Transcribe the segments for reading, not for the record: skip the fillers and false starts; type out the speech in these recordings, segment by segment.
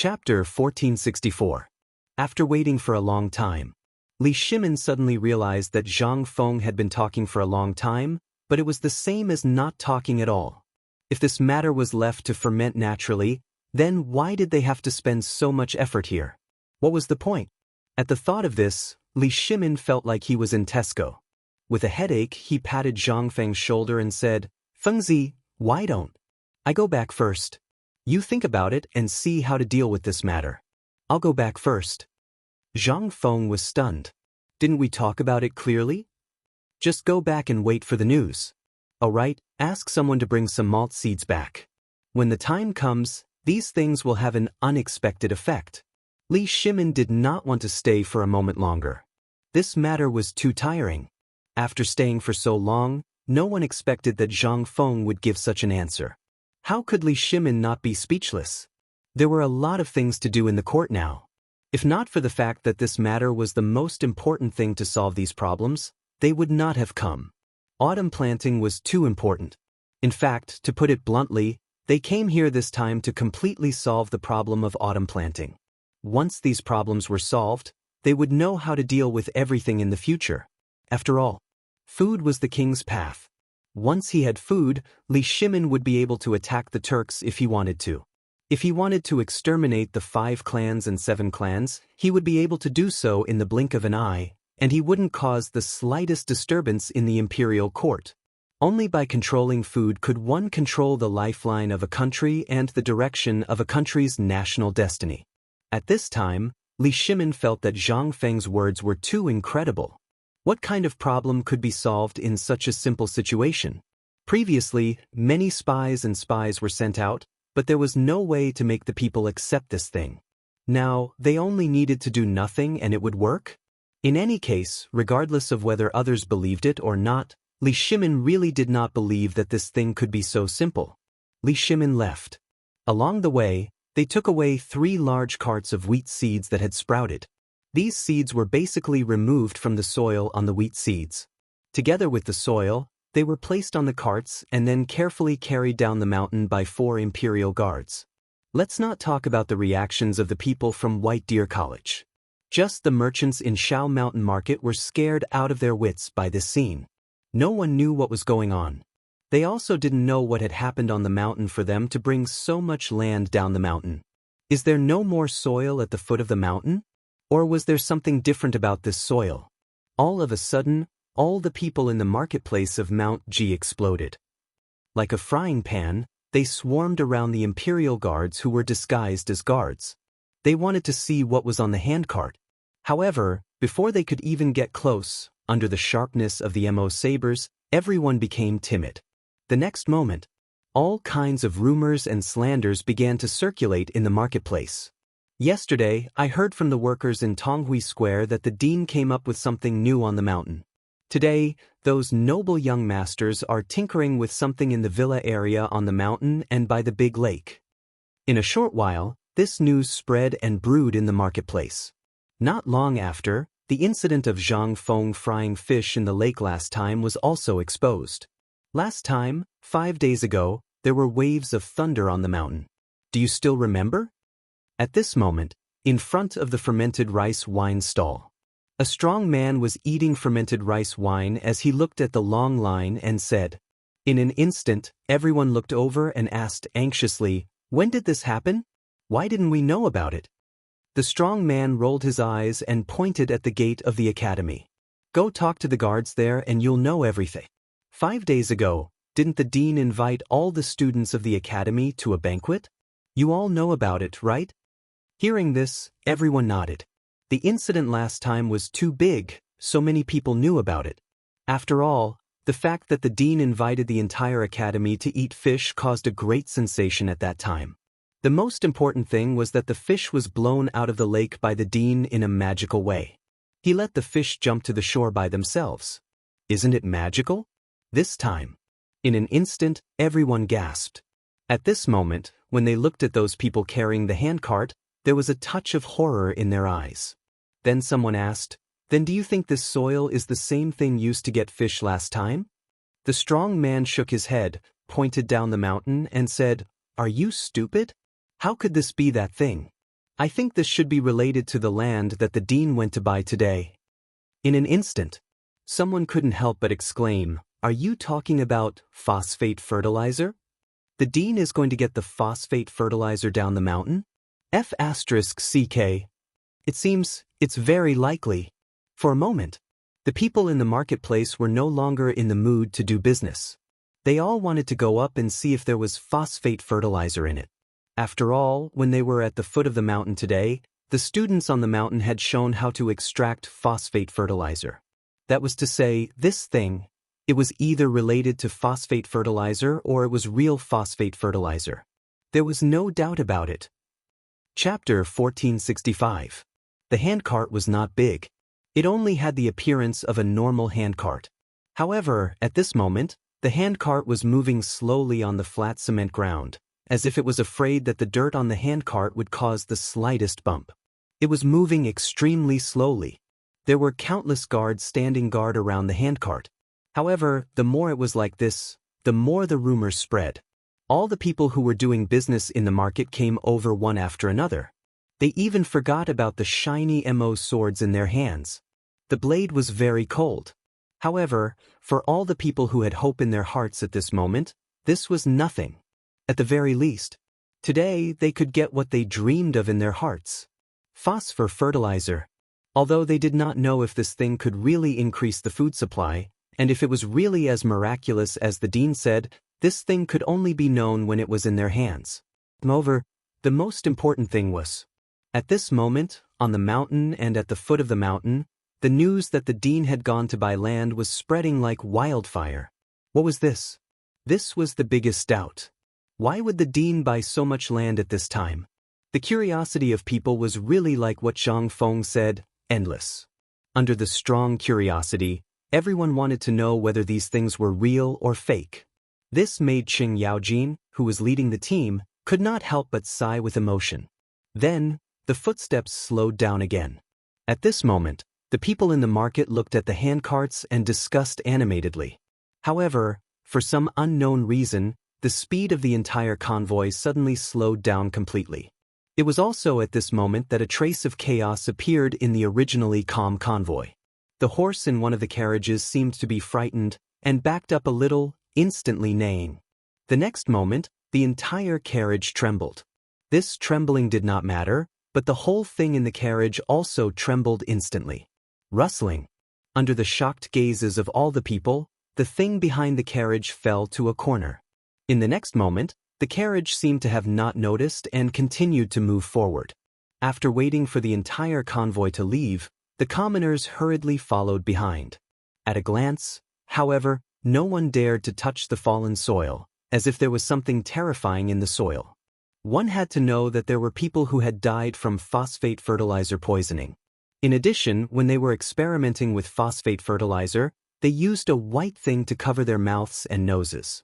Chapter 1464. After waiting for a long time, Li Shimin suddenly realized that Zhang Feng had been talking for a long time, but it was the same as not talking at all. If this matter was left to ferment naturally, then why did they have to spend so much effort here? What was the point? At the thought of this, Li Shimin felt like he was in Tesco. With a headache, he patted Zhang Feng's shoulder and said, "Fengzi, why don't I go back first? You think about it and see how to deal with this matter. I'll go back first." Zhang Feng was stunned. "Didn't we talk about it clearly? Just go back and wait for the news. Alright, ask someone to bring some malt seeds back. When the time comes, these things will have an unexpected effect." Li Shimin did not want to stay for a moment longer. This matter was too tiring. After staying for so long, no one expected that Zhang Feng would give such an answer. How could Li Shimin not be speechless? There were a lot of things to do in the court now. If not for the fact that this matter was the most important thing to solve these problems, they would not have come. Autumn planting was too important. In fact, to put it bluntly, they came here this time to completely solve the problem of autumn planting. Once these problems were solved, they would know how to deal with everything in the future. After all, food was the king's path. Once he had food, Li Shimin would be able to attack the Turks if he wanted to. If he wanted to exterminate the 5 clans and 7 clans, he would be able to do so in the blink of an eye, and he wouldn't cause the slightest disturbance in the imperial court. Only by controlling food could one control the lifeline of a country and the direction of a country's national destiny. At this time, Li Shimin felt that Zhang Feng's words were too incredible. What kind of problem could be solved in such a simple situation? Previously, many spies were sent out, but there was no way to make the people accept this thing. Now, they only needed to do nothing and it would work? In any case, regardless of whether others believed it or not, Li Shimin really did not believe that this thing could be so simple. Li Shimin left. Along the way, they took away 3 large carts of wheat seeds that had sprouted. These seeds were basically removed from the soil on the wheat seeds. Together with the soil, they were placed on the carts and then carefully carried down the mountain by 4 imperial guards. Let's not talk about the reactions of the people from White Deer College. Just the merchants in Shao Mountain Market were scared out of their wits by this scene. No one knew what was going on. They also didn't know what had happened on the mountain for them to bring so much land down the mountain. Is there no more soil at the foot of the mountain? Or was there something different about this soil? All of a sudden, all the people in the marketplace of Mount G exploded. Like a frying pan, they swarmed around the imperial guards who were disguised as guards. They wanted to see what was on the handcart. However, before they could even get close, under the sharpness of the MO sabers, everyone became timid. The next moment, all kinds of rumors and slanders began to circulate in the marketplace. Yesterday, I heard from the workers in Tonghui Square that the dean came up with something new on the mountain. Today, those noble young masters are tinkering with something in the villa area on the mountain and by the big lake. In a short while, this news spread and brewed in the marketplace. Not long after, the incident of Zhang Feng frying fish in the lake last time was also exposed. Last time, 5 days ago, there were waves of thunder on the mountain. Do you still remember? At this moment, in front of the fermented rice wine stall, a strong man was eating fermented rice wine as he looked at the long line and said. In an instant, everyone looked over and asked anxiously, "When did this happen? Why didn't we know about it?" The strong man rolled his eyes and pointed at the gate of the academy. "Go talk to the guards there and you'll know everything. 5 days ago, didn't the dean invite all the students of the academy to a banquet? You all know about it, right?" Hearing this, everyone nodded. The incident last time was too big, so many people knew about it. After all, the fact that the dean invited the entire academy to eat fish caused a great sensation at that time. The most important thing was that the fish was blown out of the lake by the dean in a magical way. He let the fish jump to the shore by themselves. Isn't it magical? This time. In an instant, everyone gasped. At this moment, when they looked at those people carrying the handcart, there was a touch of horror in their eyes. Then someone asked, "Then do you think this soil is the same thing used to get fish last time?" The strong man shook his head, pointed down the mountain, and said, "Are you stupid? How could this be that thing? I think this should be related to the land that the dean went to buy today. In an instant, someone couldn't help but exclaim, "Are you talking about phosphate fertilizer? The dean is going to get the phosphate fertilizer down the mountain? F***CK. It seems it's very likely." For a moment, the people in the marketplace were no longer in the mood to do business. They all wanted to go up and see if there was phosphate fertilizer in it. After all, when they were at the foot of the mountain today, the students on the mountain had shown how to extract phosphate fertilizer. That was to say, this thing, it was either related to phosphate fertilizer or it was real phosphate fertilizer. There was no doubt about it. Chapter 1465. The handcart was not big. It only had the appearance of a normal handcart. However, at this moment, the handcart was moving slowly on the flat cement ground, as if it was afraid that the dirt on the handcart would cause the slightest bump. It was moving extremely slowly. There were countless guards standing guard around the handcart. However, the more it was like this, the more the rumors spread. All the people who were doing business in the market came over one after another. They even forgot about the shiny MO swords in their hands. The blade was very cold. However, for all the people who had hope in their hearts at this moment, this was nothing. At the very least, today they could get what they dreamed of in their hearts. Phosphor fertilizer. Although they did not know if this thing could really increase the food supply, and if it was really as miraculous as the dean said, this thing could only be known when it was in their hands. Moreover, the most important thing was, at this moment, on the mountain and at the foot of the mountain, the news that the dean had gone to buy land was spreading like wildfire. What was this? This was the biggest doubt. Why would the dean buy so much land at this time? The curiosity of people was really like what Zhang Feng said, endless. Under the strong curiosity, everyone wanted to know whether these things were real or fake. This made Qing Yaojin, who was leading the team, could not help but sigh with emotion. Then, the footsteps slowed down again. At this moment, the people in the market looked at the handcarts and discussed animatedly. However, for some unknown reason, the speed of the entire convoy suddenly slowed down completely. It was also at this moment that a trace of chaos appeared in the originally calm convoy. The horse in one of the carriages seemed to be frightened and backed up a little, instantly neighing. The next moment, the entire carriage trembled. This trembling did not matter, but the whole thing in the carriage also trembled instantly. Rustling. Under the shocked gazes of all the people, the thing behind the carriage fell to a corner. In the next moment, the carriage seemed to have not noticed and continued to move forward. After waiting for the entire convoy to leave, the commoners hurriedly followed behind. At a glance, however, no one dared to touch the fallen soil, as if there was something terrifying in the soil. One had to know that there were people who had died from phosphate fertilizer poisoning. In addition, when they were experimenting with phosphate fertilizer, they used a white thing to cover their mouths and noses.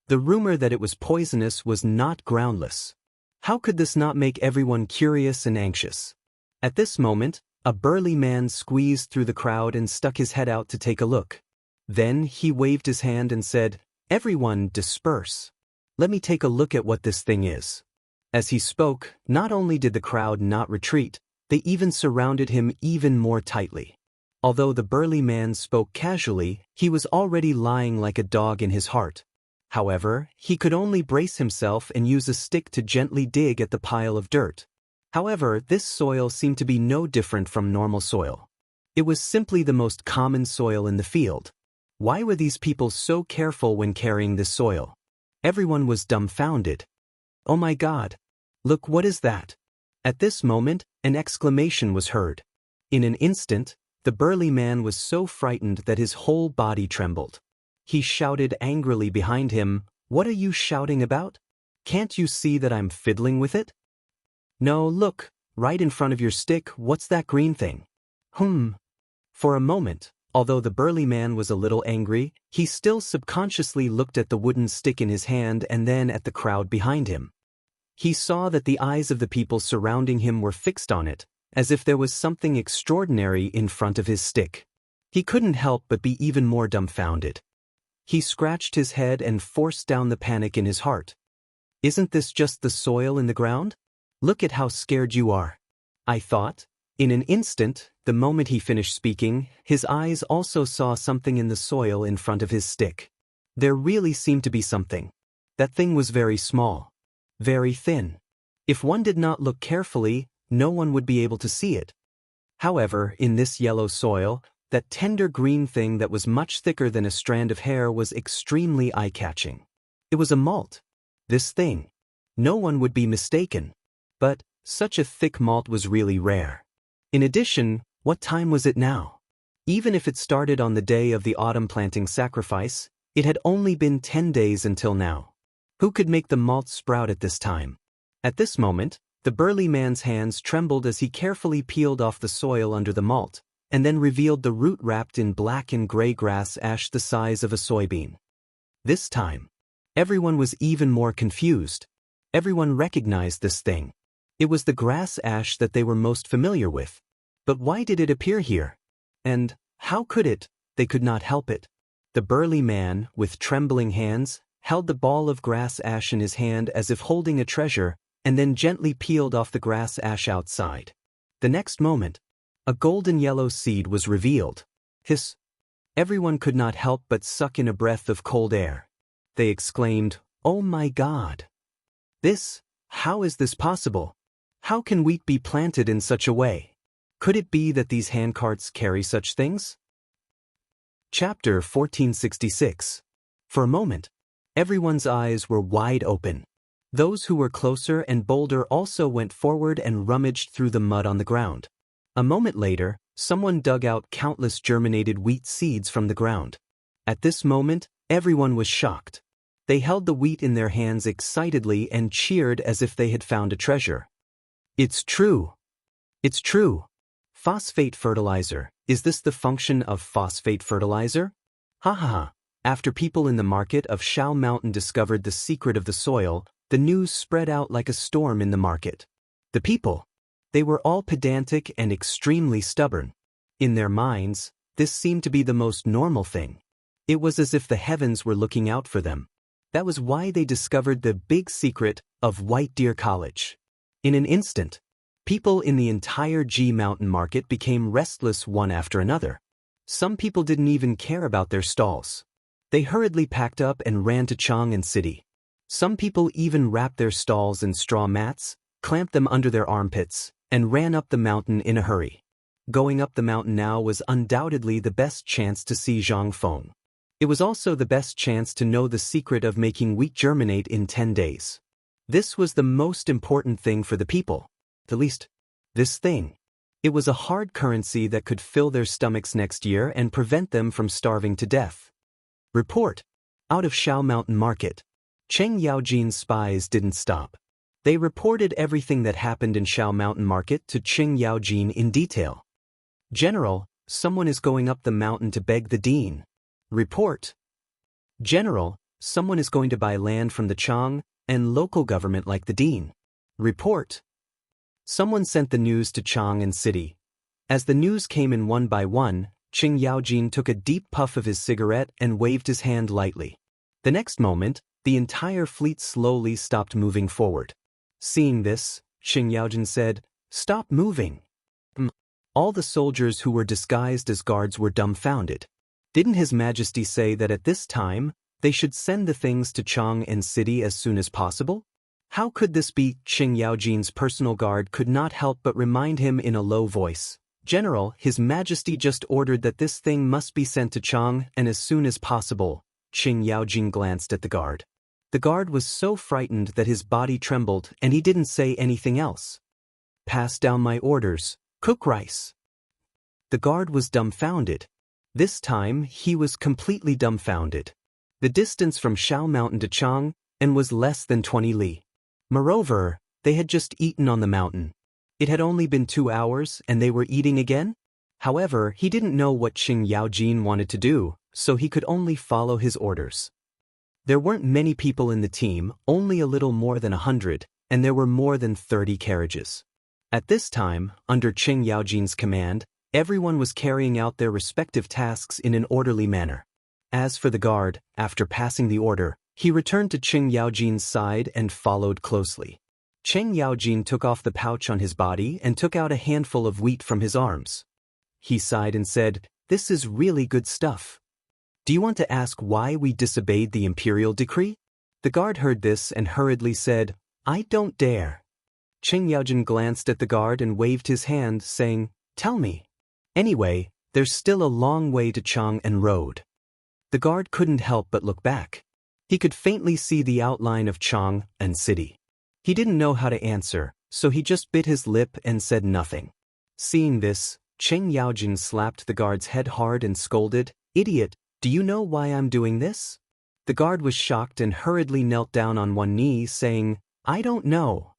The rumor that it was poisonous was not groundless. How could this not make everyone curious and anxious? At this moment, a burly man squeezed through the crowd and stuck his head out to take a look. Then he waved his hand and said, "Everyone disperse. Let me take a look at what this thing is." As he spoke, not only did the crowd not retreat, they even surrounded him even more tightly. Although the burly man spoke casually, he was already lying like a dog in his heart. However, he could only brace himself and use a stick to gently dig at the pile of dirt. However, this soil seemed to be no different from normal soil. It was simply the most common soil in the field. Why were these people so careful when carrying this soil? Everyone was dumbfounded. "Oh my God! Look, what is that?" At this moment, an exclamation was heard. In an instant, the burly man was so frightened that his whole body trembled. He shouted angrily behind him, "What are you shouting about? Can't you see that I'm fiddling with it? No, look, right in front of your stick, what's that green thing?" For a moment, although the burly man was a little angry, he still subconsciously looked at the wooden stick in his hand and then at the crowd behind him. He saw that the eyes of the people surrounding him were fixed on it, as if there was something extraordinary in front of his stick. He couldn't help but be even more dumbfounded. He scratched his head and forced down the panic in his heart. Isn't this just the soil in the ground? Look at how scared you are. I thought. In an instant, the moment he finished speaking, his eyes also saw something in the soil in front of his stick. There really seemed to be something. That thing was very small. Very thin. If one did not look carefully, no one would be able to see it. However, in this yellow soil, that tender green thing that was much thicker than a strand of hair was extremely eye-catching. It was a malt. This thing. No one would be mistaken. But such a thick malt was really rare. In addition, what time was it now? Even if it started on the day of the autumn planting sacrifice, it had only been 10 days until now. Who could make the malt sprout at this time? At this moment, the burly man's hands trembled as he carefully peeled off the soil under the malt, and then revealed the root wrapped in black and gray grass ash the size of a soybean. This time, everyone was even more confused. Everyone recognized this thing. It was the grass ash that they were most familiar with. But why did it appear here? And how could it? They could not help it. The burly man, with trembling hands, held the ball of grass ash in his hand as if holding a treasure, and then gently peeled off the grass ash outside. The next moment, a golden yellow seed was revealed. Hiss! Everyone could not help but suck in a breath of cold air. They exclaimed, "Oh my God! How is this possible? How can wheat be planted in such a way? Could it be that these handcarts carry such things?" Chapter 1466. For a moment, everyone's eyes were wide open. Those who were closer and bolder also went forward and rummaged through the mud on the ground. A moment later, someone dug out countless germinated wheat seeds from the ground. At this moment, everyone was shocked. They held the wheat in their hands excitedly and cheered as if they had found a treasure. "It's true! It's true! Phosphate fertilizer. Is this the function of phosphate fertilizer? Ha ha ha!" After people in the market of Shao Mountain discovered the secret of the soil, the news spread out like a storm in the market. The people, they were all pedantic and extremely stubborn. In their minds, this seemed to be the most normal thing. It was as if the heavens were looking out for them. That was why they discovered the big secret of White Deer College. In an instant, people in the entire G Mountain market became restless one after another. Some people didn't even care about their stalls. They hurriedly packed up and ran to Chang'an City. Some people even wrapped their stalls in straw mats, clamped them under their armpits, and ran up the mountain in a hurry. Going up the mountain now was undoubtedly the best chance to see Zhang Feng. It was also the best chance to know the secret of making wheat germinate in 10 days. This was the most important thing for the people. At least, this thing. It was a hard currency that could fill their stomachs next year and prevent them from starving to death. Report. Out of Shao Mountain Market. Cheng Yaojin's spies didn't stop. They reported everything that happened in Shao Mountain Market to Cheng Yaojin in detail. "General, someone is going up the mountain to beg the dean." Report. "General, someone is going to buy land from the Chang and local government like the dean." Report. Someone sent the news to Chang'an City. As the news came in one by one, Cheng Yaojin took a deep puff of his cigarette and waved his hand lightly. The next moment, the entire fleet slowly stopped moving forward. Seeing this, Cheng Yaojin said, "Stop moving." All the soldiers who were disguised as guards were dumbfounded. Didn't His Majesty say that at this time, they should send the things to Chang'an City as soon as possible? How could this be? Cheng Yaojin's personal guard could not help but remind him in a low voice. "General, His Majesty just ordered that this thing must be sent to Chang'an as soon as possible." Cheng Yaojin glanced at the guard. The guard was so frightened that his body trembled and he didn't say anything else. "Pass down my orders. Cook rice." The guard was dumbfounded. This time, he was completely dumbfounded. The distance from Shao Mountain to Chang'an was less than 20 li. Moreover, they had just eaten on the mountain. It had only been 2 hours and they were eating again? However, he didn't know what Cheng Yaojin wanted to do, so he could only follow his orders. There weren't many people in the team, only a little more than 100, and there were more than 30 carriages. At this time, under Cheng Yaojin's command, everyone was carrying out their respective tasks in an orderly manner. As for the guard, after passing the order, he returned to Cheng Yaojin's side and followed closely. Cheng Yaojin took off the pouch on his body and took out a handful of wheat from his arms. He sighed and said, "This is really good stuff. Do you want to ask why we disobeyed the imperial decree?" The guard heard this and hurriedly said, "I don't dare." Cheng Yaojin glanced at the guard and waved his hand, saying, "Tell me." "Anyway, there's still a long way to Chang'an Road." The guard couldn't help but look back. He could faintly see the outline of Chang'an City. He didn't know how to answer, so he just bit his lip and said nothing. Seeing this, Cheng Yaojin slapped the guard's head hard and scolded, "Idiot, do you know why I'm doing this?" The guard was shocked and hurriedly knelt down on one knee, saying, "I don't know."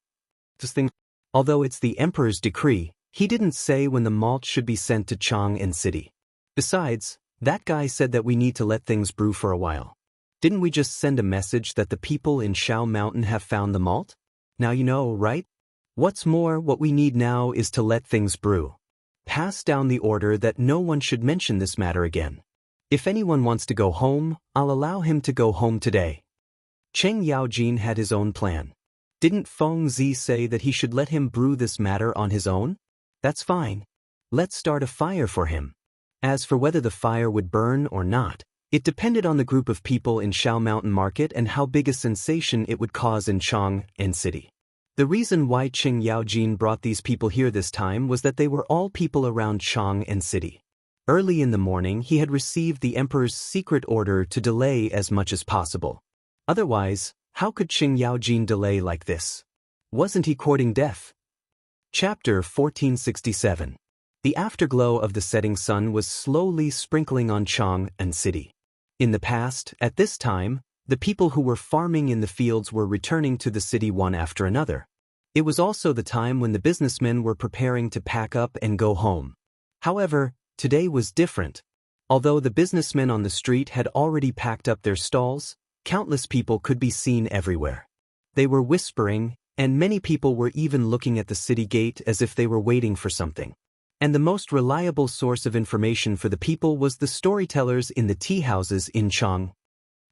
Although it's the emperor's decree, he didn't say when the malt should be sent to Chang'an City. Besides, that guy said that we need to let things brew for a while. Didn't we just send a message that the people in Shao Mountain have found the malt? Now you know, right? What's more, what we need now is to let things brew. Pass down the order that no one should mention this matter again. If anyone wants to go home, I'll allow him to go home today. Cheng Yaojin had his own plan. Didn't Feng Zi say that he should let him brew this matter on his own? That's fine. Let's start a fire for him. As for whether the fire would burn or not, it depended on the group of people in Shao Mountain Market and how big a sensation it would cause in Chang'an City. The reason why Cheng Yaojin brought these people here this time was that they were all people around Chang'an City. Early in the morning, he had received the emperor's secret order to delay as much as possible. Otherwise, how could Cheng Yaojin delay like this? Wasn't he courting death? Chapter 1467. The afterglow of the setting sun was slowly sprinkling on Chang'an City. In the past, at this time, the people who were farming in the fields were returning to the city one after another. It was also the time when the businessmen were preparing to pack up and go home. However, today was different. Although the businessmen on the street had already packed up their stalls, countless people could be seen everywhere. They were whispering, and many people were even looking at the city gate as if they were waiting for something. And the most reliable source of information for the people was the storytellers in the tea houses in Chang.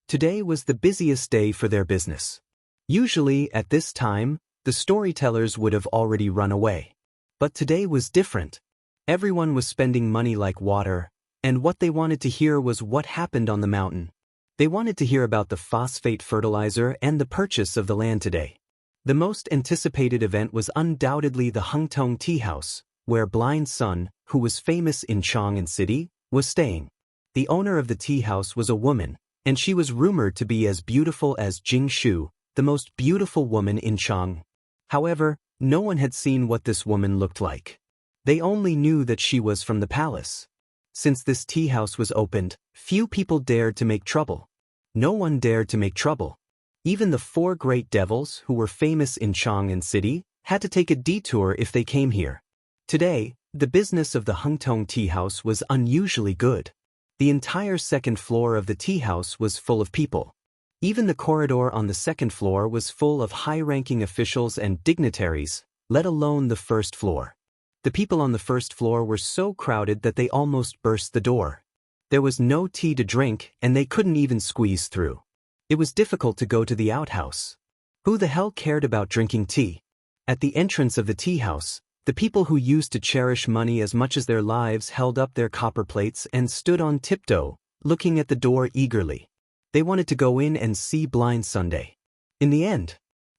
Today was the busiest day for their business. Usually, at this time, the storytellers would have already run away. But today was different. Everyone was spending money like water, and what they wanted to hear was what happened on the mountain. They wanted to hear about the phosphate fertilizer and the purchase of the land today. The most anticipated event was undoubtedly the Hungtong Tea House, where Blind Sun, who was famous in Chang'an City, was staying. The owner of the tea house was a woman, and she was rumored to be as beautiful as Jing Shu, the most beautiful woman in Chang. However, no one had seen what this woman looked like. They only knew that she was from the palace. Since this tea house was opened, few people dared to make trouble. No one dared to make trouble. Even the 4 great devils who were famous in Chang'an City had to take a detour if they came here. Today, the business of the Hungtong Tea House was unusually good. The entire second floor of the tea house was full of people. Even the corridor on the second floor was full of high-ranking officials and dignitaries, let alone the first floor. The people on the first floor were so crowded that they almost burst the door. There was no tea to drink, and they couldn't even squeeze through. It was difficult to go to the outhouse. Who the hell cared about drinking tea? At the entrance of the tea house, the people who used to cherish money as much as their lives held up their copper plates and stood on tiptoe, looking at the door eagerly. They wanted to go in and see Blind Sunday. In the end,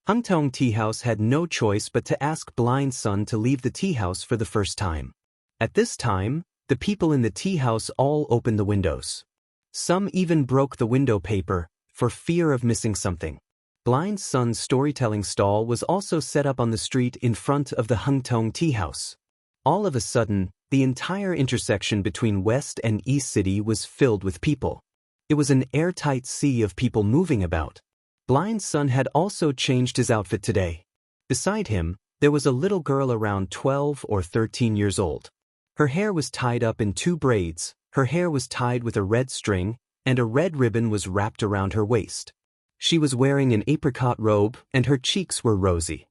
Hungtong Tea House had no choice but to ask Blind Sun to leave the tea house for the first time. At this time, the people in the tea house all opened the windows. Some even broke the window paper, for fear of missing something. Blind Sun's storytelling stall was also set up on the street in front of the Hungtong Tea House. All of a sudden, the entire intersection between West and East City was filled with people. It was an airtight sea of people moving about. Blind Sun had also changed his outfit today. Beside him, there was a little girl around 12 or 13 years old. Her hair was tied up in 2 braids, her hair was tied with a red string, and a red ribbon was wrapped around her waist. She was wearing an apricot robe, and her cheeks were rosy.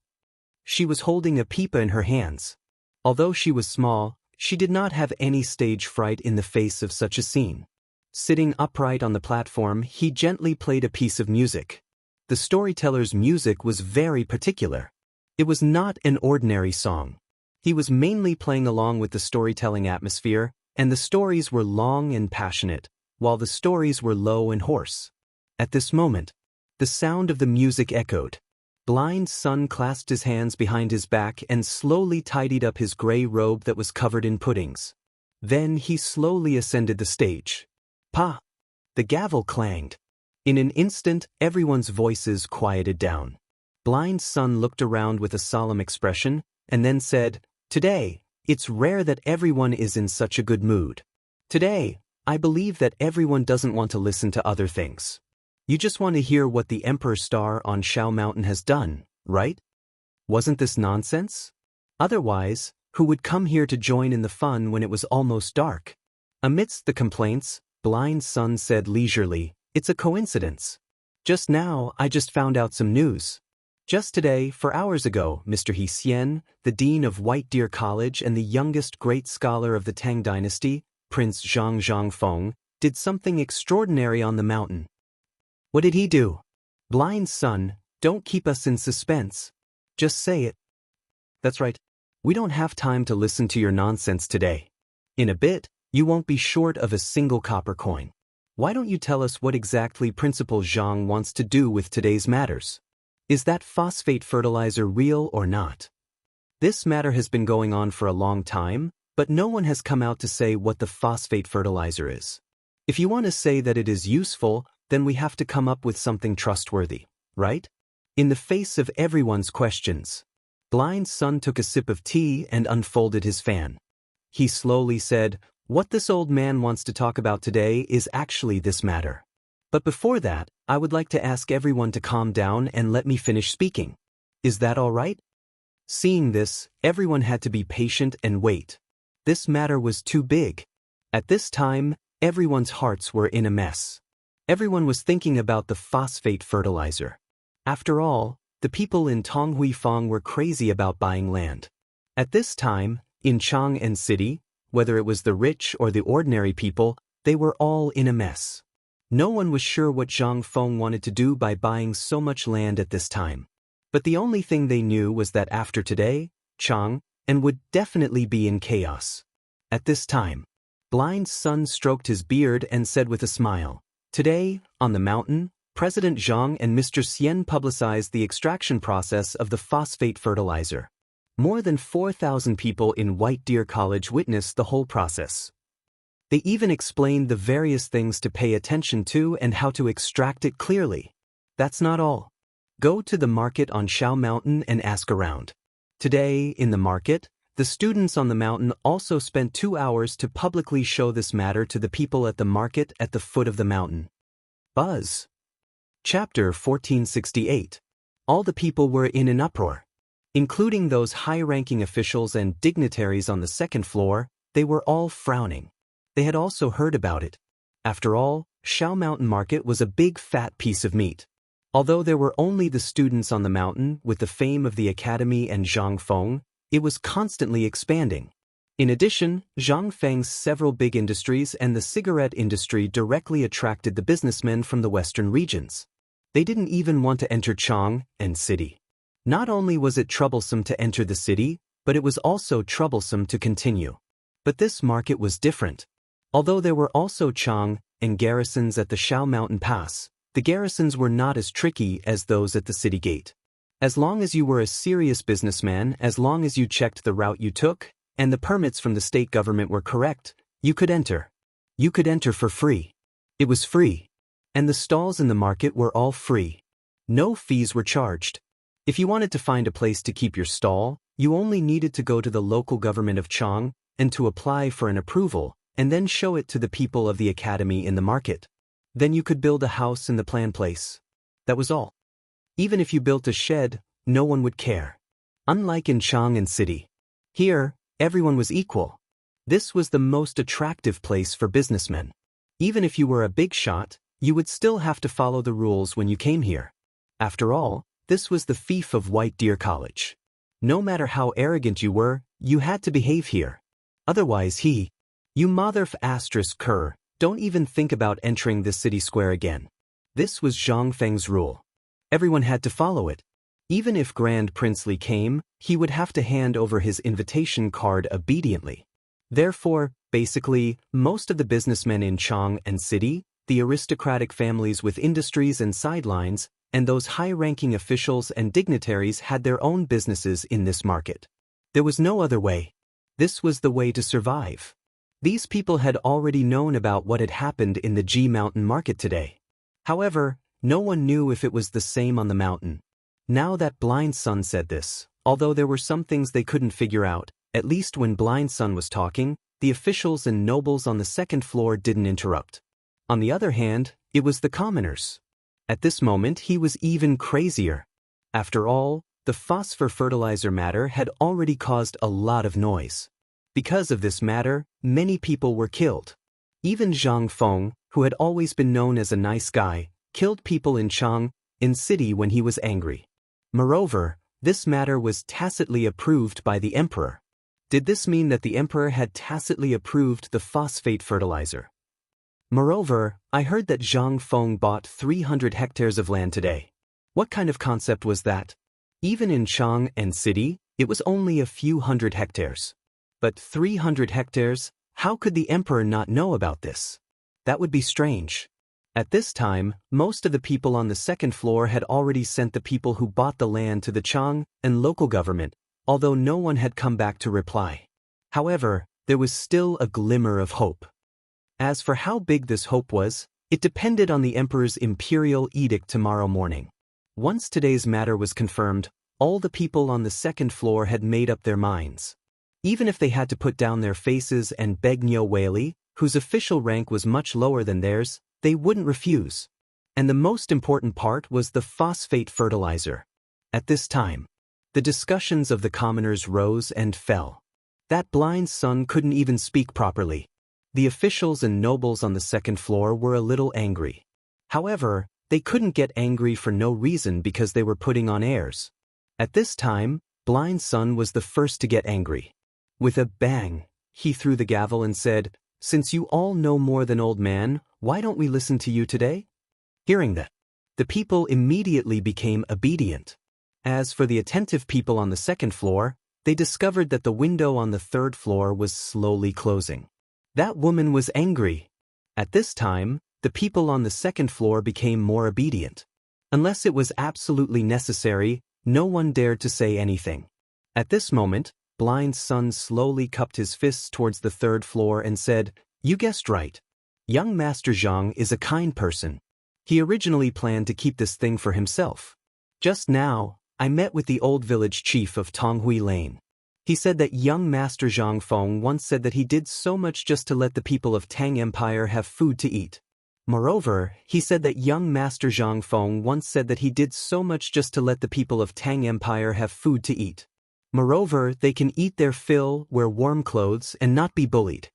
She was holding a pipa in her hands. Although she was small, she did not have any stage fright in the face of such a scene. Sitting upright on the platform, he gently played a piece of music. The storyteller's music was very particular. It was not an ordinary song. He was mainly playing along with the storytelling atmosphere, and the stories were long and passionate, while the stories were low and hoarse. At this moment, the sound of the music echoed. Blind Sun clasped his hands behind his back and slowly tidied up his gray robe that was covered in puddings. Then he slowly ascended the stage. Pa! The gavel clanged. In an instant, everyone's voices quieted down. Blind Sun looked around with a solemn expression, and then said, "Today, it's rare that everyone is in such a good mood. Today, I believe that everyone doesn't want to listen to other things. You just want to hear what the Emperor Star on Shao Mountain has done, right? Wasn't this nonsense? Otherwise, who would come here to join in the fun when it was almost dark?" Amidst the complaints, Blind Sun said leisurely, "It's a coincidence. Just now, I just found out some news. Just today, 4 hours ago, Mr. He Xian, the Dean of White Deer College and the youngest great scholar of the Tang Dynasty, Prince Zhang Feng, did something extraordinary on the mountain." "What did he do?" "Blind Sun, don't keep us in suspense. Just say it." "That's right. We don't have time to listen to your nonsense today. In a bit, you won't be short of a single copper coin. Why don't you tell us what exactly Principal Zhang wants to do with today's matters? Is that phosphate fertilizer real or not? This matter has been going on for a long time, but no one has come out to say what the phosphate fertilizer is. If you want to say that it is useful, then we have to come up with something trustworthy, right?" In the face of everyone's questions, Blind Sun took a sip of tea and unfolded his fan. He slowly said, "What this old man wants to talk about today is actually this matter. But before that, I would like to ask everyone to calm down and let me finish speaking. Is that all right?" Seeing this, everyone had to be patient and wait. This matter was too big. At this time, everyone's hearts were in a mess. Everyone was thinking about the phosphate fertilizer. After all, the people in Tonghuifang were crazy about buying land. At this time, in Chang'an City, whether it was the rich or the ordinary people, they were all in a mess. No one was sure what Zhang Feng wanted to do by buying so much land at this time. But the only thing they knew was that after today, Chang'an would definitely be in chaos. At this time, Blind Sun stroked his beard and said with a smile, "Today, on the mountain, President Zhang and Mr. Xian publicized the extraction process of the phosphate fertilizer. More than 4,000 people in White Deer College witnessed the whole process. They even explained the various things to pay attention to and how to extract it clearly. That's not all. Go to the market on Shao Mountain and ask around. Today, in the market, the students on the mountain also spent 2 hours to publicly show this matter to the people at the market at the foot of the mountain." Buzz. Chapter 1468. All the people were in an uproar. Including those high-ranking officials and dignitaries on the second floor, they were all frowning. They had also heard about it. After all, Shao Mountain Market was a big fat piece of meat. Although there were only the students on the mountain with the fame of the academy and Zhang Feng, it was constantly expanding. In addition, Zhang Feng's several big industries and the cigarette industry directly attracted the businessmen from the western regions. They didn't even want to enter Chang'an City. Not only was it troublesome to enter the city, but it was also troublesome to continue. But this market was different. Although there were also Chang'an garrisons at the Shao Mountain Pass, the garrisons were not as tricky as those at the city gate. As long as you were a serious businessman, as long as you checked the route you took, and the permits from the state government were correct, you could enter. You could enter for free. It was free. And the stalls in the market were all free. No fees were charged. If you wanted to find a place to keep your stall, you only needed to go to the local government of Chang'an and to apply for an approval, and then show it to the people of the academy in the market. Then you could build a house in the planned place. That was all. Even if you built a shed, no one would care. Unlike in Chang'an City. Here, everyone was equal. This was the most attractive place for businessmen. Even if you were a big shot, you would still have to follow the rules when you came here. After all, this was the fief of White Deer College. No matter how arrogant you were, you had to behave here. Otherwise you motherf asterisk cur, don't even think about entering this city square again. This was Zhang Feng's rule. Everyone had to follow it. Even if Grand Prince Li came, he would have to hand over his invitation card obediently. Therefore, basically, most of the businessmen in Chang and city, the aristocratic families with industries and sidelines, and those high-ranking officials and dignitaries had their own businesses in this market. There was no other way. This was the way to survive. These people had already known about what had happened in the Ji Mountain market today. However, no one knew if it was the same on the mountain. Now that Blind Sun said this, although there were some things they couldn't figure out, at least when Blind Sun was talking, the officials and nobles on the second floor didn't interrupt. On the other hand, it was the commoners. At this moment he was even crazier. After all, the phosphor fertilizer matter had already caused a lot of noise. Because of this matter, many people were killed. Even Zhang Feng, who had always been known as a nice guy, killed people in Chang, in city when he was angry. Moreover, this matter was tacitly approved by the emperor. Did this mean that the emperor had tacitly approved the phosphate fertilizer? Moreover, I heard that Zhang Feng bought 300 hectares of land today. What kind of concept was that? Even in Chang and city, it was only a few hundred hectares. But 300 hectares, how could the emperor not know about this? That would be strange. At this time, most of the people on the second floor had already sent the people who bought the land to the Chang and local government, although no one had come back to reply. However, there was still a glimmer of hope. As for how big this hope was, it depended on the emperor's imperial edict tomorrow morning. Once today's matter was confirmed, all the people on the second floor had made up their minds. Even if they had to put down their faces and beg Nyo Whaley, whose official rank was much lower than theirs, they wouldn't refuse. And the most important part was the phosphate fertilizer. At this time, the discussions of the commoners rose and fell. That Blind Sun couldn't even speak properly. The officials and nobles on the second floor were a little angry. However, they couldn't get angry for no reason because they were putting on airs. At this time, Blind Sun was the first to get angry. With a bang, he threw the gavel and said, "Since you all know more than old man, why don't we listen to you today?" Hearing that, the people immediately became obedient. As for the attentive people on the second floor, they discovered that the window on the third floor was slowly closing. That woman was angry. At this time, the people on the second floor became more obedient. Unless it was absolutely necessary, no one dared to say anything. At this moment, Blind Sun slowly cupped his fists towards the third floor and said, "You guessed right. Young Master Zhang is a kind person. He originally planned to keep this thing for himself. Just now, I met with the old village chief of Tonghui Lane. He said that young Master Zhang Feng once said that he did so much just to let the people of Tang Empire have food to eat. Moreover, he said that young Master Zhang Feng once said that he did so much just to let the people of Tang Empire have food to eat. Moreover, they can eat their fill, wear warm clothes, and not be bullied.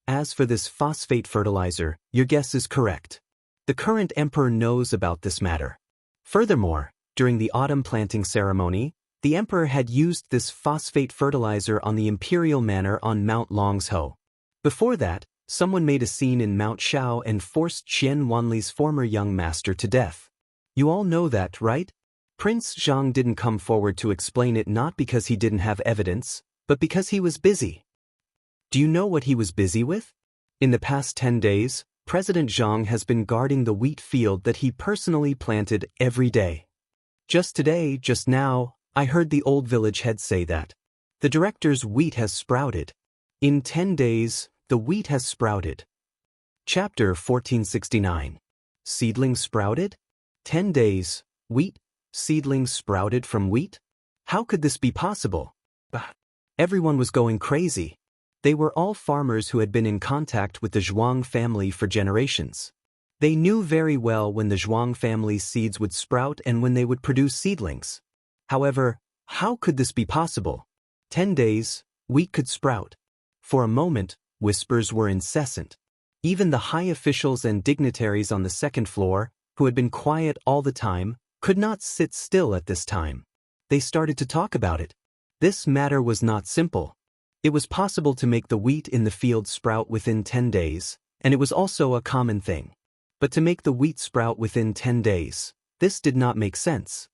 As for this phosphate fertilizer, your guess is correct. The current emperor knows about this matter. Furthermore, during the autumn planting ceremony, the emperor had used this phosphate fertilizer on the imperial manor on Mount Longsho. Before that, someone made a scene in Mount Shao and forced Qian Wanli's former young master to death. You all know that, right? Prince Zhang didn't come forward to explain it not because he didn't have evidence, but because he was busy. Do you know what he was busy with? In the past 10 days, President Zhang has been guarding the wheat field that he personally planted every day. Just today, just now, I heard the old village head say that the director's wheat has sprouted. In 10 days, the wheat has sprouted. Chapter 1469. Seedlings sprouted? 10 days, wheat, seedlings sprouted from wheat? How could this be possible? Bah. Everyone was going crazy. They were all farmers who had been in contact with the Zhuang family for generations. They knew very well when the Zhuang family's seeds would sprout and when they would produce seedlings. However, how could this be possible? 10 days, wheat could sprout. For a moment, whispers were incessant. Even the high officials and dignitaries on the second floor, who had been quiet all the time, could not sit still at this time. They started to talk about it. This matter was not simple. It was possible to make the wheat in the field sprout within 10 days, and it was also a common thing. But to make the wheat sprout within 10 days, this did not make sense.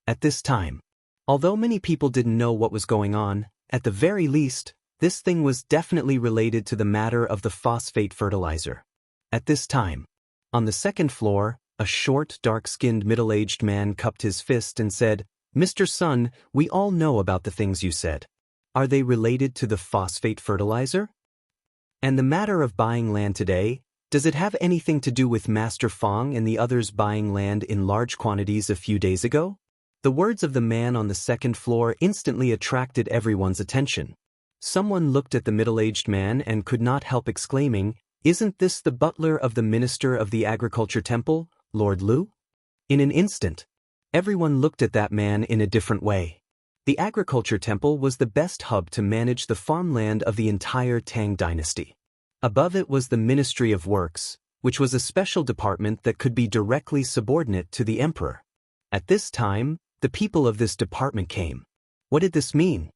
At this time, although many people didn't know what was going on, at the very least, this thing was definitely related to the matter of the phosphate fertilizer. At this time, on the second floor, a short, dark-skinned middle-aged man cupped his fist and said, "Mr. Sun, we all know about the things you said. Are they related to the phosphate fertilizer? And the matter of buying land today, does it have anything to do with Master Fong and the others buying land in large quantities a few days ago?" The words of the man on the second floor instantly attracted everyone's attention. Someone looked at the middle-aged man and could not help exclaiming, "Isn't this the butler of the Minister of the Agriculture Temple, Lord Lu?" In an instant, everyone looked at that man in a different way. The Agriculture Temple was the best hub to manage the farmland of the entire Tang dynasty. Above it was the Ministry of Works, which was a special department that could be directly subordinate to the emperor. At this time, the people of this department came. What did this mean?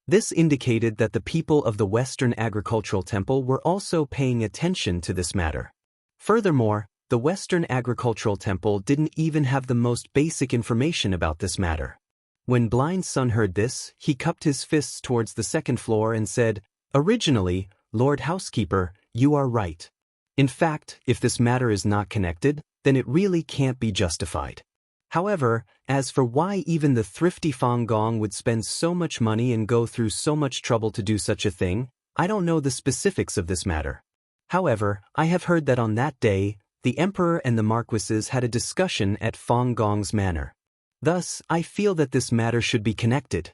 This indicated that the people of the Western Agricultural Temple were also paying attention to this matter. Furthermore, the Western Agricultural Temple didn't even have the most basic information about this matter. When Blind Sun heard this, he cupped his fists towards the second floor and said, "Originally, Lord Housekeeper, you are right. In fact, if this matter is not connected, then it really can't be justified. However, as for why even the thrifty Fang Gong would spend so much money and go through so much trouble to do such a thing, I don't know the specifics of this matter. However, I have heard that on that day, the emperor and the marquises had a discussion at Fang Gong's manor. Thus, I feel that this matter should be connected."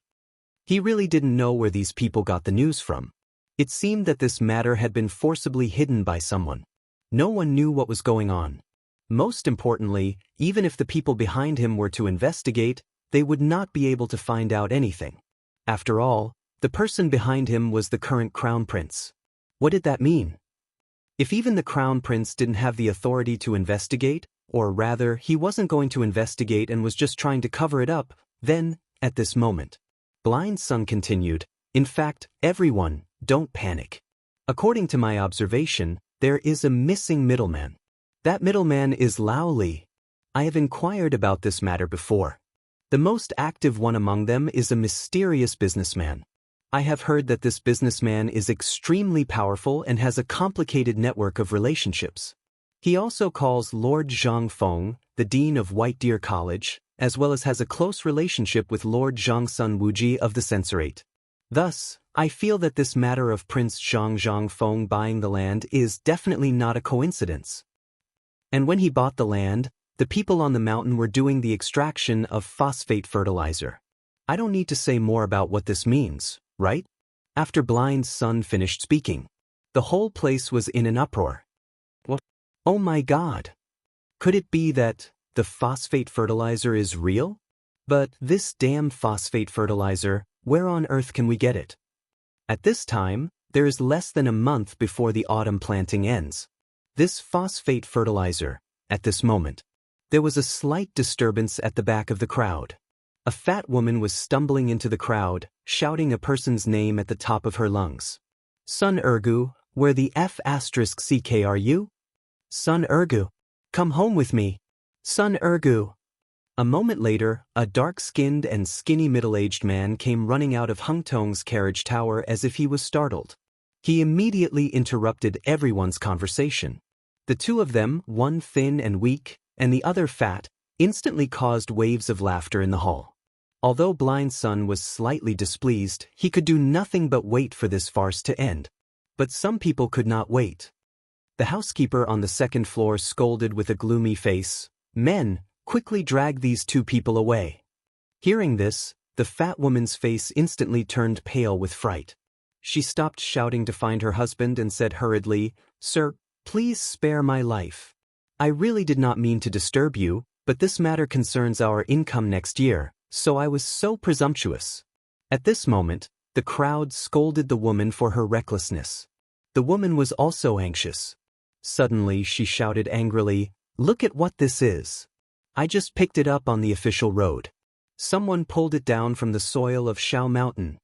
He really didn't know where these people got the news from. It seemed that this matter had been forcibly hidden by someone. No one knew what was going on. Most importantly, even if the people behind him were to investigate, they would not be able to find out anything. After all, the person behind him was the current crown prince. What did that mean? If even the crown prince didn't have the authority to investigate, or rather, he wasn't going to investigate and was just trying to cover it up, then, at this moment, Blind Sun continued, "In fact, everyone, don't panic. According to my observation, there is a missing middleman. That middleman is Lao Li. I have inquired about this matter before. The most active one among them is a mysterious businessman. I have heard that this businessman is extremely powerful and has a complicated network of relationships. He also calls Lord Zhang Feng, the dean of White Deer College, as well as has a close relationship with Lord Zhang Sun Wuji of the Censorate. Thus, I feel that this matter of Prince Zhang Feng buying the land is definitely not a coincidence. And when he bought the land, the people on the mountain were doing the extraction of phosphate fertilizer. I don't need to say more about what this means, right?" After Blind Sun finished speaking, the whole place was in an uproar. What? Oh my God! Could it be that the phosphate fertilizer is real? But this damn phosphate fertilizer, where on earth can we get it? At this time, there is less than a month before the autumn planting ends. This phosphate fertilizer, at this moment, there was a slight disturbance at the back of the crowd. A fat woman was stumbling into the crowd, shouting a person's name at the top of her lungs. "Sun Ergu, where the F***ck are you? Sun Ergu, come home with me. Sun Ergu." A moment later, a dark-skinned and skinny middle-aged man came running out of Hung Tong's carriage tower as if he was startled. He immediately interrupted everyone's conversation. The two of them, one thin and weak, and the other fat, instantly caused waves of laughter in the hall. Although Blind Sun was slightly displeased, he could do nothing but wait for this farce to end. But some people could not wait. The housekeeper on the second floor scolded with a gloomy face, "Men, quickly drag these two people away." Hearing this, the fat woman's face instantly turned pale with fright. She stopped shouting to find her husband and said hurriedly, "Sir, please spare my life. I really did not mean to disturb you, but this matter concerns our income next year, so I was so presumptuous." At this moment, the crowd scolded the woman for her recklessness. The woman was also anxious. Suddenly, she shouted angrily, "Look at what this is. I just picked it up on the official road. Someone pulled it down from the soil of Shao Mountain."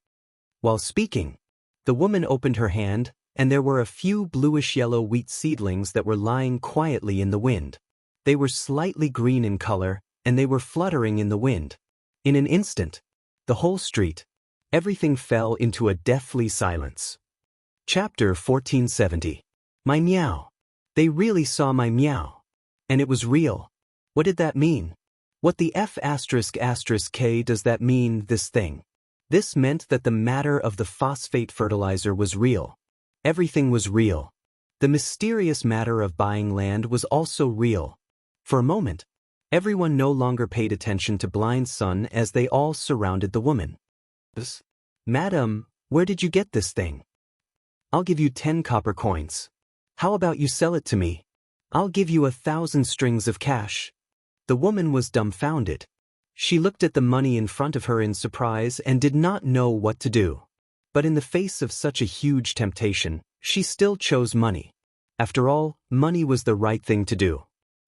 While speaking, the woman opened her hand, and there were a few bluish-yellow wheat seedlings that were lying quietly in the wind. They were slightly green in color, and they were fluttering in the wind. In an instant, the whole street, everything fell into a deathly silence. Chapter 1470. My meow. They really saw my meow. And it was real. What did that mean? What the F***K does that mean, this thing? This meant that the matter of the phosphate fertilizer was real. Everything was real. The mysterious matter of buying land was also real. For a moment, everyone no longer paid attention to Blind Sun as they all surrounded the woman. Madam, where did you get this thing? I'll give you 10 copper coins. How about you sell it to me? I'll give you 1,000 strings of cash. The woman was dumbfounded. She looked at the money in front of her in surprise and did not know what to do. But in the face of such a huge temptation, she still chose money. After all, money was the right thing to do.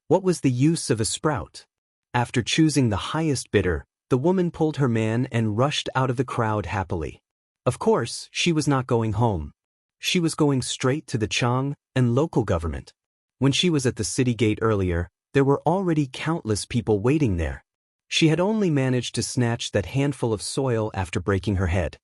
What was the use of a sprout? After choosing the highest bidder, the woman pulled her man and rushed out of the crowd happily. Of course, she was not going home. She was going straight to the Chang and local government. When she was at the city gate earlier, there were already countless people waiting there. She had only managed to snatch that handful of soil after breaking her head.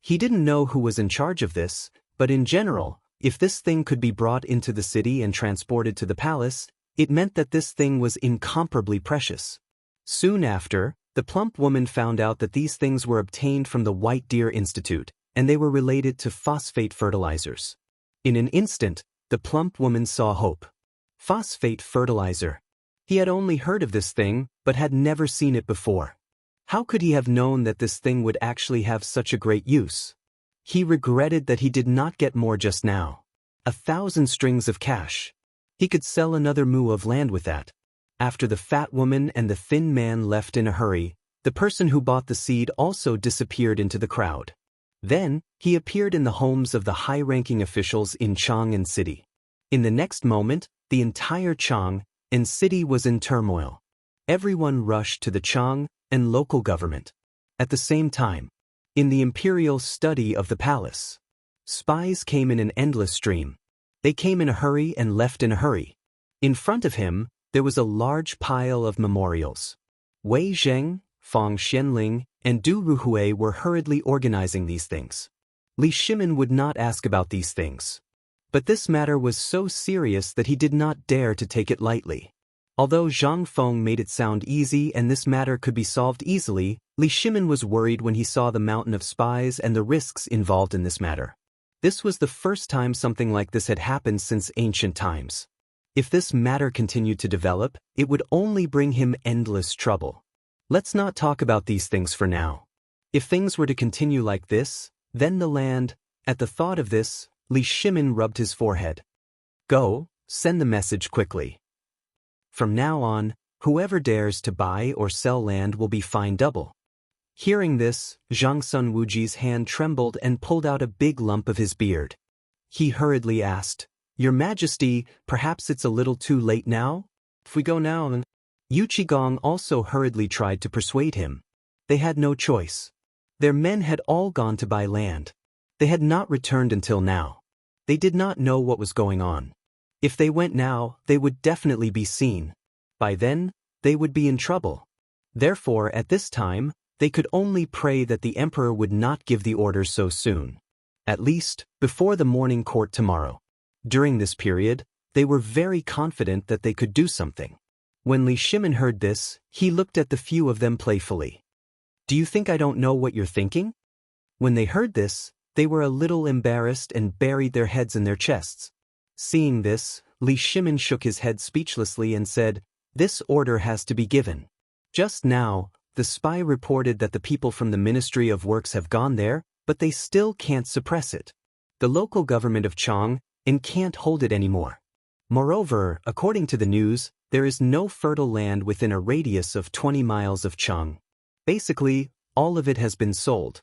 He didn't know who was in charge of this, but in general, if this thing could be brought into the city and transported to the palace, it meant that this thing was incomparably precious. Soon after, the plump woman found out that these things were obtained from the White Deer Institute, and they were related to phosphate fertilizers. In an instant, the plump woman saw hope. Phosphate fertilizer. He had only heard of this thing, but had never seen it before. How could he have known that this thing would actually have such a great use? He regretted that he did not get more just now. 1,000 strings of cash. He could sell another moo of land with that. After the fat woman and the thin man left in a hurry, the person who bought the seed also disappeared into the crowd. Then, he appeared in the homes of the high-ranking officials in Chang'an City. In the next moment, the entire Chang'an City was in turmoil. Everyone rushed to the Chang and local government. At the same time, in the imperial study of the palace, spies came in an endless stream. They came in a hurry and left in a hurry. In front of him, there was a large pile of memorials. Wei Zheng, Fang Xianling, and Du Ruhui were hurriedly organizing these things. Li Shimin would not ask about these things. But this matter was so serious that he did not dare to take it lightly. Although Zhang Feng made it sound easy and this matter could be solved easily, Li Shimin was worried when he saw the mountain of spies and the risks involved in this matter. This was the first time something like this had happened since ancient times. If this matter continued to develop, it would only bring him endless trouble. Let's not talk about these things for now. If things were to continue like this, then the land— At the thought of this, Li Shimin rubbed his forehead. Go, send the message quickly. From now on, whoever dares to buy or sell land will be fined double. Hearing this, Zhang Sun Wuji's hand trembled and pulled out a big lump of his beard. He hurriedly asked, Your Majesty, perhaps it's a little too late now? If we go now then— Yu Qigong also hurriedly tried to persuade him. They had no choice. Their men had all gone to buy land. They had not returned until now. They did not know what was going on. If they went now, they would definitely be seen. By then, they would be in trouble. Therefore, at this time, they could only pray that the emperor would not give the order so soon. At least, before the morning court tomorrow. During this period, they were very confident that they could do something. When Li Shimin heard this, he looked at the few of them playfully. Do you think I don't know what you're thinking? When they heard this, they were a little embarrassed and buried their heads in their chests. Seeing this, Li Shimin shook his head speechlessly and said, This order has to be given. Just now, the spy reported that the people from the Ministry of Works have gone there, but they still can't suppress it. The local government of Chang'an can't hold it anymore. Moreover, according to the news, there is no fertile land within a radius of 20 miles of Chang'an. Basically, all of it has been sold.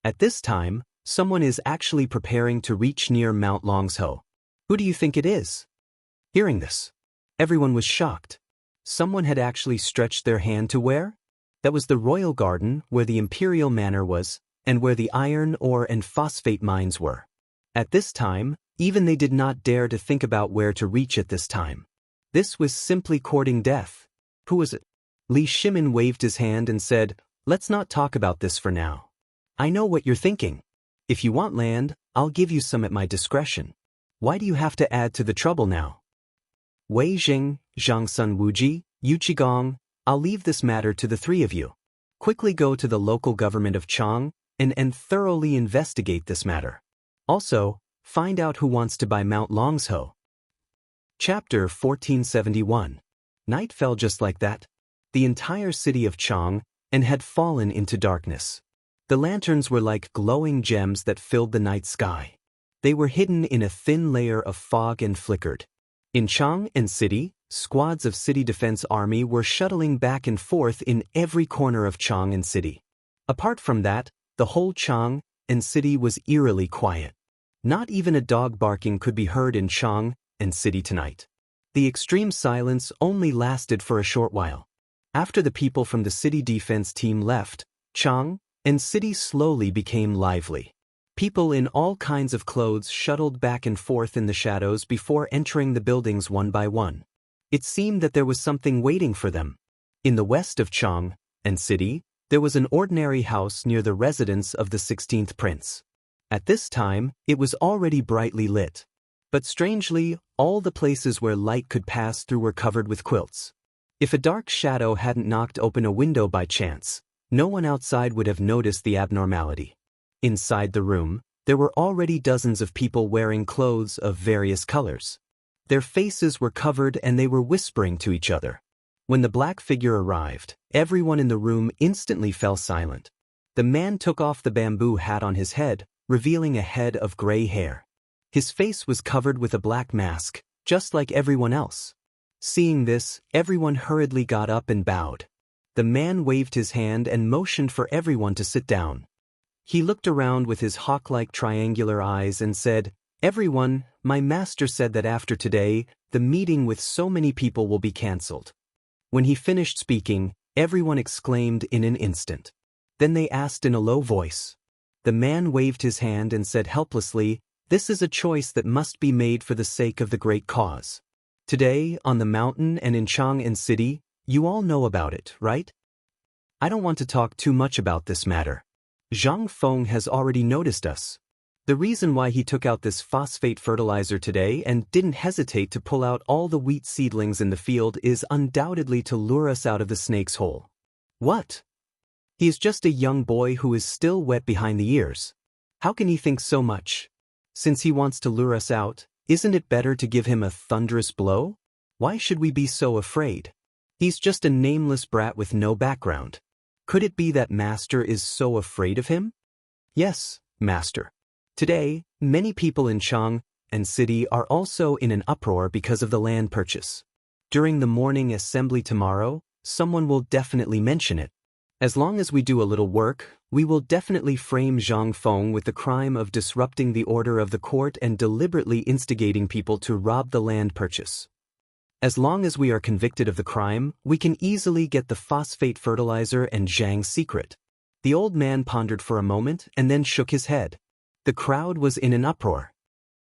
At this time, someone is actually preparing to reach near Mount Longsho. Who do you think it is? Hearing this, everyone was shocked. Someone had actually stretched their hand to where? That was the royal garden where the imperial manor was, and where the iron ore and phosphate mines were. At this time, even they did not dare to think about where to reach at this time. This was simply courting death. Who was it? Li Shimin waved his hand and said, Let's not talk about this for now. I know what you're thinking. If you want land, I'll give you some at my discretion. Why do you have to add to the trouble now? Wei Jing, Zhang Sun Wuji, Yu Qigong, I'll leave this matter to the three of you. Quickly go to the local government of Chang and thoroughly investigate this matter. Also, find out who wants to buy Mount Longsho. Chapter 1471. Night fell just like that. The entire city of Chang had fallen into darkness. The lanterns were like glowing gems that filled the night sky. They were hidden in a thin layer of fog and flickered. In Chang City, squads of city defense army were shuttling back and forth in every corner of Chang City. Apart from that, the whole Chang City was eerily quiet. Not even a dog barking could be heard in Chang City tonight. The extreme silence only lasted for a short while. After the people from the city defense team left, Chang City slowly became lively. People in all kinds of clothes shuttled back and forth in the shadows before entering the buildings one by one. It seemed that there was something waiting for them. In the west of Chang City, there was an ordinary house near the residence of the 16th prince. At this time, it was already brightly lit. But strangely, all the places where light could pass through were covered with quilts. If a dark shadow hadn't knocked open a window by chance, no one outside would have noticed the abnormality. Inside the room, there were already dozens of people wearing clothes of various colors. Their faces were covered and they were whispering to each other. When the black figure arrived, everyone in the room instantly fell silent. The man took off the bamboo hat on his head, revealing a head of gray hair. His face was covered with a black mask, just like everyone else. Seeing this, everyone hurriedly got up and bowed. The man waved his hand and motioned for everyone to sit down. He looked around with his hawk-like triangular eyes and said, "Everyone, my master said that after today, the meeting with so many people will be cancelled." When he finished speaking, everyone exclaimed in an instant. Then they asked in a low voice. The man waved his hand and said helplessly, "This is a choice that must be made for the sake of the great cause. Today, on the mountain and in Chang City, you all know about it, right? I don't want to talk too much about this matter. Zhang Feng has already noticed us. The reason why he took out this phosphate fertilizer today and didn't hesitate to pull out all the wheat seedlings in the field is undoubtedly to lure us out of the snake's hole." What? He is just a young boy who is still wet behind the ears. How can he think so much? Since he wants to lure us out, isn't it better to give him a thunderous blow? Why should we be so afraid? He's just a nameless brat with no background. Could it be that Master is so afraid of him? Yes, Master. Today, many people in Chang City are also in an uproar because of the land purchase. During the morning assembly tomorrow, someone will definitely mention it. As long as we do a little work, we will definitely frame Zhang Feng with the crime of disrupting the order of the court and deliberately instigating people to rob the land purchase. As long as we are convicted of the crime, we can easily get the phosphate fertilizer and Zhang's secret. The old man pondered for a moment and then shook his head. The crowd was in an uproar.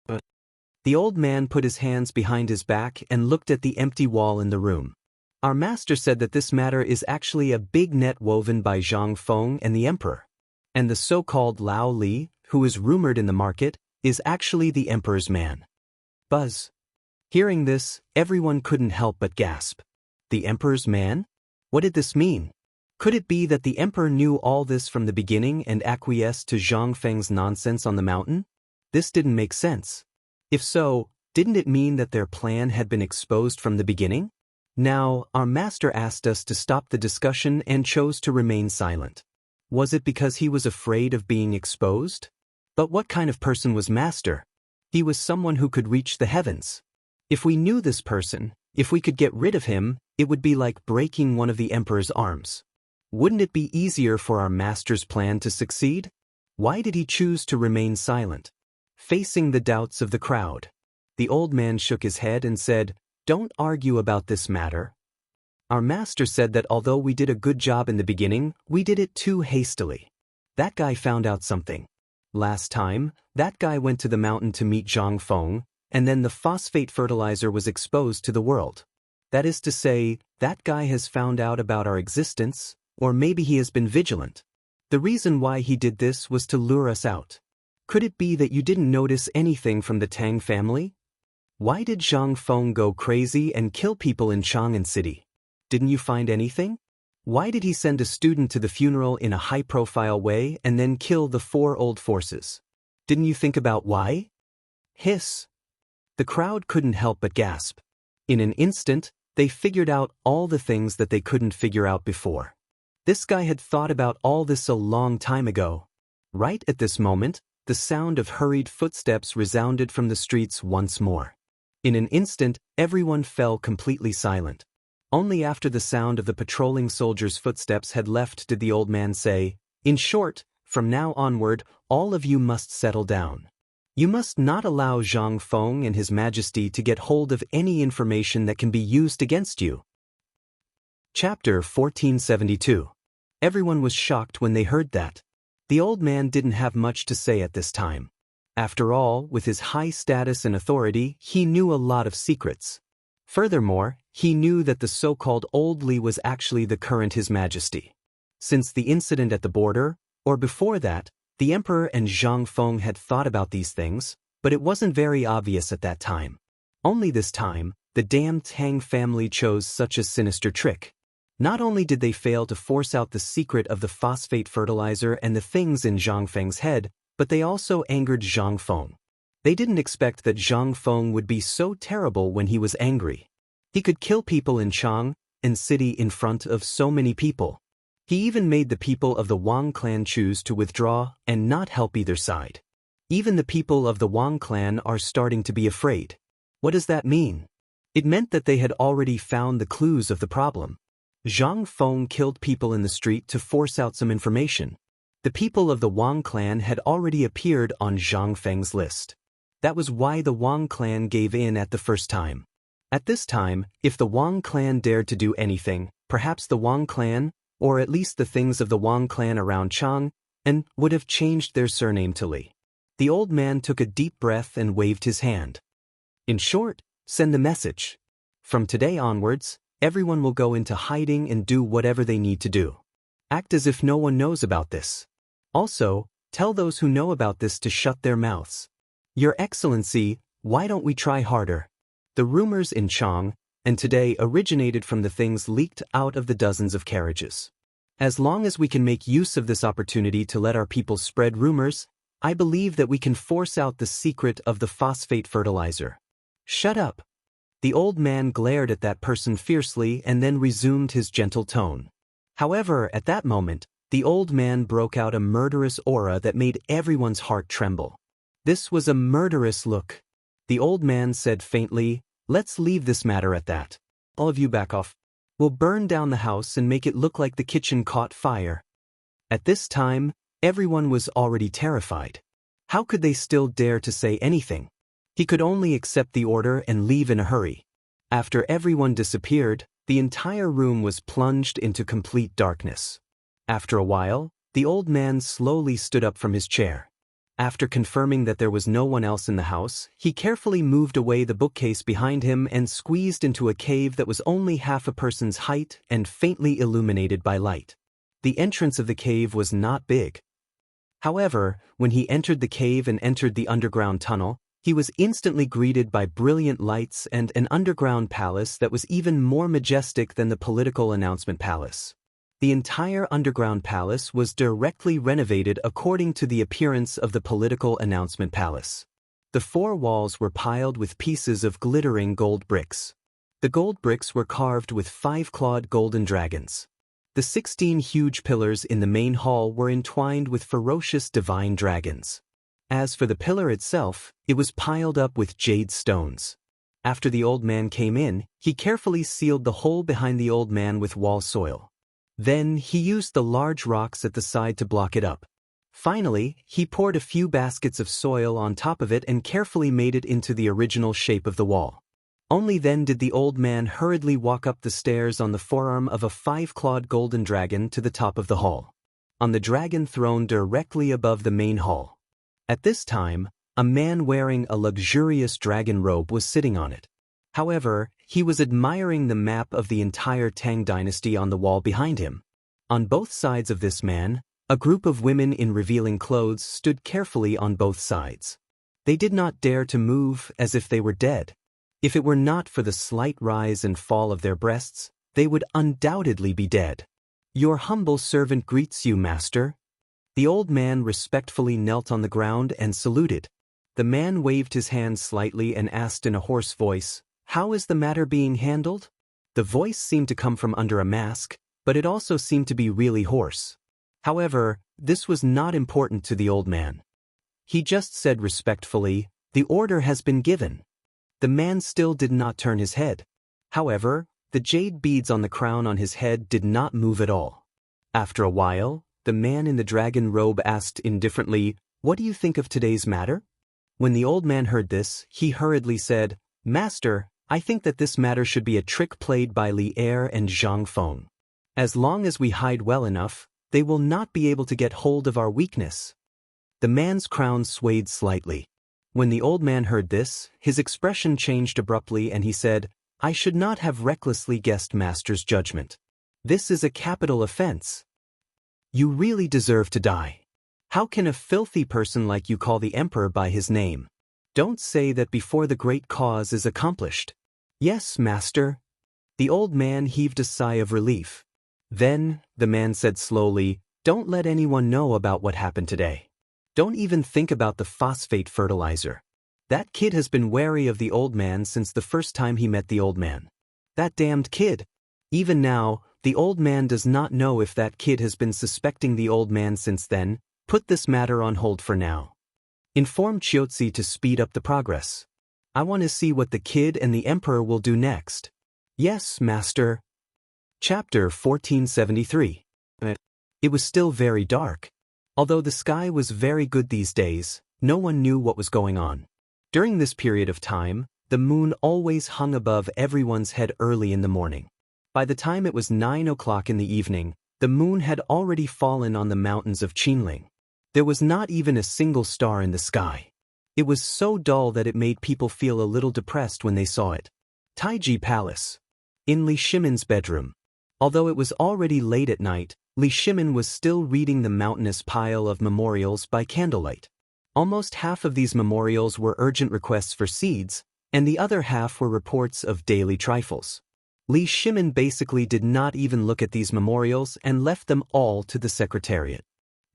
But the old man put his hands behind his back and looked at the empty wall in the room. Our master said that this matter is actually a big net woven by Zhang Feng and the emperor. And the so-called Lao Li, who is rumored in the market, is actually the emperor's man. Buzz. Hearing this, everyone couldn't help but gasp. The emperor's man? What did this mean? Could it be that the emperor knew all this from the beginning and acquiesced to Zhang Feng's nonsense on the mountain? This didn't make sense. If so, didn't it mean that their plan had been exposed from the beginning? Now, our master asked us to stop the discussion and chose to remain silent. Was it because he was afraid of being exposed? But what kind of person was Master? He was someone who could reach the heavens. If we knew this person, if we could get rid of him, it would be like breaking one of the emperor's arms. Wouldn't it be easier for our master's plan to succeed? Why did he choose to remain silent? Facing the doubts of the crowd, the old man shook his head and said, "Don't argue about this matter. Our master said that although we did a good job in the beginning, we did it too hastily. That guy found out something. Last time, that guy went to the mountain to meet Zhang Feng, and then the phosphate fertilizer was exposed to the world. That is to say, that guy has found out about our existence, Or maybe he has been vigilant. The reason why he did this was to lure us out. Could it be that you didn't notice anything from the Tang family? Why did Zhang Feng go crazy and kill people in Chang'an City? Didn't you find anything? Why did he send a student to the funeral in a high-profile way and then kill the 4 old forces? Didn't you think about why? Hiss. The crowd couldn't help but gasp. In an instant, they figured out all the things that they couldn't figure out before. This guy had thought about all this a long time ago. Right at this moment, the sound of hurried footsteps resounded from the streets once more. In an instant, everyone fell completely silent. Only after the sound of the patrolling soldiers' footsteps had left did the old man say, "In short, from now onward, all of you must settle down. You must not allow Zhang Feng and His Majesty to get hold of any information that can be used against you." Chapter 1472. Everyone was shocked when they heard that. The old man didn't have much to say at this time. After all, with his high status and authority, he knew a lot of secrets. Furthermore, he knew that the so-called Old Li was actually the current His Majesty. Since the incident at the border, or before that, the Emperor and Zhang Feng had thought about these things, but it wasn't very obvious at that time. Only this time, the damn Tang family chose such a sinister trick. Not only did they fail to force out the secret of the phosphate fertilizer and the things in Zhang Feng's head, but they also angered Zhang Feng. They didn't expect that Zhang Feng would be so terrible when he was angry. He could kill people in Chang'an City in front of so many people. He even made the people of the Wang clan choose to withdraw and not help either side. Even the people of the Wang clan are starting to be afraid. What does that mean? It meant that they had already found the clues of the problem. Zhang Feng killed people in the street to force out some information. The people of the Wang clan had already appeared on Zhang Feng's list. That was why the Wang clan gave in at the first time. At this time, if the Wang clan dared to do anything, perhaps the Wang clan, or at least the things of the Wang clan around Chang'an, would have changed their surname to Li. The old man took a deep breath and waved his hand. In short, send the message. From today onwards, everyone will go into hiding and do whatever they need to do. Act as if no one knows about this. Also, tell those who know about this to shut their mouths. Your Excellency, why don't we try harder? The rumors in Chang'an today originated from the things leaked out of the dozens of carriages. As long as we can make use of this opportunity to let our people spread rumors, I believe that we can force out the secret of the phosphate fertilizer. Shut up. The old man glared at that person fiercely and then resumed his gentle tone. However, at that moment, the old man broke out a murderous aura that made everyone's heart tremble. This was a murderous look. The old man said faintly, "Let's leave this matter at that. All of you back off. We'll burn down the house and make it look like the kitchen caught fire." At this time, everyone was already terrified. How could they still dare to say anything? He could only accept the order and leave in a hurry. After everyone disappeared, the entire room was plunged into complete darkness. After a while, the old man slowly stood up from his chair. After confirming that there was no one else in the house, he carefully moved away the bookcase behind him and squeezed into a cave that was only half a person's height and faintly illuminated by light. The entrance of the cave was not big. However, when he entered the cave and entered the underground tunnel, he was instantly greeted by brilliant lights and an underground palace that was even more majestic than the political announcement palace. The entire underground palace was directly renovated according to the appearance of the political announcement palace. The 4 walls were piled with pieces of glittering gold bricks. The gold bricks were carved with 5-clawed golden dragons. The 16 huge pillars in the main hall were entwined with ferocious divine dragons. As for the pillar itself, it was piled up with jade stones. After the old man came in, he carefully sealed the hole behind the old man with wall soil. Then he used the large rocks at the side to block it up. Finally, he poured a few baskets of soil on top of it and carefully made it into the original shape of the wall. Only then did the old man hurriedly walk up the stairs on the forearm of a 5-clawed golden dragon to the top of the hall. On the dragon throne directly above the main hall. At this time, a man wearing a luxurious dragon robe was sitting on it. However, he was admiring the map of the entire Tang dynasty on the wall behind him. On both sides of this man, a group of women in revealing clothes stood carefully on both sides. They did not dare to move as if they were dead. If it were not for the slight rise and fall of their breasts, they would undoubtedly be dead. "Your humble servant greets you, master." The old man respectfully knelt on the ground and saluted. The man waved his hand slightly and asked in a hoarse voice, "How is the matter being handled?" The voice seemed to come from under a mask, but it also seemed to be really hoarse. However, this was not important to the old man. He just said respectfully, "The order has been given." The man still did not turn his head. However, the jade beads on the crown on his head did not move at all. After a while, the man in the dragon robe asked indifferently, "What do you think of today's matter?" When the old man heard this, he hurriedly said, "Master, I think that this matter should be a trick played by Li Er and Zhang Feng. As long as we hide well enough, they will not be able to get hold of our weakness." The man's crown swayed slightly. When the old man heard this, his expression changed abruptly and he said, "I should not have recklessly guessed Master's judgment. This is a capital offense. You really deserve to die. How can a filthy person like you call the emperor by his name? Don't say that before the great cause is accomplished." "Yes, master." The old man heaved a sigh of relief. Then, the man said slowly, "Don't let anyone know about what happened today. Don't even think about the phosphate fertilizer. That kid has been wary of the old man since the first time he met the old man. That damned kid. Even now, the old man does not know if that kid has been suspecting the old man since then. Put this matter on hold for now. Inform Chiotzi to speed up the progress. I want to see what the kid and the emperor will do next." "Yes, master." Chapter 1473. It was still very dark. Although the sky was very good these days, no one knew what was going on. During this period of time, the moon always hung above everyone's head early in the morning. By the time it was 9 o'clock in the evening, the moon had already fallen on the mountains of Qinling. There was not even a single star in the sky. It was so dull that it made people feel a little depressed when they saw it. Taiji Palace. In Li Shimin's bedroom. Although it was already late at night, Li Shimin was still reading the mountainous pile of memorials by candlelight. Almost half of these memorials were urgent requests for seeds, and the other half were reports of daily trifles. Li Shimin basically did not even look at these memorials and left them all to the secretariat.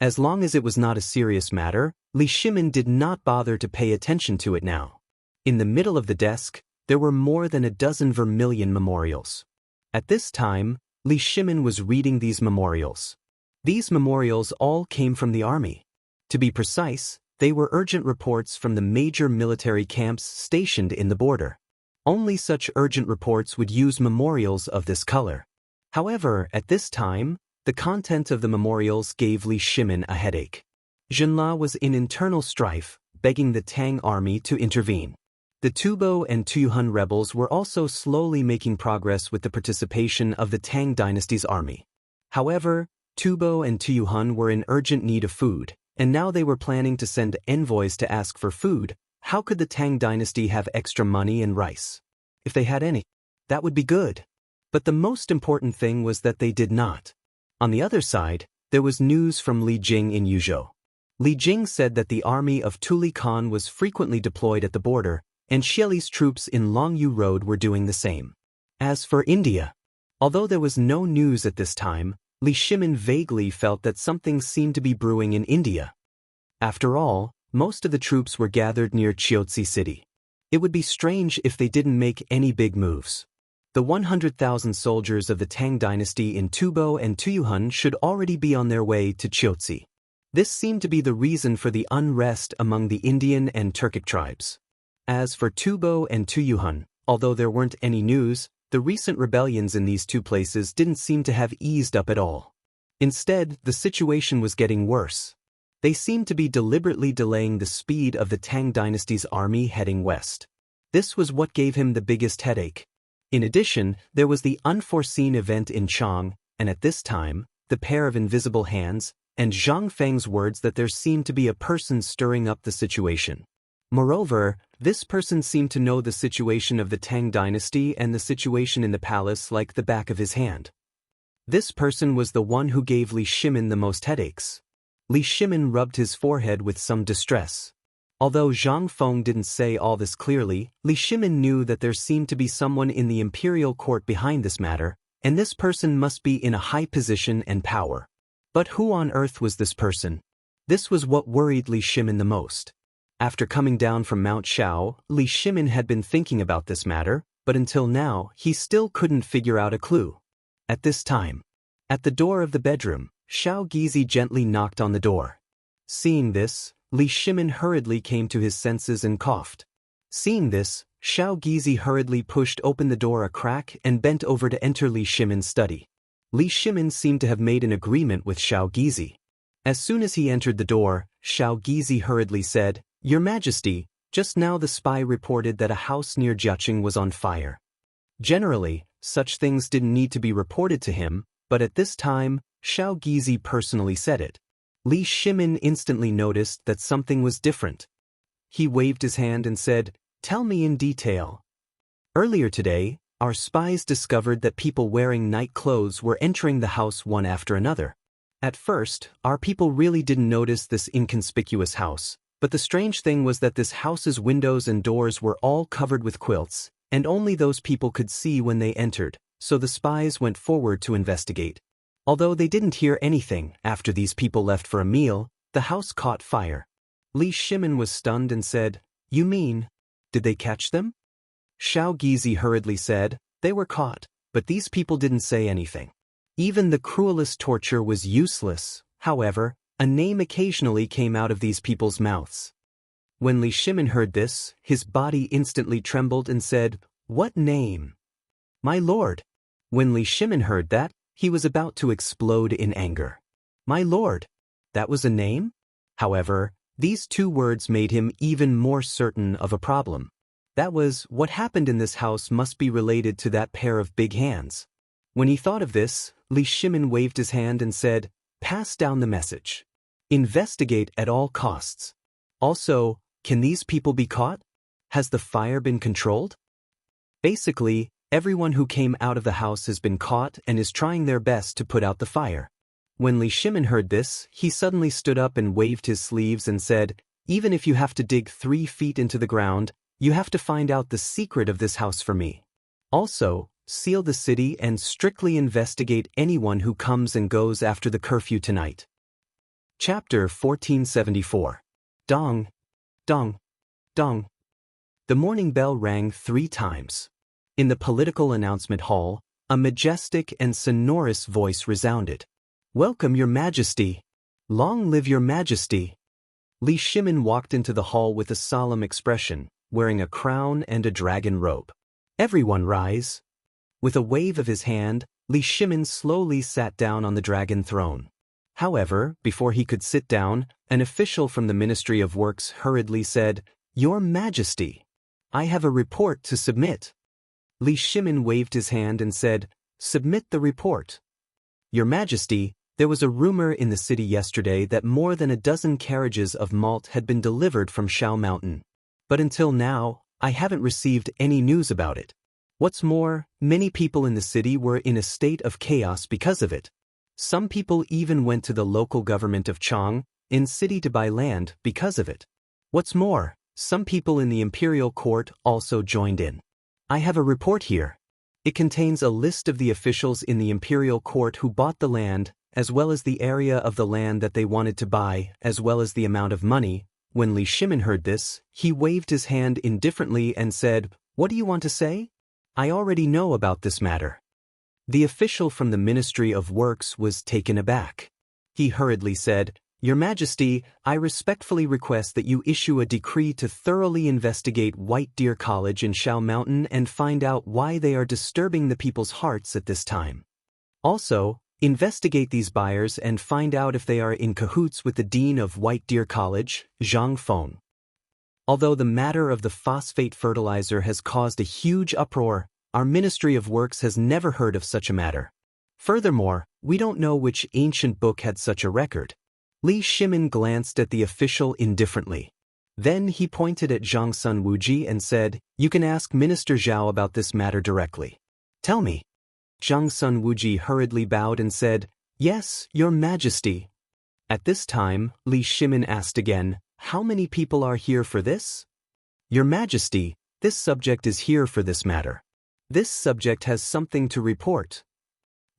As long as it was not a serious matter, Li Shimin did not bother to pay attention to it now. In the middle of the desk, there were more than a dozen vermilion memorials. At this time, Li Shimin was reading these memorials. These memorials all came from the army. To be precise, they were urgent reports from the major military camps stationed in the border. Only such urgent reports would use memorials of this color. However, at this time, the content of the memorials gave Li Shimin a headache. Zhenla was in internal strife, begging the Tang army to intervene. The Tubo and Tuyuhun rebels were also slowly making progress with the participation of the Tang dynasty's army. However, Tubo and Tuyuhun were in urgent need of food, and now they were planning to send envoys to ask for food. How could the Tang dynasty have extra money and rice? If they had any, that would be good. But the most important thing was that they did not. On the other side, there was news from Li Jing in Yuzhou. Li Jing said that the army of Tuli Khan was frequently deployed at the border, and Xieli's troops in Longyu Road were doing the same. As for India, although there was no news at this time, Li Shimin vaguely felt that something seemed to be brewing in India. After all, most of the troops were gathered near Chiotzi city. It would be strange if they didn't make any big moves. The 100,000 soldiers of the Tang dynasty in Tubo and Tuyuhun should already be on their way to Chiotzi. This seemed to be the reason for the unrest among the Indian and Turkic tribes. As for Tubo and Tuyuhun, although there weren't any news, the recent rebellions in these two places didn't seem to have eased up at all. Instead, the situation was getting worse. They seemed to be deliberately delaying the speed of the Tang dynasty's army heading west. This was what gave him the biggest headache. In addition, there was the unforeseen event in Chang, and at this time, the pair of invisible hands, and Zhang Feng's words that there seemed to be a person stirring up the situation. Moreover, this person seemed to know the situation of the Tang dynasty and the situation in the palace like the back of his hand. This person was the one who gave Li Shimin the most headaches. Li Shimin rubbed his forehead with some distress. Although Zhang Feng didn't say all this clearly, Li Shimin knew that there seemed to be someone in the imperial court behind this matter, and this person must be in a high position and power. But who on earth was this person? This was what worried Li Shimin the most. After coming down from Mount Shao, Li Shimin had been thinking about this matter, but until now, he still couldn't figure out a clue. At this time, at the door of the bedroom, Shao Gizi gently knocked on the door. Seeing this, Li Shimin hurriedly came to his senses and coughed. Seeing this, Shao Gizi hurriedly pushed open the door a crack and bent over to enter Li Shimin's study. Li Shimin seemed to have made an agreement with Shao Gizi. As soon as he entered the door, Shao Gizi hurriedly said, "Your Majesty, just now the spy reported that a house near Jiaqing was on fire." Generally, such things didn't need to be reported to him, but at this time, Shao Gizi personally said it. Li Shimin instantly noticed that something was different. He waved his hand and said, "Tell me in detail." Earlier today, our spies discovered that people wearing night clothes were entering the house one after another. At first, our people really didn't notice this inconspicuous house, but the strange thing was that this house's windows and doors were all covered with quilts, and only those people could see when they entered, so the spies went forward to investigate. Although they didn't hear anything after these people left for a meal, the house caught fire. Li Shimin was stunned and said, "You mean, did they catch them?" Shao Gizi hurriedly said, "They were caught, but these people didn't say anything. Even the cruelest torture was useless. However, a name occasionally came out of these people's mouths." When Li Shimin heard this, his body instantly trembled and said, "What name?" "My lord." When Li Shimin heard that, he was about to explode in anger. "My lord, that was a name?" However, these two words made him even more certain of a problem. That was, what happened in this house must be related to that pair of big hands. When he thought of this, Li Shimin waved his hand and said, "Pass down the message. Investigate at all costs. Also, can these people be caught? Has the fire been controlled?" Basically, everyone who came out of the house has been caught and is trying their best to put out the fire. When Li Shimin heard this, he suddenly stood up and waved his sleeves and said, "Even if you have to dig 3 feet into the ground, you have to find out the secret of this house for me. Also, seal the city and strictly investigate anyone who comes and goes after the curfew tonight." Chapter 1474. Dong, dong, dong. The morning bell rang 3 times. In the political announcement hall, a majestic and sonorous voice resounded. "Welcome, Your Majesty. Long live Your Majesty." Li Shimin walked into the hall with a solemn expression, wearing a crown and a dragon robe. "Everyone rise." With a wave of his hand, Li Shimin slowly sat down on the dragon throne. However, before he could sit down, an official from the Ministry of Works hurriedly said, "Your Majesty, I have a report to submit." Li Shimin waved his hand and said, "Submit the report." "Your Majesty, there was a rumor in the city yesterday that more than a dozen carriages of malt had been delivered from Shao Mountain. But until now, I haven't received any news about it. What's more, many people in the city were in a state of chaos because of it. Some people even went to the local government of Chang in city to buy land because of it. What's more, some people in the imperial court also joined in. I have a report here. It contains a list of the officials in the imperial court who bought the land, as well as the area of the land that they wanted to buy, as well as the amount of money." When Li Shimin heard this, he waved his hand indifferently and said, "What do you want to say? I already know about this matter." The official from the Ministry of Works was taken aback. He hurriedly said, "Your Majesty, I respectfully request that you issue a decree to thoroughly investigate White Deer College in Shao Mountain and find out why they are disturbing the people's hearts at this time. Also, investigate these buyers and find out if they are in cahoots with the Dean of White Deer College, Zhang Feng." Although the matter of the phosphate fertilizer has caused a huge uproar, our Ministry of Works has never heard of such a matter. Furthermore, we don't know which ancient book had such a record. Li Shimin glanced at the official indifferently. Then he pointed at Zhang Sun Wuji and said, "You can ask Minister Zhao about this matter directly. Tell me." Zhang Sun Wuji hurriedly bowed and said, "Yes, Your Majesty." At this time, Li Shimin asked again, "How many people are here for this?" "Your Majesty, this subject is here for this matter. This subject has something to report.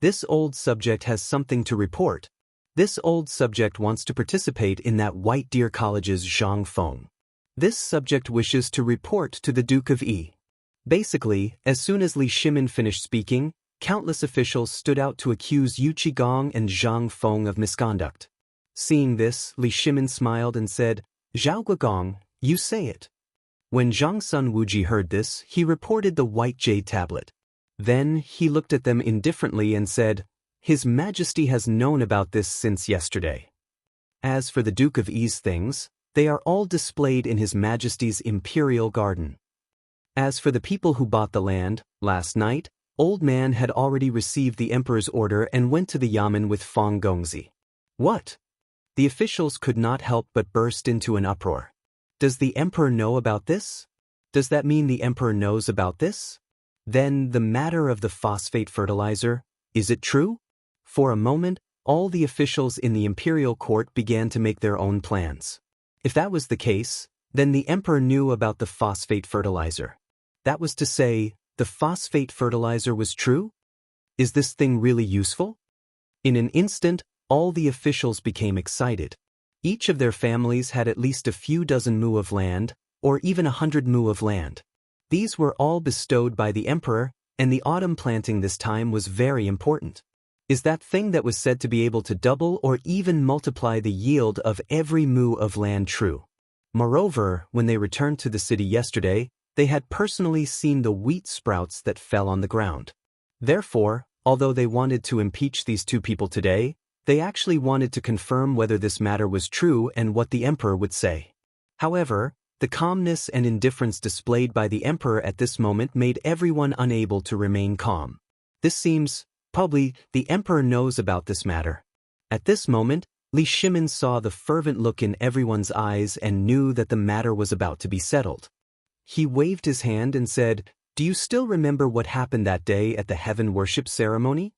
This old subject has something to report. This old subject wants to participate in that White Deer College's Zhang Feng. This subject wishes to report to the Duke of Yi." Basically, as soon as Li Shimin finished speaking, countless officials stood out to accuse Yu Qigong and Zhang Feng of misconduct. Seeing this, Li Shimin smiled and said, "Zhao Guogong, you say it." When Zhang Sun Wuji heard this, he reported the white jade tablet. Then he looked at them indifferently and said, "His Majesty has known about this since yesterday. As for the Duke of Yi's things, they are all displayed in His Majesty's imperial garden. As for the people who bought the land, last night, Old Man had already received the Emperor's order and went to the Yamen with Fang Gongzi." "What?" The officials could not help but burst into an uproar. "Does the Emperor know about this? Does that mean the Emperor knows about this? Then the matter of the phosphate fertilizer, is it true?" For a moment, all the officials in the imperial court began to make their own plans. If that was the case, then the Emperor knew about the phosphate fertilizer. That was to say, the phosphate fertilizer was true? Is this thing really useful? In an instant, all the officials became excited. Each of their families had at least a few dozen mu of land, or even 100 mu of land. These were all bestowed by the Emperor, and the autumn planting this time was very important. Is that thing that was said to be able to double or even multiply the yield of every mu of land true? Moreover, when they returned to the city yesterday, they had personally seen the wheat sprouts that fell on the ground. Therefore, although they wanted to impeach these two people today, they actually wanted to confirm whether this matter was true and what the Emperor would say. However, the calmness and indifference displayed by the Emperor at this moment made everyone unable to remain calm. This seems, probably, the Emperor knows about this matter. At this moment, Li Shimin saw the fervent look in everyone's eyes and knew that the matter was about to be settled. He waved his hand and said, "Do you still remember what happened that day at the heaven worship ceremony?"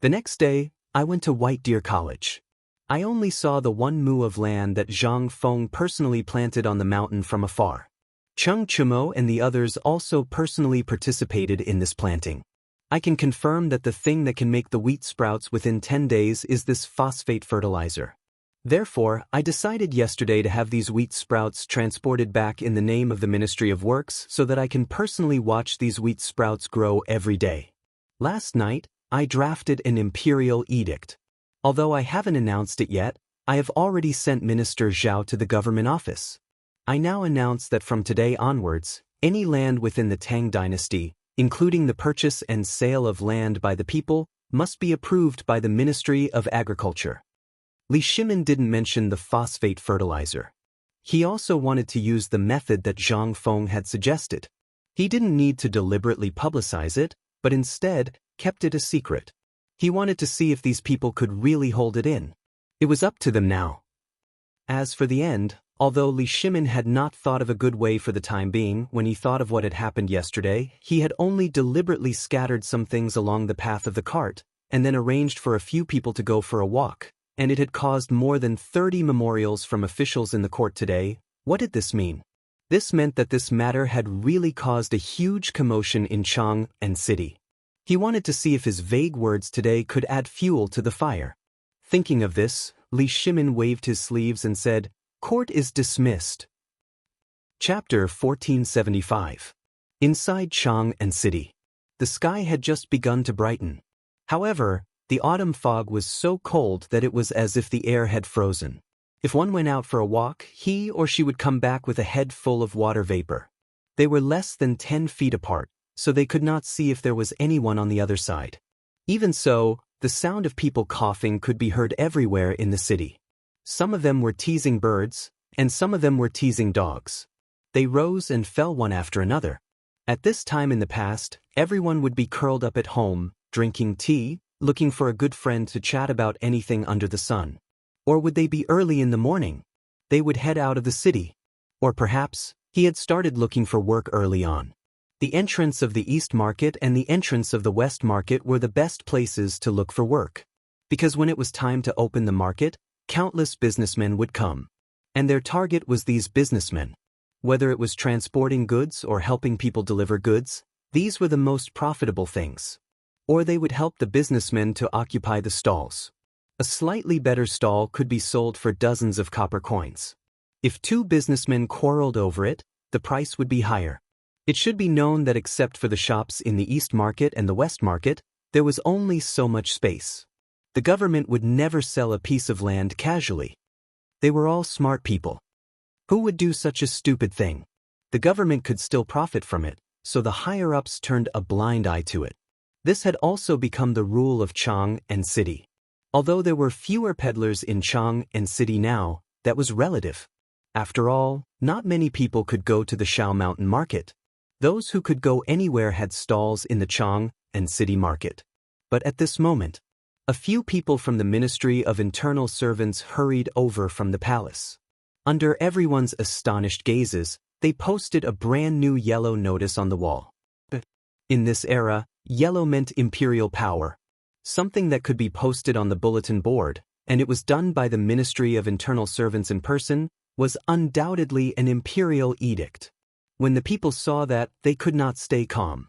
The next day, I went to White Deer College. I only saw the 1 mu of land that Zhang Feng personally planted on the mountain from afar. Cheng Chumo and the others also personally participated in this planting. I can confirm that the thing that can make the wheat sprouts within 10 days is this phosphate fertilizer. Therefore, I decided yesterday to have these wheat sprouts transported back in the name of the Ministry of Works so that I can personally watch these wheat sprouts grow every day. Last night, I drafted an imperial edict. Although I haven't announced it yet, I have already sent Minister Zhao to the government office. I now announce that from today onwards, any land within the Tang dynasty, including the purchase and sale of land by the people, must be approved by the Ministry of Agriculture. Li Shimin didn't mention the phosphate fertilizer. He also wanted to use the method that Zhang Feng had suggested. He didn't need to deliberately publicize it, but instead kept it a secret. He wanted to see if these people could really hold it in. It was up to them now. As for the end, although Li Shimin had not thought of a good way for the time being, when he thought of what had happened yesterday, he had only deliberately scattered some things along the path of the cart, and then arranged for a few people to go for a walk, and it had caused more than 30 memorials from officials in the court today. What did this mean? This meant that this matter had really caused a huge commotion in Chang and city. He wanted to see if his vague words today could add fuel to the fire. Thinking of this, Li Shimin waved his sleeves and said, "Court is dismissed." Chapter 1475. Inside Chang and city. The sky had just begun to brighten. However, the autumn fog was so cold that it was as if the air had frozen. If one went out for a walk, he or she would come back with a head full of water vapor. They were less than 10 feet apart, so they could not see if there was anyone on the other side. Even so, the sound of people coughing could be heard everywhere in the city. Some of them were teasing birds, and some of them were teasing dogs. They rose and fell one after another. At this time in the past, everyone would be curled up at home, drinking tea, looking for a good friend to chat about anything under the sun. Or would they be early in the morning? They would head out of the city. Or perhaps, he had started looking for work early on. The entrance of the East Market and the entrance of the West Market were the best places to look for work. Because when it was time to open the market, countless businessmen would come. And their target was these businessmen. Whether it was transporting goods or helping people deliver goods, these were the most profitable things. Or they would help the businessmen to occupy the stalls. A slightly better stall could be sold for dozens of copper coins. If two businessmen quarreled over it, the price would be higher. It should be known that except for the shops in the East Market and the West Market, there was only so much space. The government would never sell a piece of land casually. They were all smart people. Who would do such a stupid thing? The government could still profit from it, so the higher-ups turned a blind eye to it. This had also become the rule of Chang and City. Although there were fewer peddlers in Chang and City now, that was relative. After all, not many people could go to the Shao Mountain Market. Those who could go anywhere had stalls in the Chang and City Market. But at this moment, a few people from the Ministry of Internal Servants hurried over from the palace. Under everyone's astonished gazes, they posted a brand new yellow notice on the wall. In this era, yellow meant imperial power, something that could be posted on the bulletin board, and it was done by the Ministry of Internal Servants in person, was undoubtedly an imperial edict. When the people saw that, they could not stay calm.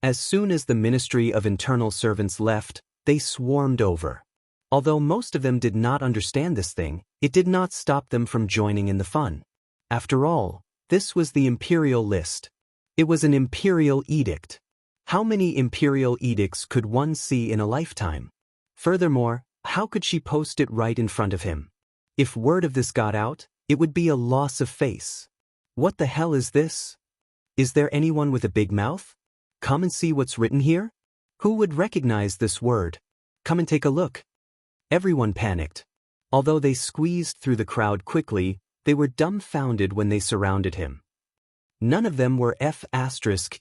As soon as the Ministry of Internal Servants left, they swarmed over. Although most of them did not understand this thing, it did not stop them from joining in the fun. After all, this was the imperial list. It was an imperial edict. How many imperial edicts could one see in a lifetime? Furthermore, how could she post it right in front of him? If word of this got out, it would be a loss of face. What the hell is this? Is there anyone with a big mouth? Come and see what's written here? Who would recognize this word? Come and take a look. Everyone panicked. Although they squeezed through the crowd quickly, they were dumbfounded when they surrounded him. None of them were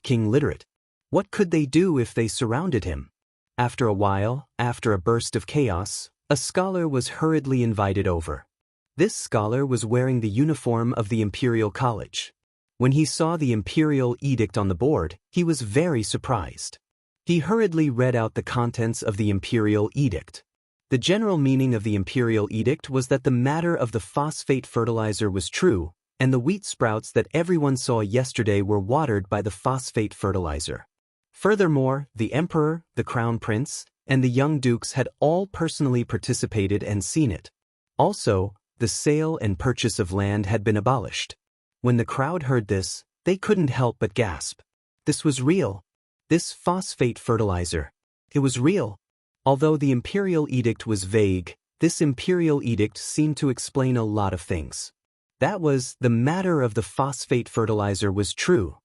King literate. What could they do if they surrounded him? After a while, after a burst of chaos, a scholar was hurriedly invited over. This scholar was wearing the uniform of the Imperial College. When he saw the imperial edict on the board, he was very surprised. He hurriedly read out the contents of the imperial edict. The general meaning of the imperial edict was that the matter of the phosphate fertilizer was true, and the wheat sprouts that everyone saw yesterday were watered by the phosphate fertilizer. Furthermore, the emperor, the crown prince, and the young dukes had all personally participated and seen it. Also, the sale and purchase of land had been abolished. When the crowd heard this, they couldn't help but gasp. This was real. This phosphate fertilizer. It was real. Although the imperial edict was vague, this imperial edict seemed to explain a lot of things. That was, the matter of the phosphate fertilizer was true.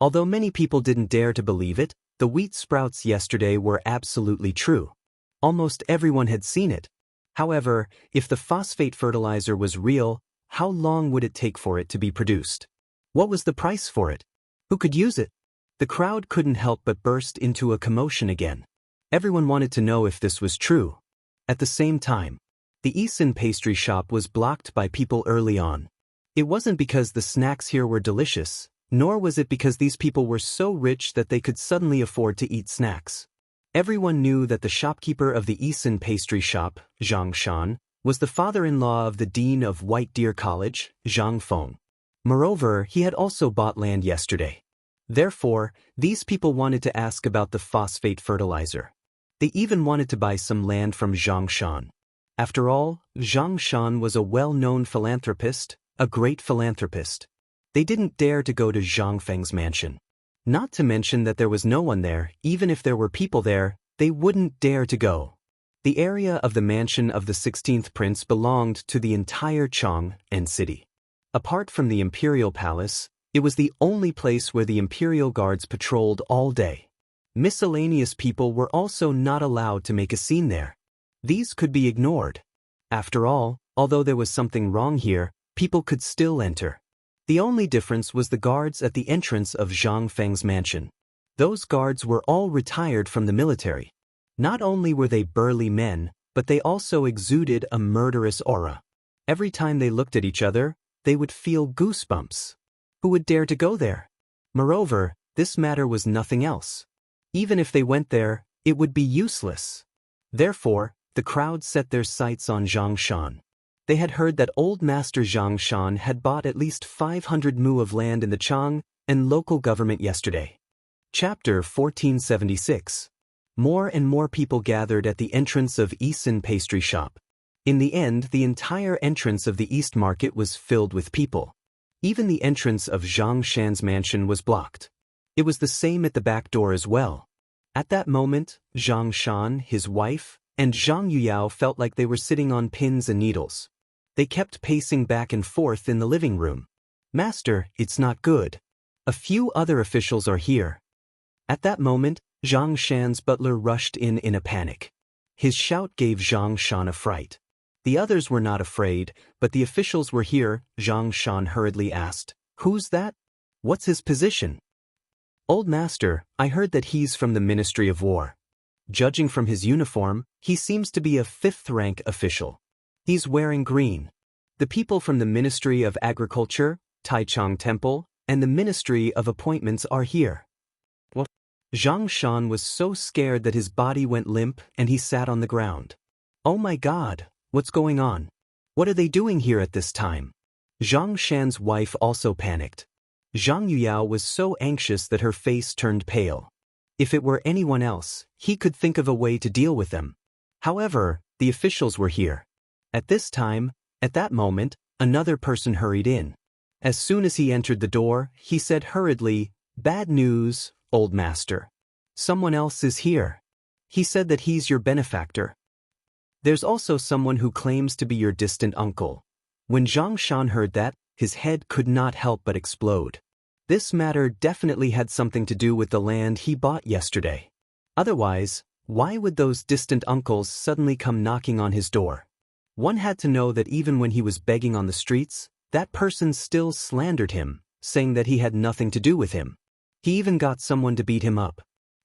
Although many people didn't dare to believe it, the wheat sprouts yesterday were absolutely true. Almost everyone had seen it. However, if the phosphate fertilizer was real, how long would it take for it to be produced? What was the price for it? Who could use it? The crowd couldn't help but burst into a commotion again. Everyone wanted to know if this was true. At the same time, the Isan pastry shop was blocked by people early on. It wasn't because the snacks here were delicious, nor was it because these people were so rich that they could suddenly afford to eat snacks. Everyone knew that the shopkeeper of the Isan pastry shop, Zhang Shan, was the father-in-law of the dean of White Deer College, Zhang Feng. Moreover, he had also bought land yesterday. Therefore, these people wanted to ask about the phosphate fertilizer. They even wanted to buy some land from Zhang Shan. After all, Zhang Shan was a well-known philanthropist, a great philanthropist. They didn't dare to go to Zhang Feng's mansion. Not to mention that there was no one there. Even if there were people there, they wouldn't dare to go. The area of the mansion of the 16th prince belonged to the entire Chang and City. Apart from the imperial palace, it was the only place where the imperial guards patrolled all day. Miscellaneous people were also not allowed to make a scene there. These could be ignored. After all, although there was something wrong here, people could still enter. The only difference was the guards at the entrance of Zhang Feng's mansion. Those guards were all retired from the military. Not only were they burly men, but they also exuded a murderous aura. Every time they looked at each other, they would feel goosebumps. Who would dare to go there? Moreover, this matter was nothing else. Even if they went there, it would be useless. Therefore, the crowd set their sights on Zhang Shan. They had heard that old master Zhang Shan had bought at least 500 mu of land in the Chang and local government yesterday. Chapter 1476. More and more people gathered at the entrance of Isan pastry shop. In the end, the entire entrance of the East Market was filled with people. Even the entrance of Zhang Shan's mansion was blocked. It was the same at the back door as well. At that moment, Zhang Shan, his wife, and Zhang Yuyao felt like they were sitting on pins and needles. They kept pacing back and forth in the living room. "Master, it's not good. A few other officials are here." At that moment, Zhang Shan's butler rushed in a panic. His shout gave Zhang Shan a fright. The others were not afraid, but the officials were here. Zhang Shan hurriedly asked, "Who's that? What's his position?" "Old master, I heard that he's from the Ministry of War. Judging from his uniform, he seems to be a 5th-rank official. He's wearing green. The people from the Ministry of Agriculture, Taichung Temple, and the Ministry of Appointments are here." What? Zhang Shan was so scared that his body went limp and he sat on the ground. "Oh my God, what's going on? What are they doing here at this time?" Zhang Shan's wife also panicked. Zhang Yuyao was so anxious that her face turned pale. If it were anyone else, he could think of a way to deal with them. However, the officials were here. At that moment, another person hurried in. As soon as he entered the door, he said hurriedly, "Bad news, old master. Someone else is here. He said that he's your benefactor. There's also someone who claims to be your distant uncle." When Zhang Shan heard that, his head could not help but explode. This matter definitely had something to do with the land he bought yesterday. Otherwise, why would those distant uncles suddenly come knocking on his door? One had to know that even when he was begging on the streets, that person still slandered him, saying that he had nothing to do with him. He even got someone to beat him up.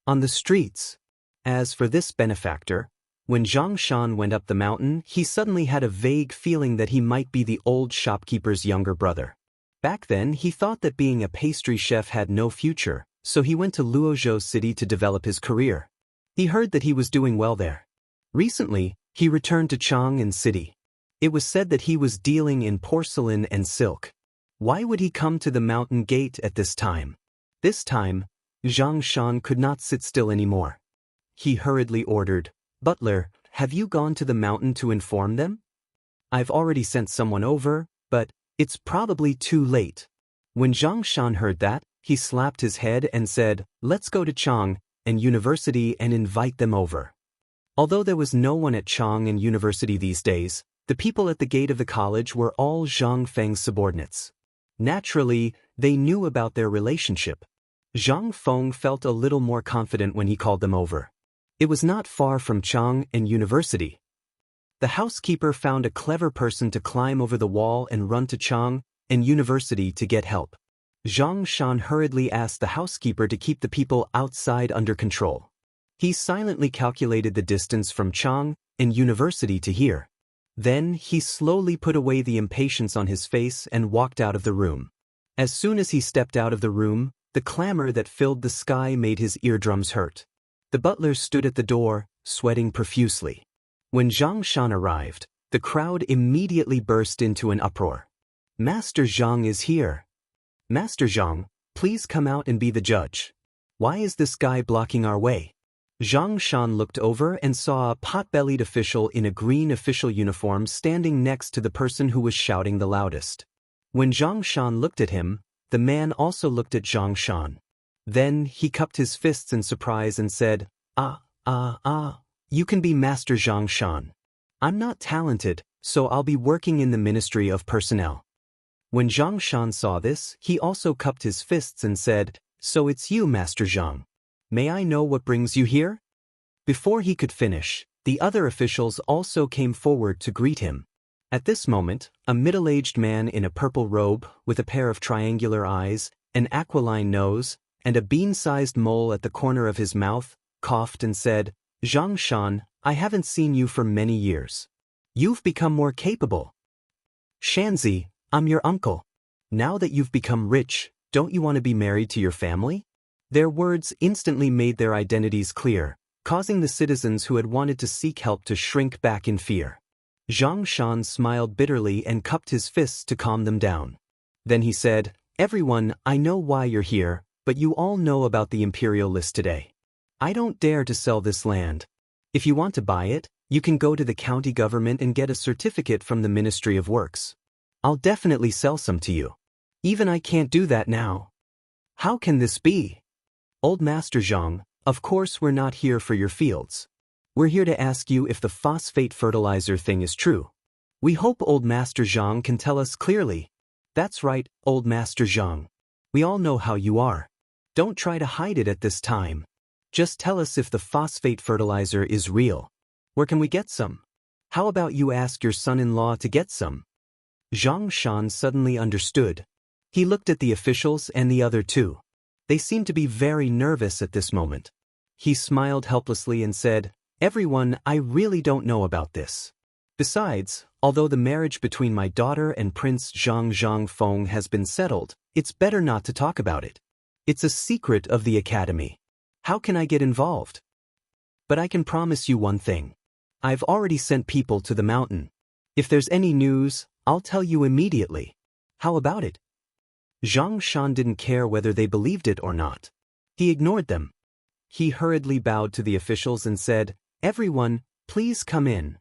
On the streets. As for this benefactor, when Zhang Shan went up the mountain, he suddenly had a vague feeling that he might be the old shopkeeper's younger brother. Back then, he thought that being a pastry chef had no future, so he went to Luozhou City to develop his career. He heard that he was doing well there. Recently, he returned to Chang'an City. It was said that he was dealing in porcelain and silk. Why would he come to the mountain gate at this time? This time, Zhang Shan could not sit still anymore. He hurriedly ordered, "Butler, have you gone to the mountain to inform them?" "I've already sent someone over, but it's probably too late." When Zhang Shan heard that, he slapped his head and said, "Let's go to Chang'an University and invite them over." Although there was no one at Chang'an University these days, the people at the gate of the college were all Zhang Feng's subordinates. Naturally, they knew about their relationship. Zhang Feng felt a little more confident when he called them over. It was not far from Chang'an University. The housekeeper found a clever person to climb over the wall and run to Chang'an University to get help. Zhang Shan hurriedly asked the housekeeper to keep the people outside under control. He silently calculated the distance from Chang'an University to here. Then he slowly put away the impatience on his face and walked out of the room. As soon as he stepped out of the room, the clamor that filled the sky made his eardrums hurt. The butler stood at the door, sweating profusely. When Zhang Shan arrived, the crowd immediately burst into an uproar. "Master Zhang is here. Master Zhang, please come out and be the judge. Why is this guy blocking our way?" Zhang Shan looked over and saw a pot-bellied official in a green official uniform standing next to the person who was shouting the loudest. When Zhang Shan looked at him, the man also looked at Zhang Shan. Then he cupped his fists in surprise and said, You can be Master Zhang Shan. I'm not talented, so I'll be working in the Ministry of Personnel." When Zhang Shan saw this, he also cupped his fists and said, "So it's you, Master Zhang. May I know what brings you here?" Before he could finish, the other officials also came forward to greet him. At this moment, a middle-aged man in a purple robe, with a pair of triangular eyes, an aquiline nose, and a bean-sized mole at the corner of his mouth, coughed and said, "Zhang Shan, I haven't seen you for many years. You've become more capable. Shanzi, I'm your uncle. Now that you've become rich, don't you want to be married to your family?" Their words instantly made their identities clear, causing the citizens who had wanted to seek help to shrink back in fear. Zhang Shan smiled bitterly and cupped his fists to calm them down. Then he said, "Everyone, I know why you're here, but you all know about the imperial list today. I don't dare to sell this land. If you want to buy it, you can go to the county government and get a certificate from the Ministry of Works. I'll definitely sell some to you. Even I can't do that now." "How can this be?" "Old Master Zhang, of course we're not here for your fields. We're here to ask you if the phosphate fertilizer thing is true. We hope Old Master Zhang can tell us clearly." "That's right, Old Master Zhang. We all know how you are. Don't try to hide it at this time. Just tell us if the phosphate fertilizer is real. Where can we get some? How about you ask your son-in-law to get some?" Zhang Shan suddenly understood. He looked at the officials and the other two. They seemed to be very nervous at this moment. He smiled helplessly and said, "Everyone, I really don't know about this. Besides, although the marriage between my daughter and Prince Zhang Feng has been settled, it's better not to talk about it. It's a secret of the academy. How can I get involved? But I can promise you one thing. I've already sent people to the mountain. If there's any news, I'll tell you immediately. How about it?" Zhang Shan didn't care whether they believed it or not. He ignored them. He hurriedly bowed to the officials and said, "Everyone, please come in."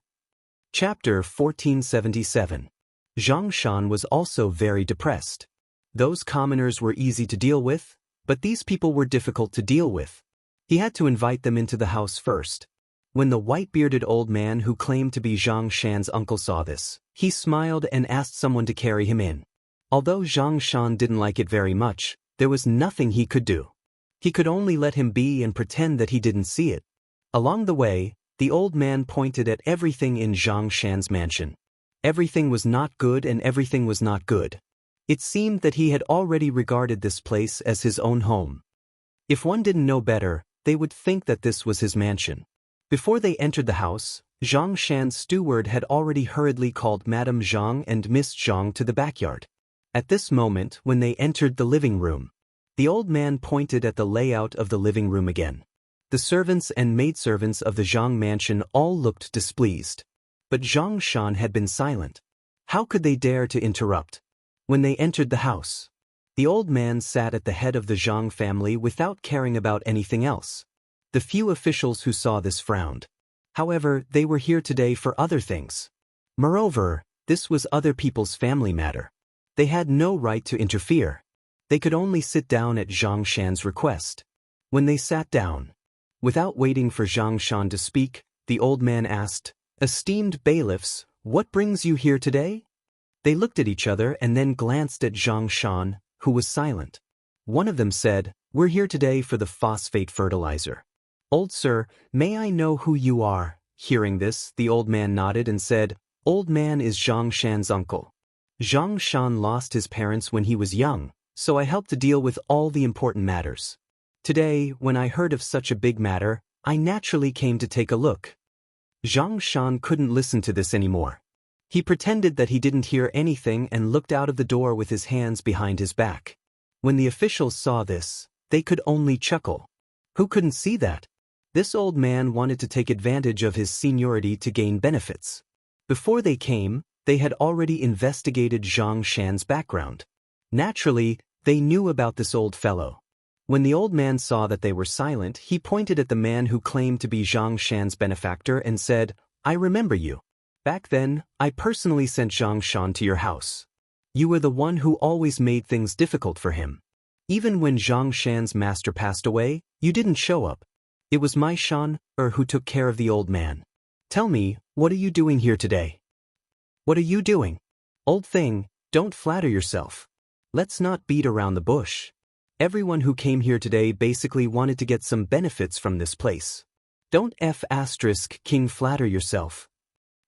Chapter 1477. Zhang Shan was also very depressed. Those commoners were easy to deal with, but these people were difficult to deal with. He had to invite them into the house first. When the white-bearded old man who claimed to be Zhang Shan's uncle saw this, he smiled and asked someone to carry him in. Although Zhang Shan didn't like it very much, there was nothing he could do. He could only let him be and pretend that he didn't see it. Along the way, the old man pointed at everything in Zhang Shan's mansion. Everything was not good and everything was not good. It seemed that he had already regarded this place as his own home. If one didn't know better, they would think that this was his mansion. Before they entered the house, Zhang Shan's steward had already hurriedly called Madame Zhang and Miss Zhang to the backyard. At this moment, when they entered the living room, the old man pointed at the layout of the living room again. The servants and maidservants of the Zhang mansion all looked displeased. But Zhang Shan had been silent. How could they dare to interrupt? When they entered the house, the old man sat at the head of the Zhang family without caring about anything else. The few officials who saw this frowned. However, they were here today for other things. Moreover, this was other people's family matter. They had no right to interfere. They could only sit down at Zhang Shan's request. When they sat down, without waiting for Zhang Shan to speak, the old man asked, "Esteemed bailiffs, what brings you here today?" They looked at each other and then glanced at Zhang Shan, who was silent. One of them said, "We're here today for the phosphate fertilizer." "Old sir, may I know who you are?" Hearing this, the old man nodded and said, "Old man is Zhang Shan's uncle. Zhang Shan lost his parents when he was young, so I helped to deal with all the important matters. Today, when I heard of such a big matter, I naturally came to take a look." Zhang Shan couldn't listen to this anymore. He pretended that he didn't hear anything and looked out of the door with his hands behind his back. When the officials saw this, they could only chuckle. Who couldn't see that? This old man wanted to take advantage of his seniority to gain benefits. Before they came, they had already investigated Zhang Shan's background. Naturally, they knew about this old fellow. When the old man saw that they were silent, he pointed at the man who claimed to be Zhang Shan's benefactor and said, "I remember you. Back then, I personally sent Zhang Shan to your house. You were the one who always made things difficult for him. Even when Zhang Shan's master passed away, you didn't show up. It was my Shan, who took care of the old man. Tell me, what are you doing here today?" "What are you doing? Old thing, don't flatter yourself. Let's not beat around the bush. Everyone who came here today basically wanted to get some benefits from this place. Don't King flatter yourself.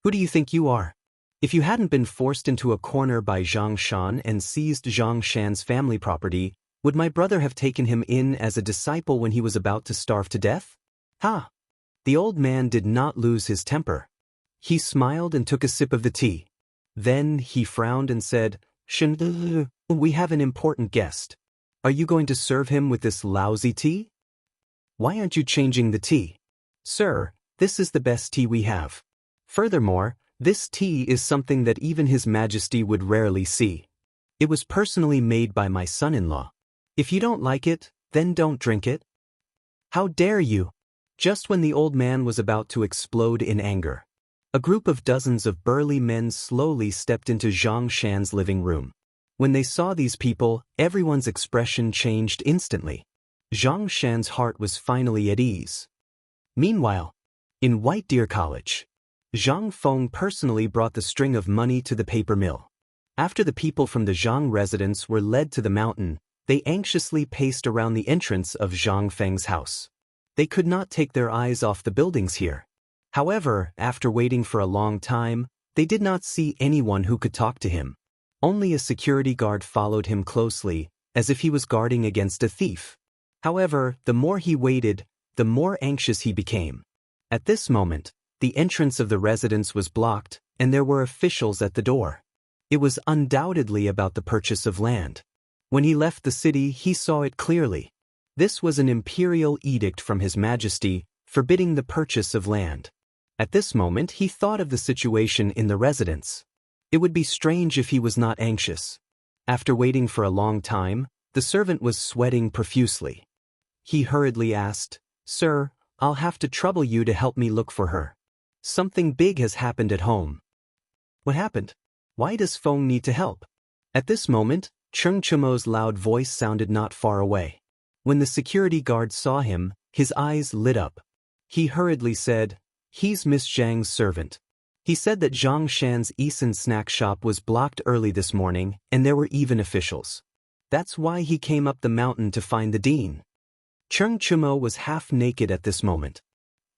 Who do you think you are? If you hadn't been forced into a corner by Zhang Shan and seized Zhang Shan's family property, would my brother have taken him in as a disciple when he was about to starve to death? Ha!" The old man did not lose his temper. He smiled and took a sip of the tea. Then he frowned and said, "We have an important guest." Are you going to serve him with this lousy tea? Why aren't you changing the tea? Sir, this is the best tea we have. Furthermore, this tea is something that even His Majesty would rarely see. It was personally made by my son-in-law. If you don't like it, then don't drink it. How dare you? Just when the old man was about to explode in anger, a group of dozens of burly men slowly stepped into Zhang Shan's living room. When they saw these people, everyone's expression changed instantly. Zhang Shan's heart was finally at ease. Meanwhile, in White Deer College, Zhang Feng personally brought the string of money to the paper mill. After the people from the Zhang residence were led to the mountain, they anxiously paced around the entrance of Zhang Feng's house. They could not take their eyes off the buildings here. However, after waiting for a long time, they did not see anyone who could talk to him. Only a security guard followed him closely, as if he was guarding against a thief. However, the more he waited, the more anxious he became. At this moment, the entrance of the residence was blocked, and there were officials at the door. It was undoubtedly about the purchase of land. When he left the city, he saw it clearly. This was an imperial edict from His Majesty, forbidding the purchase of land. At this moment, he thought of the situation in the residence. It would be strange if he was not anxious. After waiting for a long time, the servant was sweating profusely. He hurriedly asked, "Sir, I'll have to trouble you to help me look for her. Something big has happened at home." What happened? Why does Feng need to help? At this moment, Cheng Chumo's loud voice sounded not far away. When the security guard saw him, his eyes lit up. He hurriedly said, "He's Miss Zhang's servant." He said that Zhang Shan's Eason snack shop was blocked early this morning, and there were even officials. That's why he came up the mountain to find the dean. Cheng Chumo was half naked at this moment.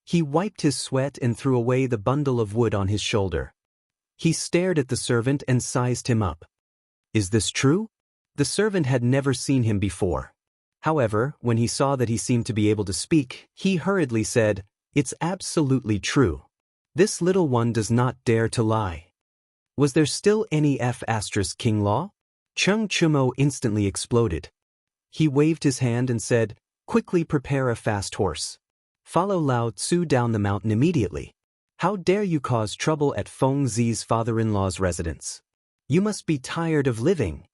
He wiped his sweat and threw away the bundle of wood on his shoulder. He stared at the servant and sized him up. Is this true? The servant had never seen him before. However, when he saw that he seemed to be able to speak, he hurriedly said, "It's absolutely true. This little one does not dare to lie." Was there still any King law? Cheng Chumo instantly exploded. He waved his hand and said, "Quickly prepare a fast horse. Follow Lao Tzu down the mountain immediately. How dare you cause trouble at Feng Zi's father-in-law's residence? You must be tired of living."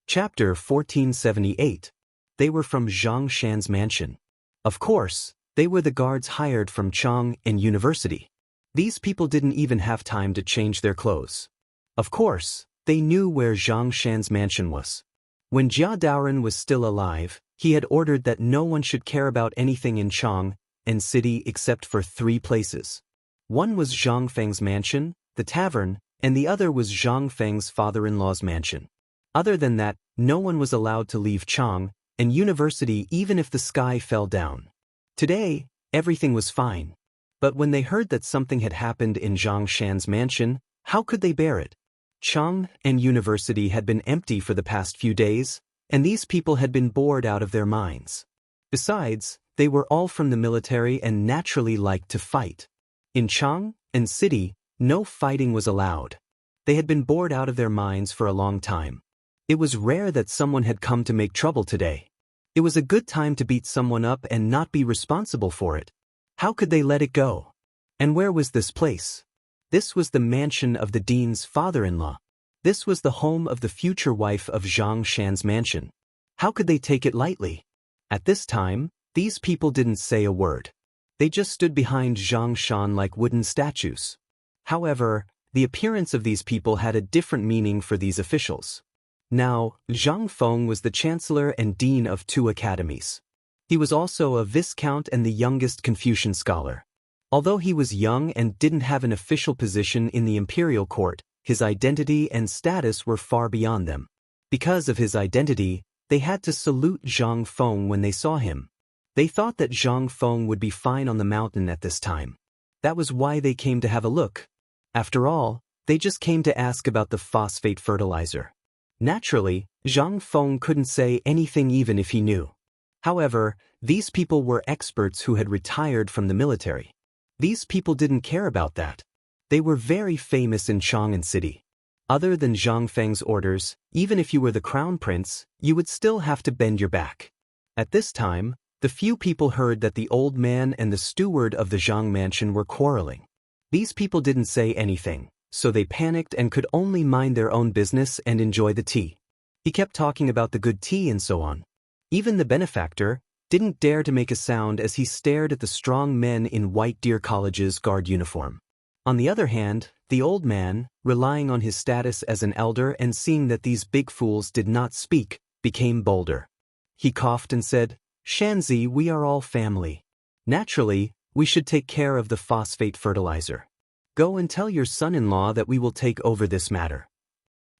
Chapter 1478. They were from Zhang Shan's mansion. Of course, they were the guards hired from Chang and University. These people didn't even have time to change their clothes. Of course, they knew where Zhang Shan's mansion was. When Jia Daoren was still alive, he had ordered that no one should care about anything in Chang and city except for 3 places. One was Zhang Feng's mansion, the tavern, and the other was Zhang Feng's father-in-law's mansion. Other than that, no one was allowed to leave Chang and University even if the sky fell down. Today, everything was fine. But when they heard that something had happened in Zhang Shan's mansion, how could they bear it? Chang and University had been empty for the past few days, and these people had been bored out of their minds. Besides, they were all from the military and naturally liked to fight. In Chang and city, no fighting was allowed. They had been bored out of their minds for a long time. It was rare that someone had come to make trouble today. It was a good time to beat someone up and not be responsible for it. How could they let it go? And where was this place? This was the mansion of the dean's father-in-law. This was the home of the future wife of Zhang Shan's mansion. How could they take it lightly? At this time, these people didn't say a word. They just stood behind Zhang Shan like wooden statues. However, the appearance of these people had a different meaning for these officials. Now, Zhang Feng was the chancellor and dean of 2 academies. He was also a viscount and the youngest Confucian scholar. Although he was young and didn't have an official position in the imperial court, his identity and status were far beyond them. Because of his identity, they had to salute Zhang Feng when they saw him. They thought that Zhang Feng would be fine on the mountain at this time. That was why they came to have a look. After all, they just came to ask about the phosphate fertilizer. Naturally, Zhang Feng couldn't say anything even if he knew. However, these people were experts who had retired from the military. These people didn't care about that. They were very famous in Chang'an City. Other than Zhang Feng's orders, even if you were the crown prince, you would still have to bend your back. At this time, the few people heard that the old man and the steward of the Zhang mansion were quarreling. These people didn't say anything, so they panicked and could only mind their own business and enjoy the tea. He kept talking about the good tea and so on. Even the benefactor didn't dare to make a sound as he stared at the strong men in White Deer College's guard uniform. On the other hand, the old man, relying on his status as an elder and seeing that these big fools did not speak, became bolder. He coughed and said, "Shanzi, we are all family. Naturally, we should take care of the phosphate fertilizer. Go and tell your son-in-law that we will take over this matter.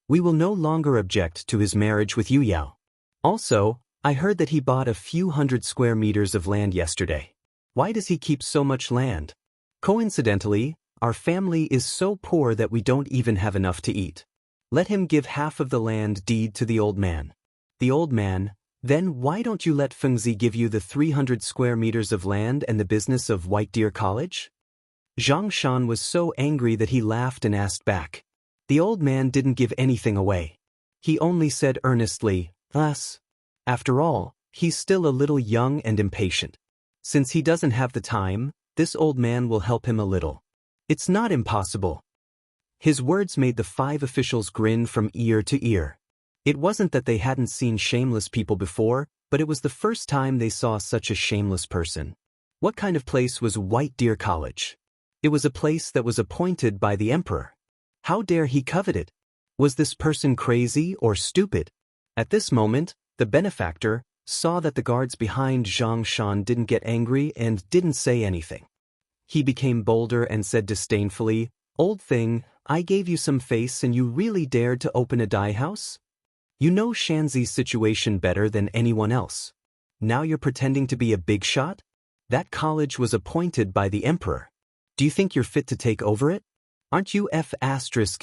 We will no longer object to his marriage with Yu Yao. Also, I heard that he bought a few hundred square meters of land yesterday. Why does he keep so much land? Coincidentally, our family is so poor that we don't even have enough to eat. Let him give half of the land deed to the old man." The old man, "Then why don't you let Fengzi give you the 300 square meters of land and the business of White Deer College?" Zhang Shan was so angry that he laughed and asked back. The old man didn't give anything away. He only said earnestly, "Us." After all, he's still a little young and impatient. Since he doesn't have the time, this old man will help him a little. It's not impossible. His words made the 5 officials grin from ear to ear. It wasn't that they hadn't seen shameless people before, but it was the first time they saw such a shameless person. What kind of place was White Deer College? It was a place that was appointed by the emperor. How dare he covet it? Was this person crazy or stupid? At this moment, the benefactor saw that the guards behind Zhang Shan didn't get angry and didn't say anything. He became bolder and said disdainfully, "Old thing, I gave you some face and you really dared to open a dye house? You know Shanzi's situation better than anyone else. Now you're pretending to be a big shot? That college was appointed by the emperor. Do you think you're fit to take over it? Aren't you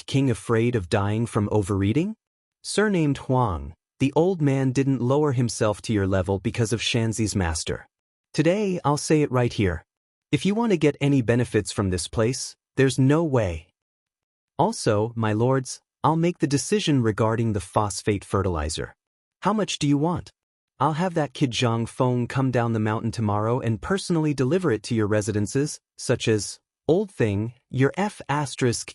King afraid of dying from overeating?" Surnamed Huang, the old man didn't lower himself to your level because of Shanzi's master. Today, I'll say it right here. If you want to get any benefits from this place, there's no way. Also, my lords, I'll make the decision regarding the phosphate fertilizer. How much do you want? I'll have that kid Zhang Feng come down the mountain tomorrow and personally deliver it to your residences, such as, "Old thing, your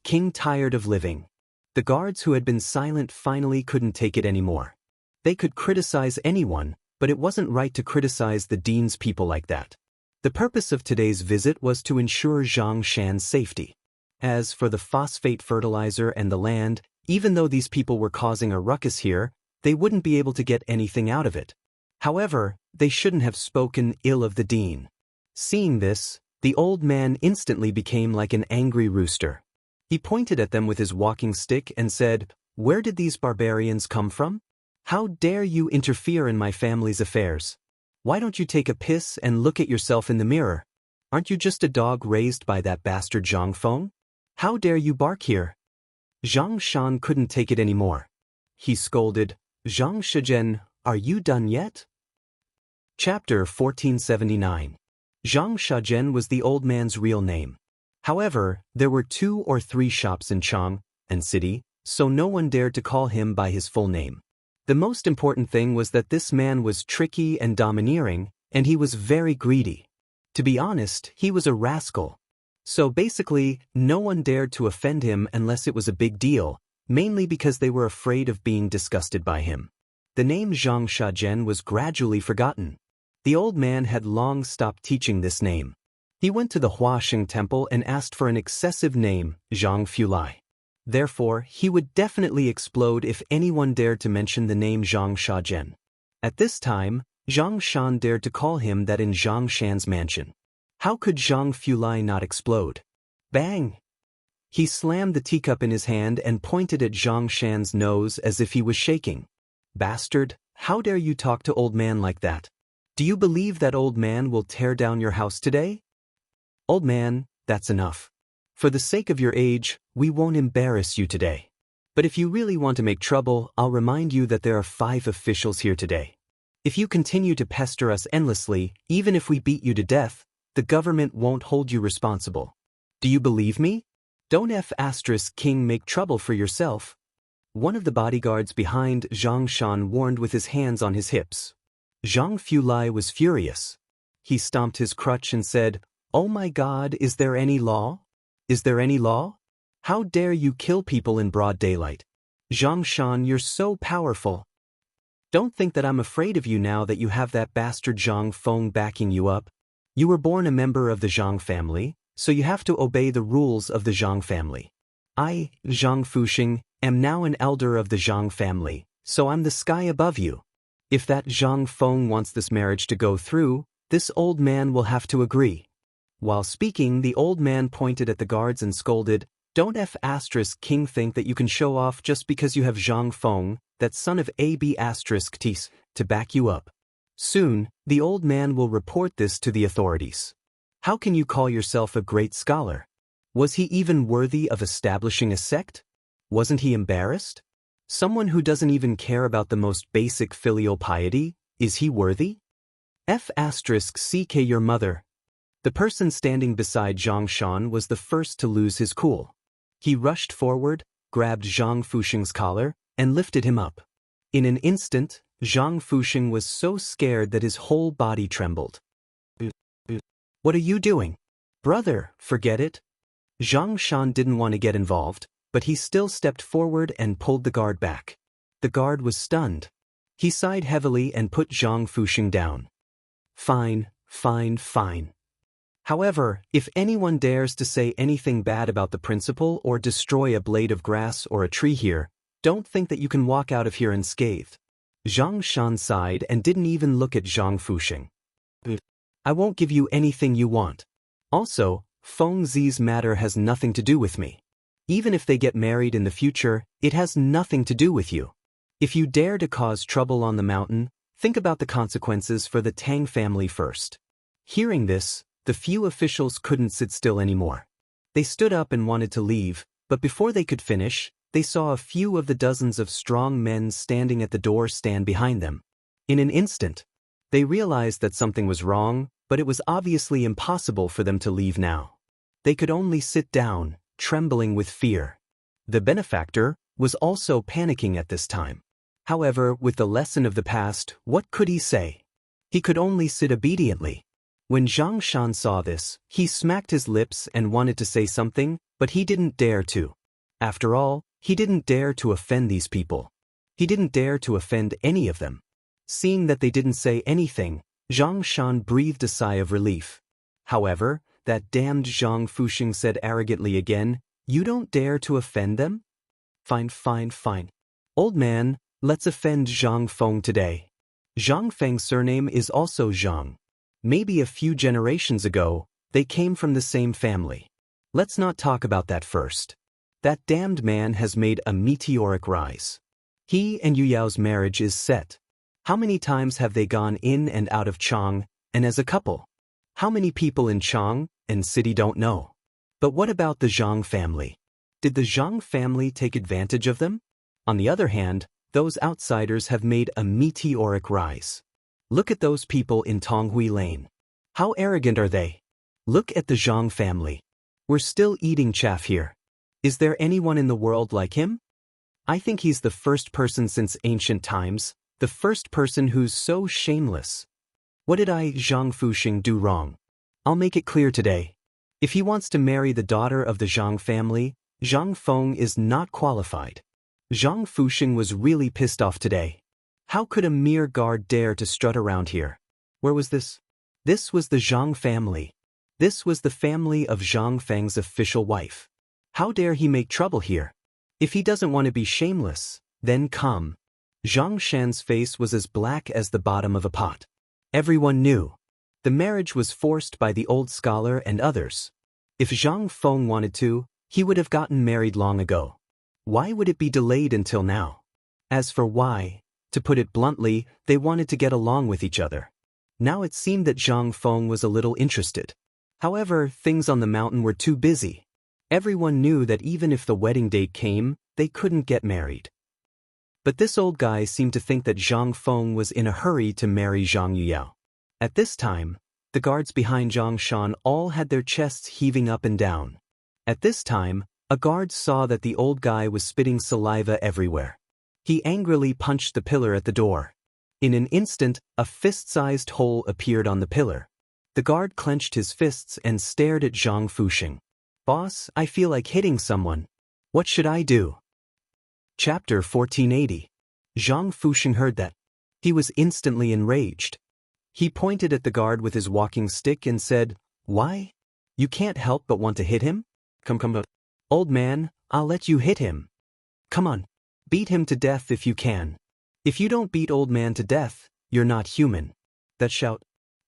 King tired of living." The guards who had been silent finally couldn't take it anymore. They could criticize anyone, but it wasn't right to criticize the dean's people like that. The purpose of today's visit was to ensure Zhang Shan's safety. As for the phosphate fertilizer and the land, even though these people were causing a ruckus here, they wouldn't be able to get anything out of it. However, they shouldn't have spoken ill of the dean. Seeing this, the old man instantly became like an angry rooster. He pointed at them with his walking stick and said, "Where did these barbarians come from? How dare you interfere in my family's affairs? Why don't you take a piss and look at yourself in the mirror? Aren't you just a dog raised by that bastard Zhang Feng? How dare you bark here?" Zhang Shan couldn't take it anymore. He scolded, "Zhang Shizhen, are you done yet?" Chapter 1479. Zhang Shizhen was the old man's real name. However, there were 2 or 3 shops in Chang and city, so no one dared to call him by his full name. The most important thing was that this man was tricky and domineering, and he was very greedy. To be honest, he was a rascal. So basically, no one dared to offend him unless it was a big deal, mainly because they were afraid of being disgusted by him. The name Zhang Shizhen was gradually forgotten. The old man had long stopped teaching this name. He went to the Huasheng temple and asked for an excessive name, Zhang Fulai. Therefore, he would definitely explode if anyone dared to mention the name Zhang Shizhen. At this time, Zhang Shan dared to call him that in Zhang Shan's mansion. How could Zhang Fulai not explode? Bang! He slammed the teacup in his hand and pointed at Zhang Shan's nose as if he was shaking. "Bastard, how dare you talk to old man like that? Do you believe that old man will tear down your house today?" "Old man, that's enough. For the sake of your age, we won't embarrass you today. But if you really want to make trouble, I'll remind you that there are 5 officials here today. If you continue to pester us endlessly, even if we beat you to death, the government won't hold you responsible. Do you believe me? Don't King make trouble for yourself, One of the bodyguards behind Zhang Shan warned with his hands on his hips. Zhang Fulai was furious. He stomped his crutch and said, "Oh my God, is there any law? Is there any law? How dare you kill people in broad daylight? Zhang Shan, you're so powerful. Don't think that I'm afraid of you now that you have that bastard Zhang Feng backing you up. You were born a member of the Zhang family, so you have to obey the rules of the Zhang family. I, Zhang Fuxing, am now an elder of the Zhang family, so I'm the sky above you. If that Zhang Feng wants this marriage to go through, this old man will have to agree." While speaking, the old man pointed at the guards and scolded, "Don't King think that you can show off just because you have Zhang Feng, that son of AB Tis, to back you up. Soon, the old man will report this to the authorities. How can you call yourself a great scholar? Was he even worthy of establishing a sect? Wasn't he embarrassed? Someone who doesn't even care about the most basic filial piety, is he worthy? Ck your mother." The person standing beside Zhang Shan was the first to lose his cool. He rushed forward, grabbed Zhang Fuxing's collar, and lifted him up. In an instant, Zhang Fuxing was so scared that his whole body trembled. "What are you doing? Brother, forget it." Zhang Shan didn't want to get involved, but he still stepped forward and pulled the guard back. The guard was stunned. He sighed heavily and put Zhang Fuxing down. "Fine, fine, fine. However, if anyone dares to say anything bad about the principal or destroy a blade of grass or a tree here, don't think that you can walk out of here unscathed." Zhang Shan sighed and didn't even look at Zhang Fuxing. "I won't give you anything you want. Also, Feng Zi's matter has nothing to do with me. Even if they get married in the future, it has nothing to do with you. If you dare to cause trouble on the mountain, think about the consequences for the Tang family first." Hearing this, the few officials couldn't sit still anymore. They stood up and wanted to leave, but before they could finish, they saw a few of the dozens of strong men standing at the door stand behind them. In an instant, they realized that something was wrong, but it was obviously impossible for them to leave now. They could only sit down, trembling with fear. The benefactor was also panicking at this time. However, with the lesson of the past, what could he say? He could only sit obediently. When Zhang Shan saw this, he smacked his lips and wanted to say something, but he didn't dare to. After all, he didn't dare to offend these people. He didn't dare to offend any of them. Seeing that they didn't say anything, Zhang Shan breathed a sigh of relief. However, that damned Zhang Fuxing said arrogantly again, "You don't dare to offend them? Fine, fine, fine. Old man, let's offend Zhang Feng today. Zhang Feng's surname is also Zhang. Maybe a few generations ago, they came from the same family. Let's not talk about that first. That damned man has made a meteoric rise. He and Yu Yao's marriage is set. How many times have they gone in and out of Chang, and as a couple? How many people in Chang and city don't know? But what about the Zhang family? Did the Zhang family take advantage of them? On the other hand, those outsiders have made a meteoric rise. Look at those people in Tonghui Lane. How arrogant are they? Look at the Zhang family. We're still eating chaff here. Is there anyone in the world like him? I think he's the first person since ancient times, the first person who's so shameless. What did I, Zhang Fuxing, do wrong? I'll make it clear today. If he wants to marry the daughter of the Zhang family, Zhang Feng is not qualified." Zhang Fuxing was really pissed off today. How could a mere guard dare to strut around here? Where was this? This was the Zhang family. This was the family of Zhang Feng's official wife. How dare he make trouble here? If he doesn't want to be shameless, then come. Zhang Shan's face was as black as the bottom of a pot. Everyone knew. The marriage was forced by the old scholar and others. If Zhang Feng wanted to, he would have gotten married long ago. Why would it be delayed until now? As for why, to put it bluntly, they wanted to get along with each other. Now it seemed that Zhang Feng was a little interested. However, things on the mountain were too busy. Everyone knew that even if the wedding date came, they couldn't get married. But this old guy seemed to think that Zhang Feng was in a hurry to marry Zhang Yuyao. At this time, the guards behind Zhang Shan all had their chests heaving up and down. At this time, A guard saw that the old guy was spitting saliva everywhere. He angrily punched the pillar at the door. In an instant, a fist-sized hole appeared on the pillar. The guard clenched his fists and stared at Zhang Fuxing. "Boss, I feel like hitting someone. What should I do?" Chapter 1480. Zhang Fuxing heard that. He was instantly enraged. He pointed at the guard with his walking stick and said, "Why? You can't help but want to hit him? Come. Old man, I'll let you hit him. Come on, beat him to death if you can. If you don't beat old man to death, you're not human." That shout.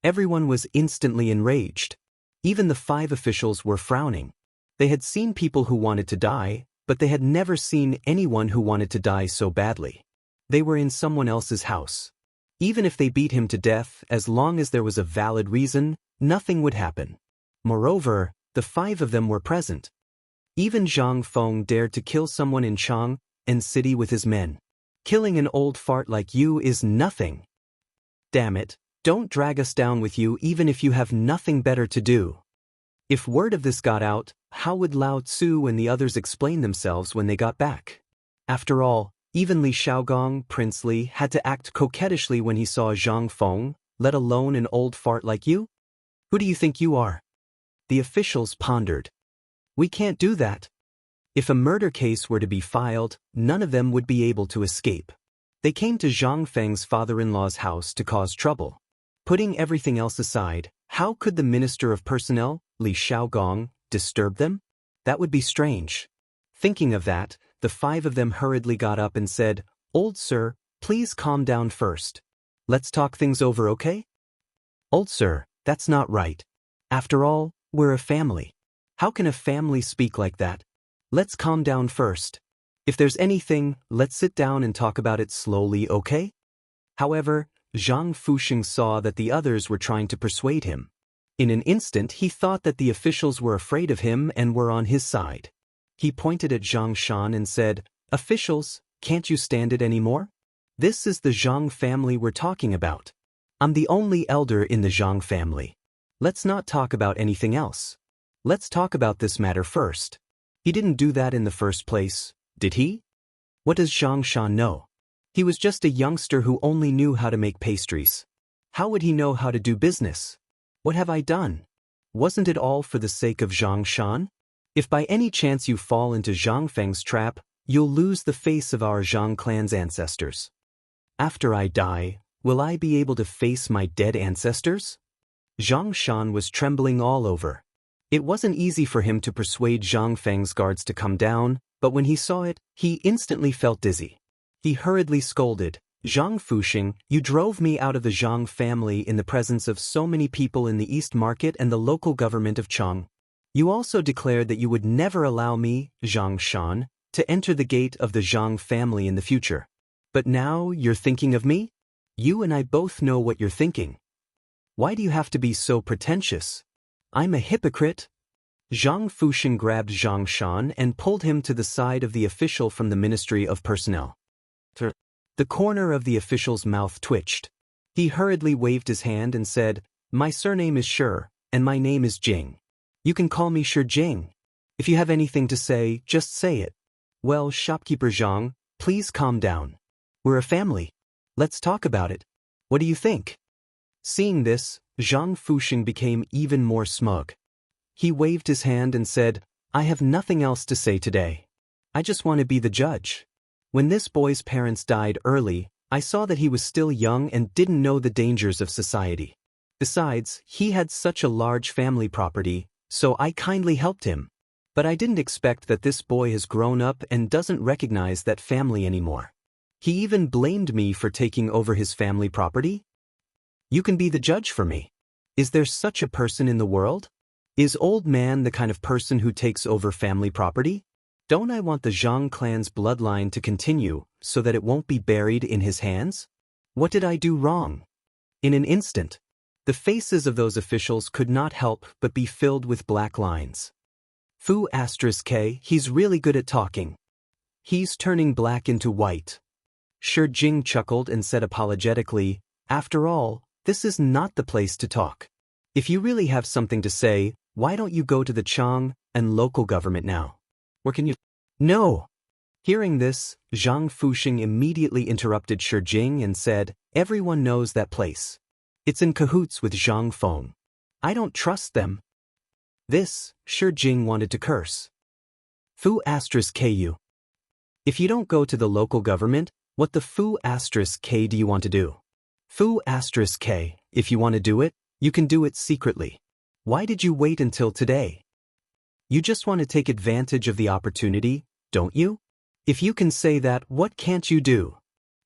Everyone was instantly enraged. Even the 5 officials were frowning. They had seen people who wanted to die, but they had never seen anyone who wanted to die so badly. They were in someone else's house. Even if they beat him to death, as long as there was a valid reason, nothing would happen. Moreover, the 5 of them were present. Even Zhang Feng dared to kill someone in Chang'an City with his men. Killing an old fart like you is nothing. Damn it, don't drag us down with you even if you have nothing better to do. If word of this got out, how would Lao Tzu and the others explain themselves when they got back? After all, even Li Shaogong, Prince Li, had to act coquettishly when he saw Zhang Feng, let alone an old fart like you? Who do you think you are? The officials pondered. We can't do that. If a murder case were to be filed, none of them would be able to escape. They came to Zhang Feng's father-in-law's house to cause trouble. Putting everything else aside, how could the Minister of Personnel, Li Shaogong, disturb them? That would be strange. Thinking of that, the 5 of them hurriedly got up and said, "Old sir, please calm down first. Let's talk things over, okay?" "Old sir, that's not right. After all, we're a family. How can a family speak like that? Let's calm down first. If there's anything, let's sit down and talk about it slowly, okay?" However, Zhang Fuxing saw that the others were trying to persuade him. In an instant he thought that the officials were afraid of him and were on his side. He pointed at Zhang Shan and said, "Officials, can't you stand it anymore? This is the Zhang family we're talking about. I'm the only elder in the Zhang family. Let's not talk about anything else. Let's talk about this matter first." He didn't do that in the first place, did he? What does Zhang Shan know? He was just a youngster who only knew how to make pastries. How would he know how to do business? What have I done? Wasn't it all for the sake of Zhang Shan? If by any chance you fall into Zhang Feng's trap, you'll lose the face of our Zhang clan's ancestors. After I die, will I be able to face my dead ancestors? Zhang Shan was trembling all over. It wasn't easy for him to persuade Zhang Feng's guards to come down, but when he saw it, he instantly felt dizzy. He hurriedly scolded, "Zhang Fuxing, you drove me out of the Zhang family in the presence of so many people in the East Market and the local government of Chang'an. You also declared that you would never allow me, Zhang Shan, to enter the gate of the Zhang family in the future. But now you're thinking of me? You and I both know what you're thinking. Why do you have to be so pretentious? I'm a hypocrite." Zhang Fuxing grabbed Zhang Shan and pulled him to the side of the official from the Ministry of Personnel. The corner of the official's mouth twitched. He hurriedly waved his hand and said, "My surname is Shi, and my name is Jing. You can call me Shi Jing. If you have anything to say, just say it." "Well, shopkeeper Zhang, please calm down. We're a family. Let's talk about it. What do you think?" Seeing this, Zhang Fuxing became even more smug. He waved his hand and said, "I have nothing else to say today. I just want to be the judge. When this boy's parents died early, I saw that he was still young and didn't know the dangers of society. Besides, he had such a large family property, so I kindly helped him. But I didn't expect that this boy has grown up and doesn't recognize that family anymore. He even blamed me for taking over his family property. You can be the judge for me. Is there such a person in the world? Is old man the kind of person who takes over family property? Don't I want the Zhang clan's bloodline to continue so that it won't be buried in his hands? What did I do wrong?" In an instant, the faces of those officials could not help but be filled with black lines. Fu *K, he's really good at talking. He's turning black into white. Shi Jing chuckled and said apologetically, "After all, this is not the place to talk. If you really have something to say, why don't you go to the Chang'an local government now? What can you— No! Hearing this, Zhang Fuxing immediately interrupted Shi Jing and said, everyone knows that place. It's in cahoots with Zhang Feng. I don't trust them. This, Shi Jing wanted to curse. Fu *ku. If you don't go to the local government, what the Fu *k do you want to do? Fu *k, if you want to do it, you can do it secretly. Why did you wait until today? You just want to take advantage of the opportunity, don't you? If you can say that, what can't you do?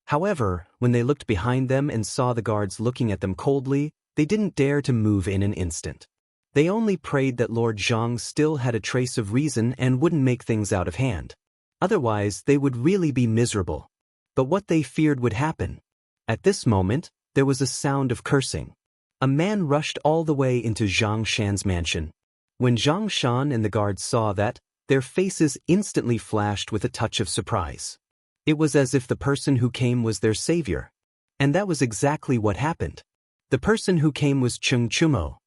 However, when they looked behind them and saw the guards looking at them coldly, they didn't dare to move in an instant. They only prayed that Lord Zhang still had a trace of reason and wouldn't make things out of hand. Otherwise, they would really be miserable. But what they feared would happen. At this moment, there was a sound of cursing. A man rushed all the way into Zhang Shan's mansion. When Zhang Shan and the guards saw that, their faces instantly flashed with a touch of surprise. It was as if the person who came was their savior. And that was exactly what happened. The person who came was Cheng Chumo.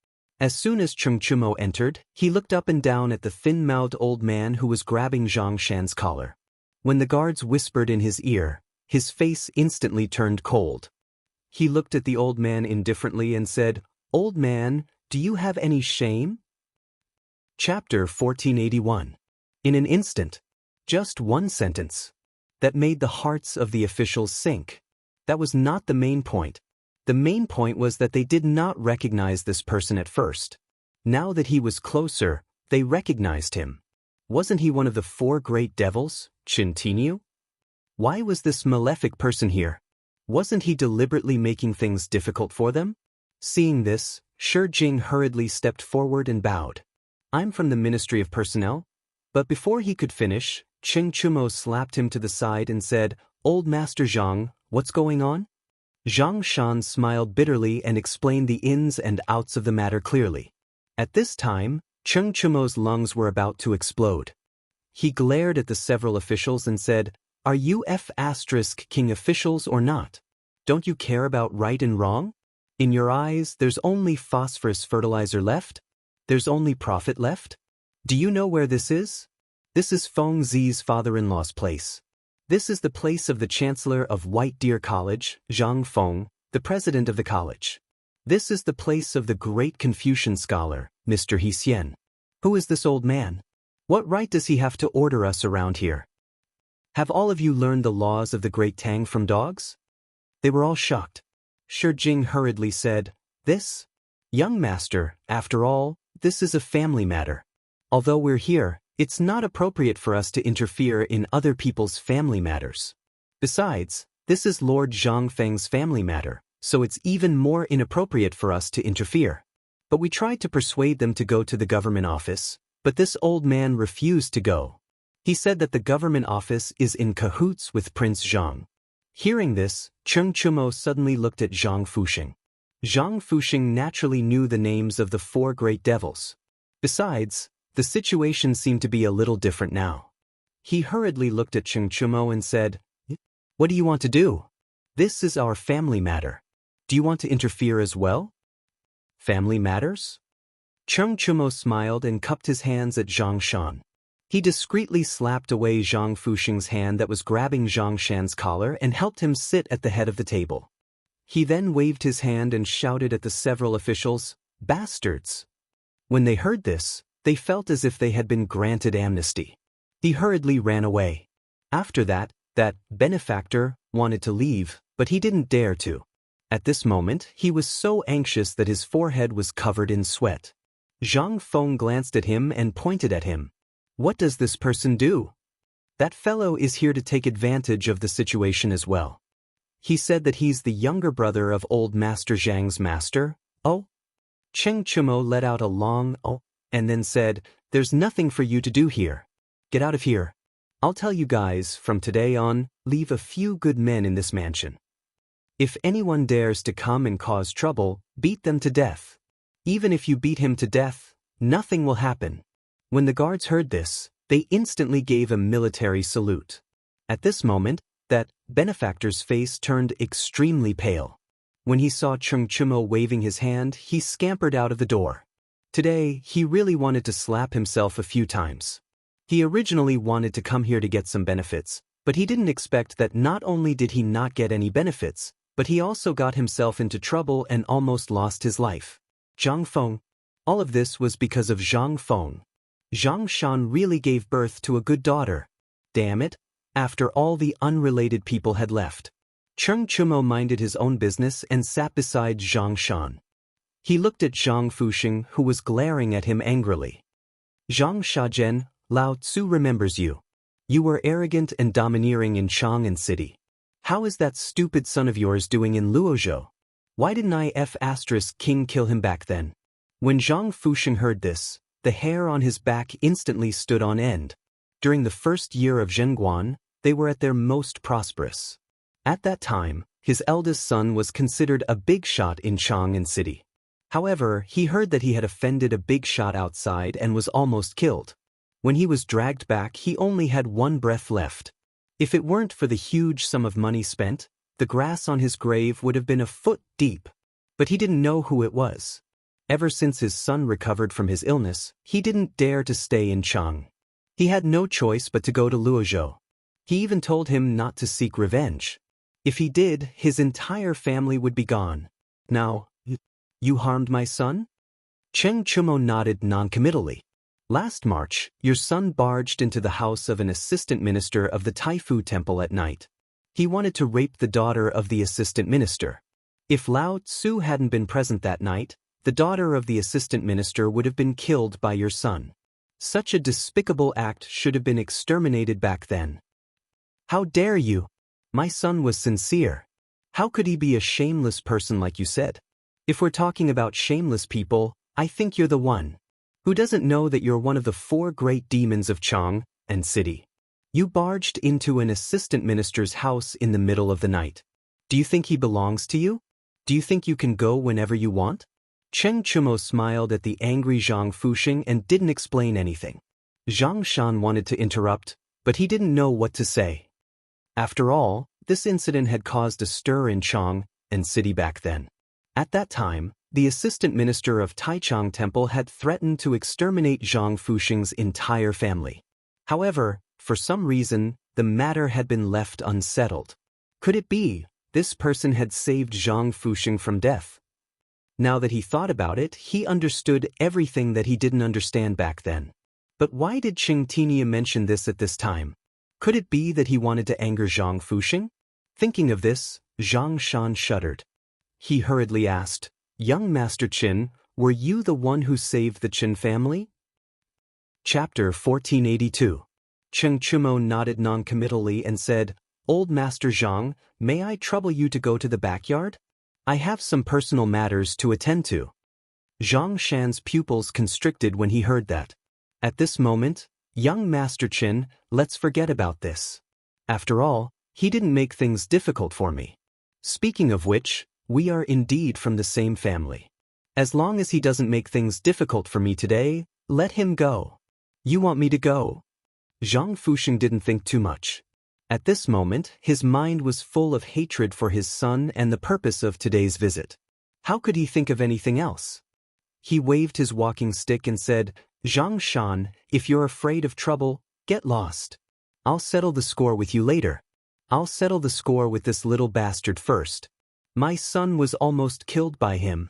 As soon as Cheng Chumo entered, he looked up and down at the thin-mouthed old man who was grabbing Zhang Shan's collar. When the guards whispered in his ear, his face instantly turned cold. He looked at the old man indifferently and said, "Old man, do you have any shame?" Chapter 1481. In an instant. Just one sentence. That made the hearts of the officials sink. That was not the main point. The main point was that they did not recognize this person at first. Now that he was closer, they recognized him. Wasn't he one of the 4 great devils, Qin Tinyu? Why was this malefic person here? Wasn't he deliberately making things difficult for them? Seeing this, Shi Jing hurriedly stepped forward and bowed. "I'm from the Ministry of Personnel." But before he could finish, Cheng Chumo slapped him to the side and said, "Old Master Zhang, what's going on?" Zhang Shan smiled bitterly and explained the ins and outs of the matter clearly. At this time, Cheng Chumo's lungs were about to explode. He glared at the several officials and said, "Are you F*king officials or not? Don't you care about right and wrong? In your eyes, there's only phosphorus fertilizer left? There's only profit left? Do you know where this is? This is Feng Zi's father-in-law's place. This is the place of the Chancellor of White Deer College, Zhang Feng, the president of the college. This is the place of the great Confucian scholar, Mr. He Xian. Who is this old man? What right does he have to order us around here? Have all of you learned the laws of the great Tang from dogs?" They were all shocked. Shi Jing hurriedly said, "This? Young master, after all, this is a family matter. Although we're here, it's not appropriate for us to interfere in other people's family matters. Besides, this is Lord Zhang Feng's family matter, so it's even more inappropriate for us to interfere." But we tried to persuade them to go to the government office, but this old man refused to go. He said that the government office is in cahoots with Prince Zhang. Hearing this, Cheng Chumo suddenly looked at Zhang Fuxing. Zhang Fuxing naturally knew the names of the 4 great devils. Besides, the situation seemed to be a little different now. He hurriedly looked at Cheng Chumo and said, "What do you want to do? This is our family matter. Do you want to interfere as well?" "Family matters?" Cheng Chumo smiled and cupped his hands at Zhang Shan. He discreetly slapped away Zhang Fuxing's hand that was grabbing Zhang Shan's collar and helped him sit at the head of the table. He then waved his hand and shouted at the several officials, "Bastards!" When they heard this, they felt as if they had been granted amnesty. He hurriedly ran away. After that benefactor wanted to leave, but he didn't dare to. At this moment, he was so anxious that his forehead was covered in sweat. Zhang Feng glanced at him and pointed at him. "What does this person do?" "That fellow is here to take advantage of the situation as well. He said that he's the younger brother of old Master Zhang's master." "Oh?" Cheng Chumo let out a long "oh," and then said, "There's nothing for you to do here. Get out of here. I'll tell you guys, from today on, leave a few good men in this mansion. If anyone dares to come and cause trouble, beat them to death. Even if you beat him to death, nothing will happen." When the guards heard this, they instantly gave a military salute. At this moment, that benefactor's face turned extremely pale. When he saw Cheng Chumo waving his hand, he scampered out of the door. Today, he really wanted to slap himself a few times. He originally wanted to come here to get some benefits, but he didn't expect that not only did he not get any benefits, but he also got himself into trouble and almost lost his life. Zhang Feng. All of this was because of Zhang Feng. Zhang Shan really gave birth to a good daughter. Damn it, after all the unrelated people had left. Cheng Chumo minded his own business and sat beside Zhang Shan. He looked at Zhang Fuxing, who was glaring at him angrily. Zhang Shajian, Lao Tzu remembers you. You were arrogant and domineering in Chang'an City. How is that stupid son of yours doing in Luozhou? Why didn't King kill him back then? When Zhang Fuxing heard this, the hair on his back instantly stood on end. During the first year of Zhenguan, they were at their most prosperous. At that time, his eldest son was considered a big shot in Chang'an City. However, he heard that he had offended a big shot outside and was almost killed. When he was dragged back, he only had one breath left. If it weren't for the huge sum of money spent, the grass on his grave would have been a foot deep. But he didn't know who it was. Ever since his son recovered from his illness, he didn't dare to stay in Chang. He had no choice but to go to Luozhou. He even told him not to seek revenge. If he did, his entire family would be gone. Now, you harmed my son? Cheng Chumo nodded noncommittally. Last March, your son barged into the house of an assistant minister of the Taifu temple at night. He wanted to rape the daughter of the assistant minister. If Lao Tzu hadn't been present that night, the daughter of the assistant minister would have been killed by your son. Such a despicable act should have been exterminated back then. How dare you? My son was sincere. How could he be a shameless person like you said? If we're talking about shameless people, I think you're the one. Who doesn't know that you're one of the 4 great demons of Chang'an City? You barged into an assistant minister's house in the middle of the night. Do you think he belongs to you? Do you think you can go whenever you want? Cheng Chumo smiled at the angry Zhang Fuxing and didn't explain anything. Zhang Shan wanted to interrupt, but he didn't know what to say. After all, this incident had caused a stir in Chang'an City back then. At that time, the assistant minister of Taichung Temple had threatened to exterminate Zhang Fuxing's entire family. However, for some reason, the matter had been left unsettled. Could it be this person had saved Zhang Fuxing from death? Now that he thought about it, he understood everything that he didn't understand back then. But why did Qing Tinia mention this at this time? Could it be that he wanted to anger Zhang Fuxing? Thinking of this, Zhang Shan shuddered. He hurriedly asked, Young Master Qin, were you the one who saved the Qin family? Chapter 1482. Cheng Chumo nodded noncommittally and said, Old Master Zhang, may I trouble you to go to the backyard? I have some personal matters to attend to. Zhang Shan's pupils constricted when he heard that. At this moment, young Master Qin, let's forget about this. After all, he didn't make things difficult for me. Speaking of which, we are indeed from the same family. As long as he doesn't make things difficult for me today, let him go. You want me to go? Zhang Fuxing didn't think too much. At this moment, his mind was full of hatred for his son and the purpose of today's visit. How could he think of anything else? He waved his walking stick and said, Zhang Shan, if you're afraid of trouble, get lost. I'll settle the score with you later. I'll settle the score with this little bastard first. My son was almost killed by him.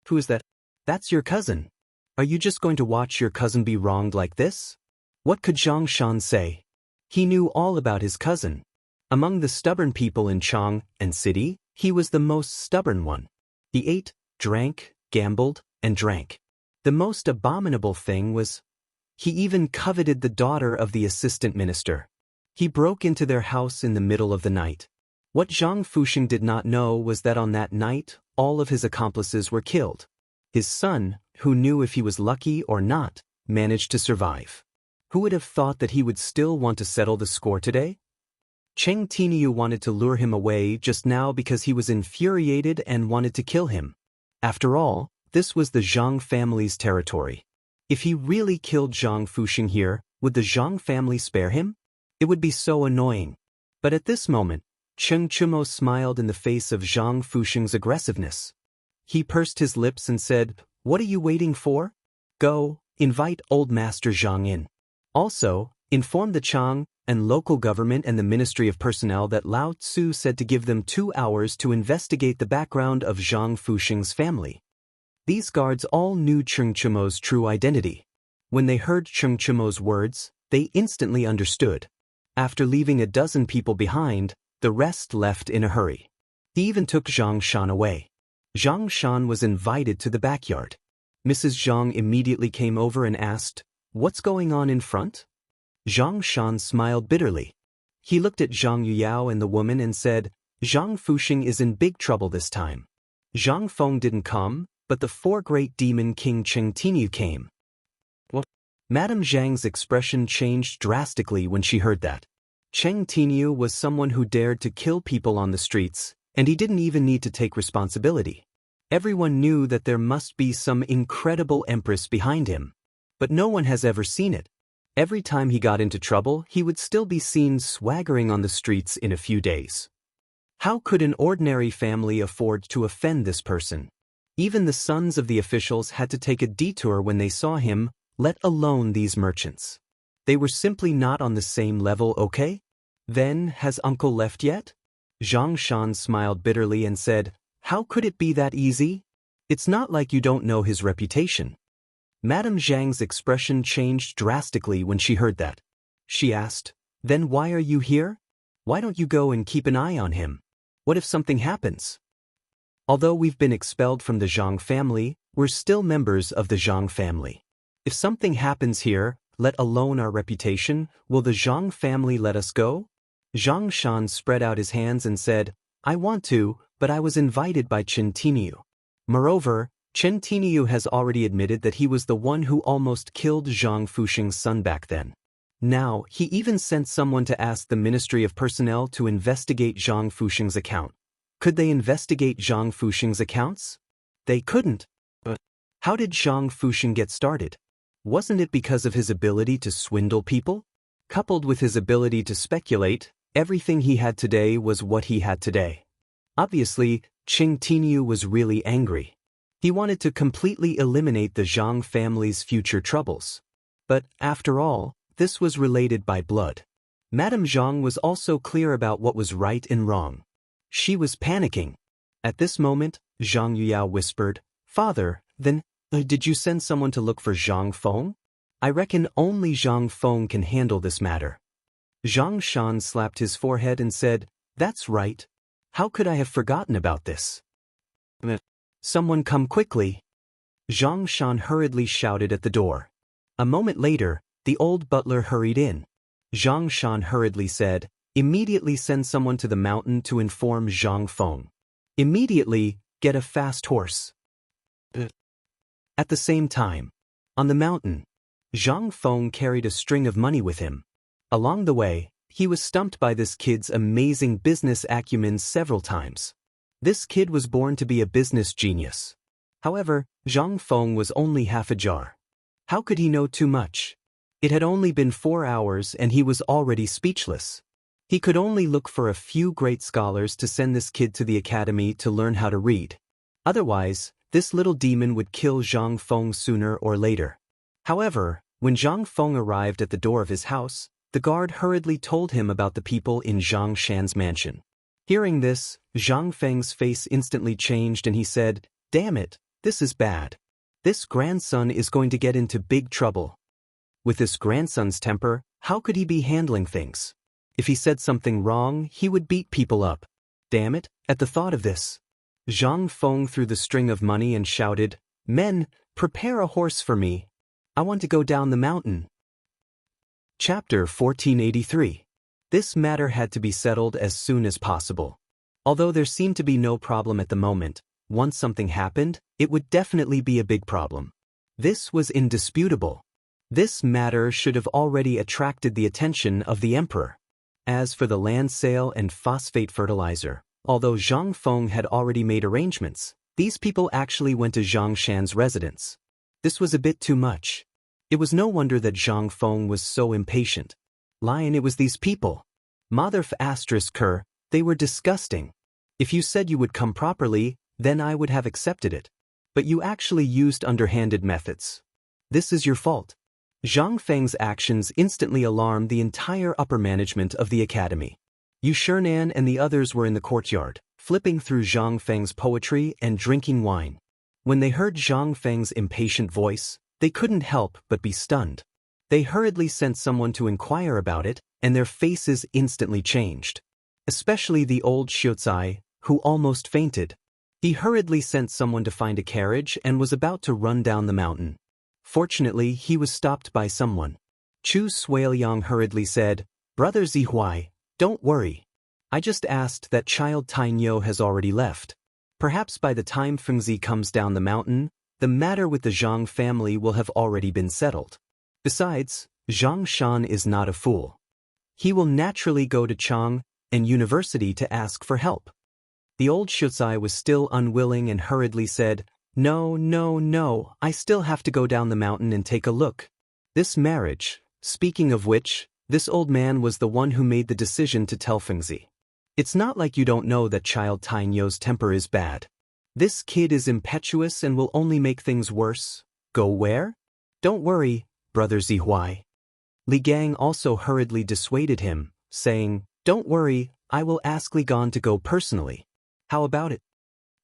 Who is that? That's your cousin. Are you just going to watch your cousin be wronged like this? What could Zhang Shan say? He knew all about his cousin. Among the stubborn people in Chang'an City, he was the most stubborn one. He ate, drank, gambled, and drank. The most abominable thing was, he even coveted the daughter of the assistant minister. He broke into their house in the middle of the night. What Zhang Fuxing did not know was that on that night, all of his accomplices were killed. His son, who knew if he was lucky or not, managed to survive. Who would have thought that he would still want to settle the score today? Cheng Tiniu wanted to lure him away just now because he was infuriated and wanted to kill him. After all, this was the Zhang family's territory. If he really killed Zhang Fuxing here, would the Zhang family spare him? It would be so annoying. But at this moment, Cheng Chumo smiled in the face of Zhang Fuxing's aggressiveness. He pursed his lips and said, What are you waiting for? Go, invite old Master Zhang in. Also, inform the Chang and local government and the Ministry of Personnel that Lao Tzu said to give them 2 hours to investigate the background of Zhang Fuxing's family. These guards all knew Cheng Chimo's true identity. When they heard Cheng Chimo's words, they instantly understood. After leaving a dozen people behind, the rest left in a hurry. He even took Zhang Shan away. Zhang Shan was invited to the backyard. Mrs. Zhang immediately came over and asked, "What's going on in front?" Zhang Shan smiled bitterly. He looked at Zhang Yuyao and the woman and said, "Zhang Fuxing is in big trouble this time. Zhang Feng didn't come, but the 4 great demon King Cheng Tinyu came." What? Madame Zhang's expression changed drastically when she heard that. Cheng Tinyu was someone who dared to kill people on the streets, and he didn't even need to take responsibility. Everyone knew that there must be some incredible empress behind him. But no one has ever seen it. Every time he got into trouble, he would still be seen swaggering on the streets in a few days. How could an ordinary family afford to offend this person? Even the sons of the officials had to take a detour when they saw him, let alone these merchants. They were simply not on the same level, okay? Then, has uncle left yet? Zhang Shan smiled bitterly and said, "How could it be that easy? It's not like you don't know his reputation." Madame Zhang's expression changed drastically when she heard that. She asked, "Then why are you here? Why don't you go and keep an eye on him? What if something happens?" Although we've been expelled from the Zhang family, we're still members of the Zhang family. If something happens here, let alone our reputation, will the Zhang family let us go? Zhang Shan spread out his hands and said, "I want to, but I was invited by Chen Tinyu. Moreover, Chen Tinyu has already admitted that he was the one who almost killed Zhang Fuxing's son back then. Now, he even sent someone to ask the Ministry of Personnel to investigate Zhang Fuxing's account. Could they investigate Zhang Fuxing's accounts? They couldn't. But how did Zhang Fuxing get started? Wasn't it because of his ability to swindle people? Coupled with his ability to speculate, everything he had today was what he had today. Obviously, Cheng Tinyu was really angry. He wanted to completely eliminate the Zhang family's future troubles. But, after all, this was related by blood. Madame Zhang was also clear about what was right and wrong. She was panicking. At this moment, Zhang Yuyao whispered, "Father, then, did you send someone to look for Zhang Feng? I reckon only Zhang Feng can handle this matter." Zhang Shan slapped his forehead and said, "That's right. How could I have forgotten about this? Someone come quickly." Zhang Shan hurriedly shouted at the door. A moment later, the old butler hurried in. Zhang Shan hurriedly said, "Immediately send someone to the mountain to inform Zhang Feng. Immediately, get a fast horse." At the same time, on the mountain, Zhang Feng carried a string of money with him. Along the way, he was stumped by this kid's amazing business acumen several times. This kid was born to be a business genius. However, Zhang Feng was only half a jar. How could he know too much? It had only been 4 hours and he was already speechless. He could only look for a few great scholars to send this kid to the academy to learn how to read. Otherwise, this little demon would kill Zhang Feng sooner or later. However, when Zhang Feng arrived at the door of his house, the guard hurriedly told him about the people in Zhang Shan's mansion. Hearing this, Zhang Feng's face instantly changed and he said, "Damn it, this is bad. This grandson is going to get into big trouble." With this grandson's temper, how could he be handling things? If he said something wrong, he would beat people up. Damn it, at the thought of this, Zhang Feng threw the string of money and shouted, "Men, prepare a horse for me. I want to go down the mountain." Chapter 1483. This matter had to be settled as soon as possible. Although there seemed to be no problem at the moment, once something happened, it would definitely be a big problem. This was indisputable. This matter should have already attracted the attention of the emperor. As for the land sale and phosphate fertilizer, although Zhang Feng had already made arrangements, these people actually went to Zhang Shan's residence. This was a bit too much. It was no wonder that Zhang Feng was so impatient. Lion, it was these people. Mother ***, they were disgusting. If you said you would come properly, then I would have accepted it. But you actually used underhanded methods. This is your fault. Zhang Feng's actions instantly alarmed the entire upper management of the academy. Yu Shernan and the others were in the courtyard, flipping through Zhang Feng's poetry and drinking wine. When they heard Zhang Feng's impatient voice, they couldn't help but be stunned. They hurriedly sent someone to inquire about it, and their faces instantly changed. Especially the old Xiuzai, who almost fainted. He hurriedly sent someone to find a carriage and was about to run down the mountain. Fortunately, he was stopped by someone. Chu Suiliang hurriedly said, "Brother Zihuai, don't worry. I just asked that child Tainyo has already left. Perhaps by the time Fengzi comes down the mountain, the matter with the Zhang family will have already been settled. Besides, Zhang Shan is not a fool. He will naturally go to Chang and University to ask for help." The old Xiuzai was still unwilling and hurriedly said, No, I still have to go down the mountain and take a look. This marriage, speaking of which, this old man was the one who made the decision to tell Fengzi. It's not like you don't know that child Tainyo's temper is bad. This kid is impetuous and will only make things worse. Go where? Don't worry, brother Zihuai. Li Gang also hurriedly dissuaded him, saying, Don't worry, I will ask Li Gan to go personally. How about it?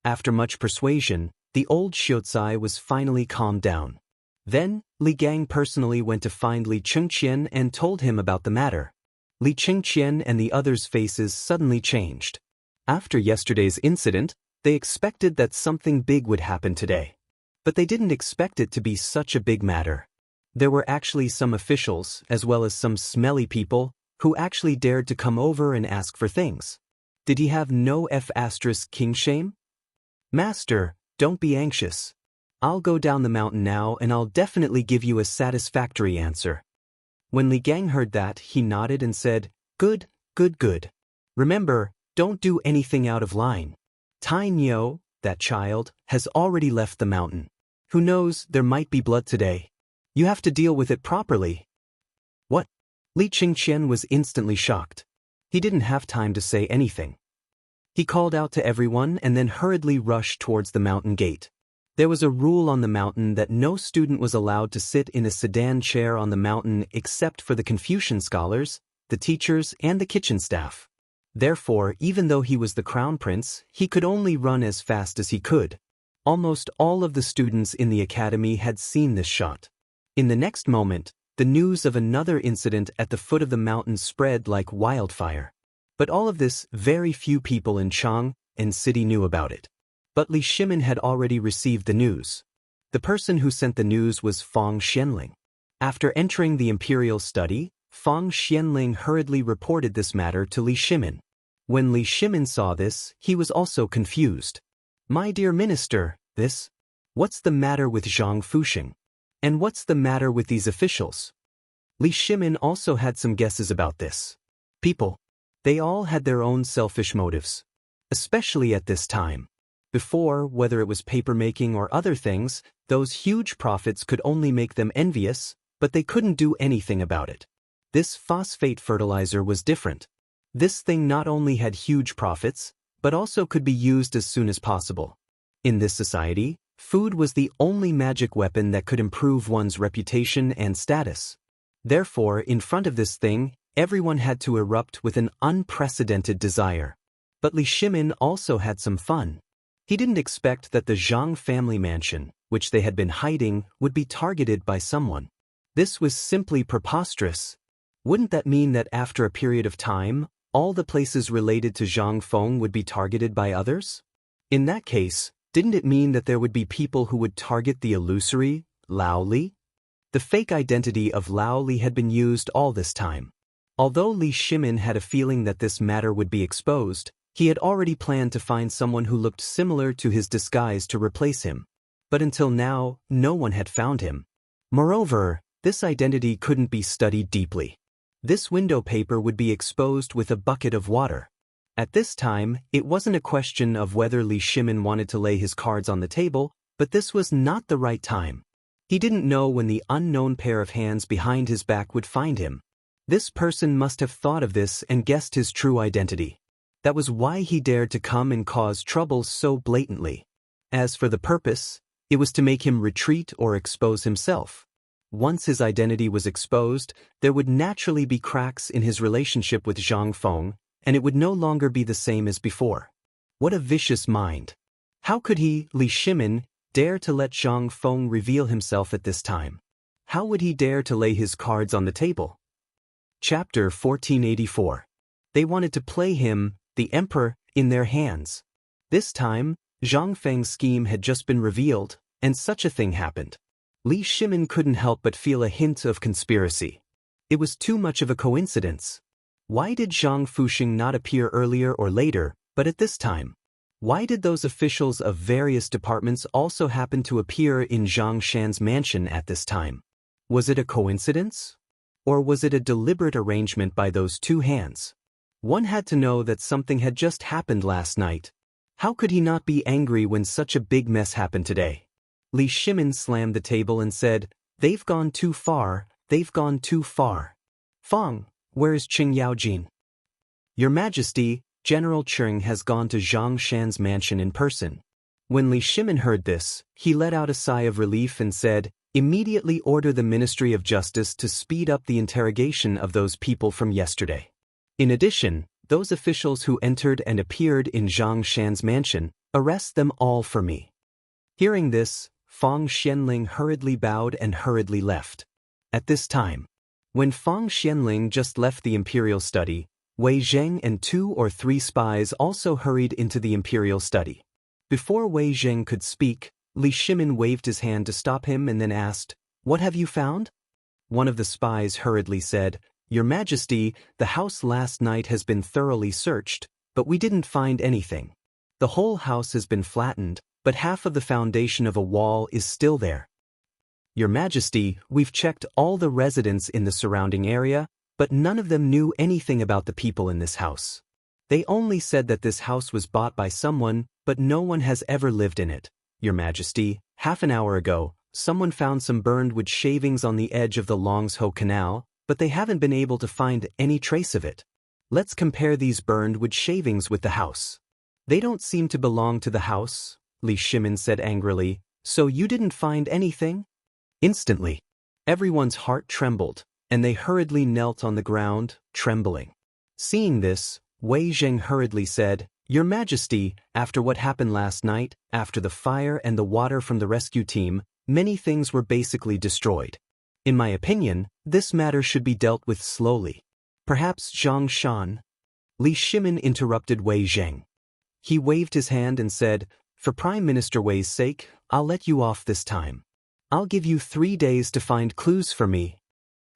After much persuasion, the old Xiuzai was finally calmed down. Then, Li Gang personally went to find Li Chengqian and told him about the matter. Li Chengqian and the others' faces suddenly changed. After yesterday's incident, they expected that something big would happen today. But they didn't expect it to be such a big matter. There were actually some officials, as well as some smelly people, who actually dared to come over and ask for things. Did he have no king shame? Master, don't be anxious. I'll go down the mountain now and I'll definitely give you a satisfactory answer. When Li Gang heard that, he nodded and said, Good. Remember, don't do anything out of line. Tainyo, that child, has already left the mountain. Who knows, there might be blood today. You have to deal with it properly. What? Li Chengqian was instantly shocked. He didn't have time to say anything. He called out to everyone and then hurriedly rushed towards the mountain gate. There was a rule on the mountain that no student was allowed to sit in a sedan chair on the mountain except for the Confucian scholars, the teachers, and the kitchen staff. Therefore, even though he was the crown prince, he could only run as fast as he could. Almost all of the students in the academy had seen this shot. In the next moment, the news of another incident at the foot of the mountain spread like wildfire. But all of this, very few people in Chang and city knew about it. But Li Shimin had already received the news. The person who sent the news was Fang Xianling. After entering the imperial study, Fang Xianling hurriedly reported this matter to Li Shimin. When Li Shimin saw this, he was also confused. My dear minister, what's the matter with Zhang Fuxing? And what's the matter with these officials? Li Shimin also had some guesses about this. People. They all had their own selfish motives. Especially at this time. Before, whether it was papermaking or other things, those huge profits could only make them envious, but they couldn't do anything about it. This phosphate fertilizer was different. This thing not only had huge profits, but also could be used as soon as possible. In this society, food was the only magic weapon that could improve one's reputation and status. Therefore, in front of this thing, everyone had to erupt with an unprecedented desire. But Li Shimin also had some fun. He didn't expect that the Zhang family mansion, which they had been hiding, would be targeted by someone. This was simply preposterous. Wouldn't that mean that after a period of time, all the places related to Zhang Feng would be targeted by others? In that case, didn't it mean that there would be people who would target the illusory Lao Li? The fake identity of Lao Li had been used all this time. Although Li Shimin had a feeling that this matter would be exposed, he had already planned to find someone who looked similar to his disguise to replace him. But until now, no one had found him. Moreover, this identity couldn't be studied deeply. This window paper would be exposed with a bucket of water. At this time, it wasn't a question of whether Li Shimin wanted to lay his cards on the table, but this was not the right time. He didn't know when the unknown pair of hands behind his back would find him. This person must have thought of this and guessed his true identity. That was why he dared to come and cause trouble so blatantly. As for the purpose, it was to make him retreat or expose himself. Once his identity was exposed, there would naturally be cracks in his relationship with Zhang Feng, and it would no longer be the same as before. What a vicious mind. How could he, Li Shimin, dare to let Zhang Feng reveal himself at this time? How would he dare to lay his cards on the table? Chapter 1484. They wanted to play him, the emperor, in their hands. This time, Zhang Feng's scheme had just been revealed, and such a thing happened. Li Shimin couldn't help but feel a hint of conspiracy. It was too much of a coincidence. Why did Zhang Fuxing not appear earlier or later, but at this time? Why did those officials of various departments also happen to appear in Zhang Shan's mansion at this time? Was it a coincidence? Or was it a deliberate arrangement by those two hands? One had to know that something had just happened last night. How could he not be angry when such a big mess happened today? Li Shimin slammed the table and said, "They've gone too far, they've gone too far. Feng, where's Qing Yaojin?" "Your Majesty, General Qing has gone to Zhang Shan's mansion in person." When Li Shimin heard this, he let out a sigh of relief and said, "Immediately order the Ministry of Justice to speed up the interrogation of those people from yesterday. In addition, those officials who entered and appeared in Zhang Shan's mansion, arrest them all for me." Hearing this, Feng Xianling hurriedly bowed and hurriedly left. At this time, when Feng Xianling just left the imperial study, Wei Zheng and 2 or 3 spies also hurried into the imperial study. Before Wei Zheng could speak, Li Shimin waved his hand to stop him and then asked, "What have you found?" One of the spies hurriedly said, "Your Majesty, the house last night has been thoroughly searched, but we didn't find anything. The whole house has been flattened, but half of the foundation of a wall is still there. Your Majesty, we've checked all the residents in the surrounding area, but none of them knew anything about the people in this house. They only said that this house was bought by someone, but no one has ever lived in it. Your Majesty, half an hour ago, someone found some burned wood shavings on the edge of the Longsho Canal, but they haven't been able to find any trace of it. Let's compare these burned wood shavings with the house. They don't seem to belong to the house," Li Shimin said angrily, "so you didn't find anything?" Instantly, everyone's heart trembled, and they hurriedly knelt on the ground, trembling. Seeing this, Wei Zheng hurriedly said, "Your Majesty, after what happened last night, after the fire and the water from the rescue team, many things were basically destroyed. In my opinion, this matter should be dealt with slowly. Perhaps Zhang Shan." Li Shimin interrupted Wei Zheng. He waved his hand and said, "For Prime Minister Wei's sake, I'll let you off this time. I'll give you 3 days to find clues for me."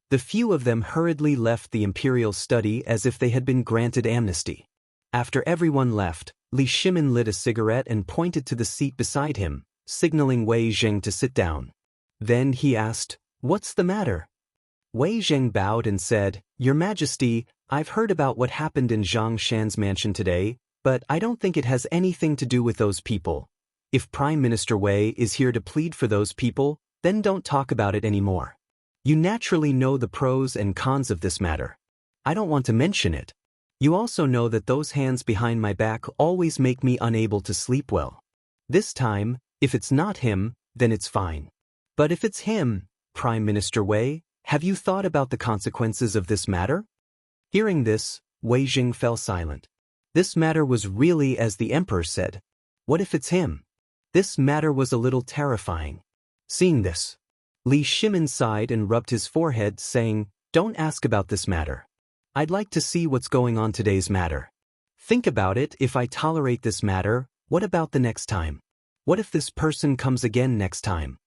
The few of them hurriedly left the imperial study as if they had been granted amnesty. After everyone left, Li Shimin lit a cigarette and pointed to the seat beside him, signaling Wei Zheng to sit down. Then he asked, "What's the matter?" Wei Zheng bowed and said, "Your Majesty, I've heard about what happened in Zhang Shan's mansion today, but I don't think it has anything to do with those people. If Prime Minister Wei is here to plead for those people, then don't talk about it anymore. You naturally know the pros and cons of this matter. I don't want to mention it. You also know that those hands behind my back always make me unable to sleep well. This time, if it's not him, then it's fine. But if it's him, Prime Minister Wei, have you thought about the consequences of this matter?" Hearing this, Wei Zheng fell silent. This matter was really as the emperor said. What if it's him? This matter was a little terrifying. Seeing this, Li Shimin sighed and rubbed his forehead, saying, "Don't ask about this matter. I'd like to see what's going on today's matter. Think about it. If I tolerate this matter, what about the next time? What if this person comes again next time?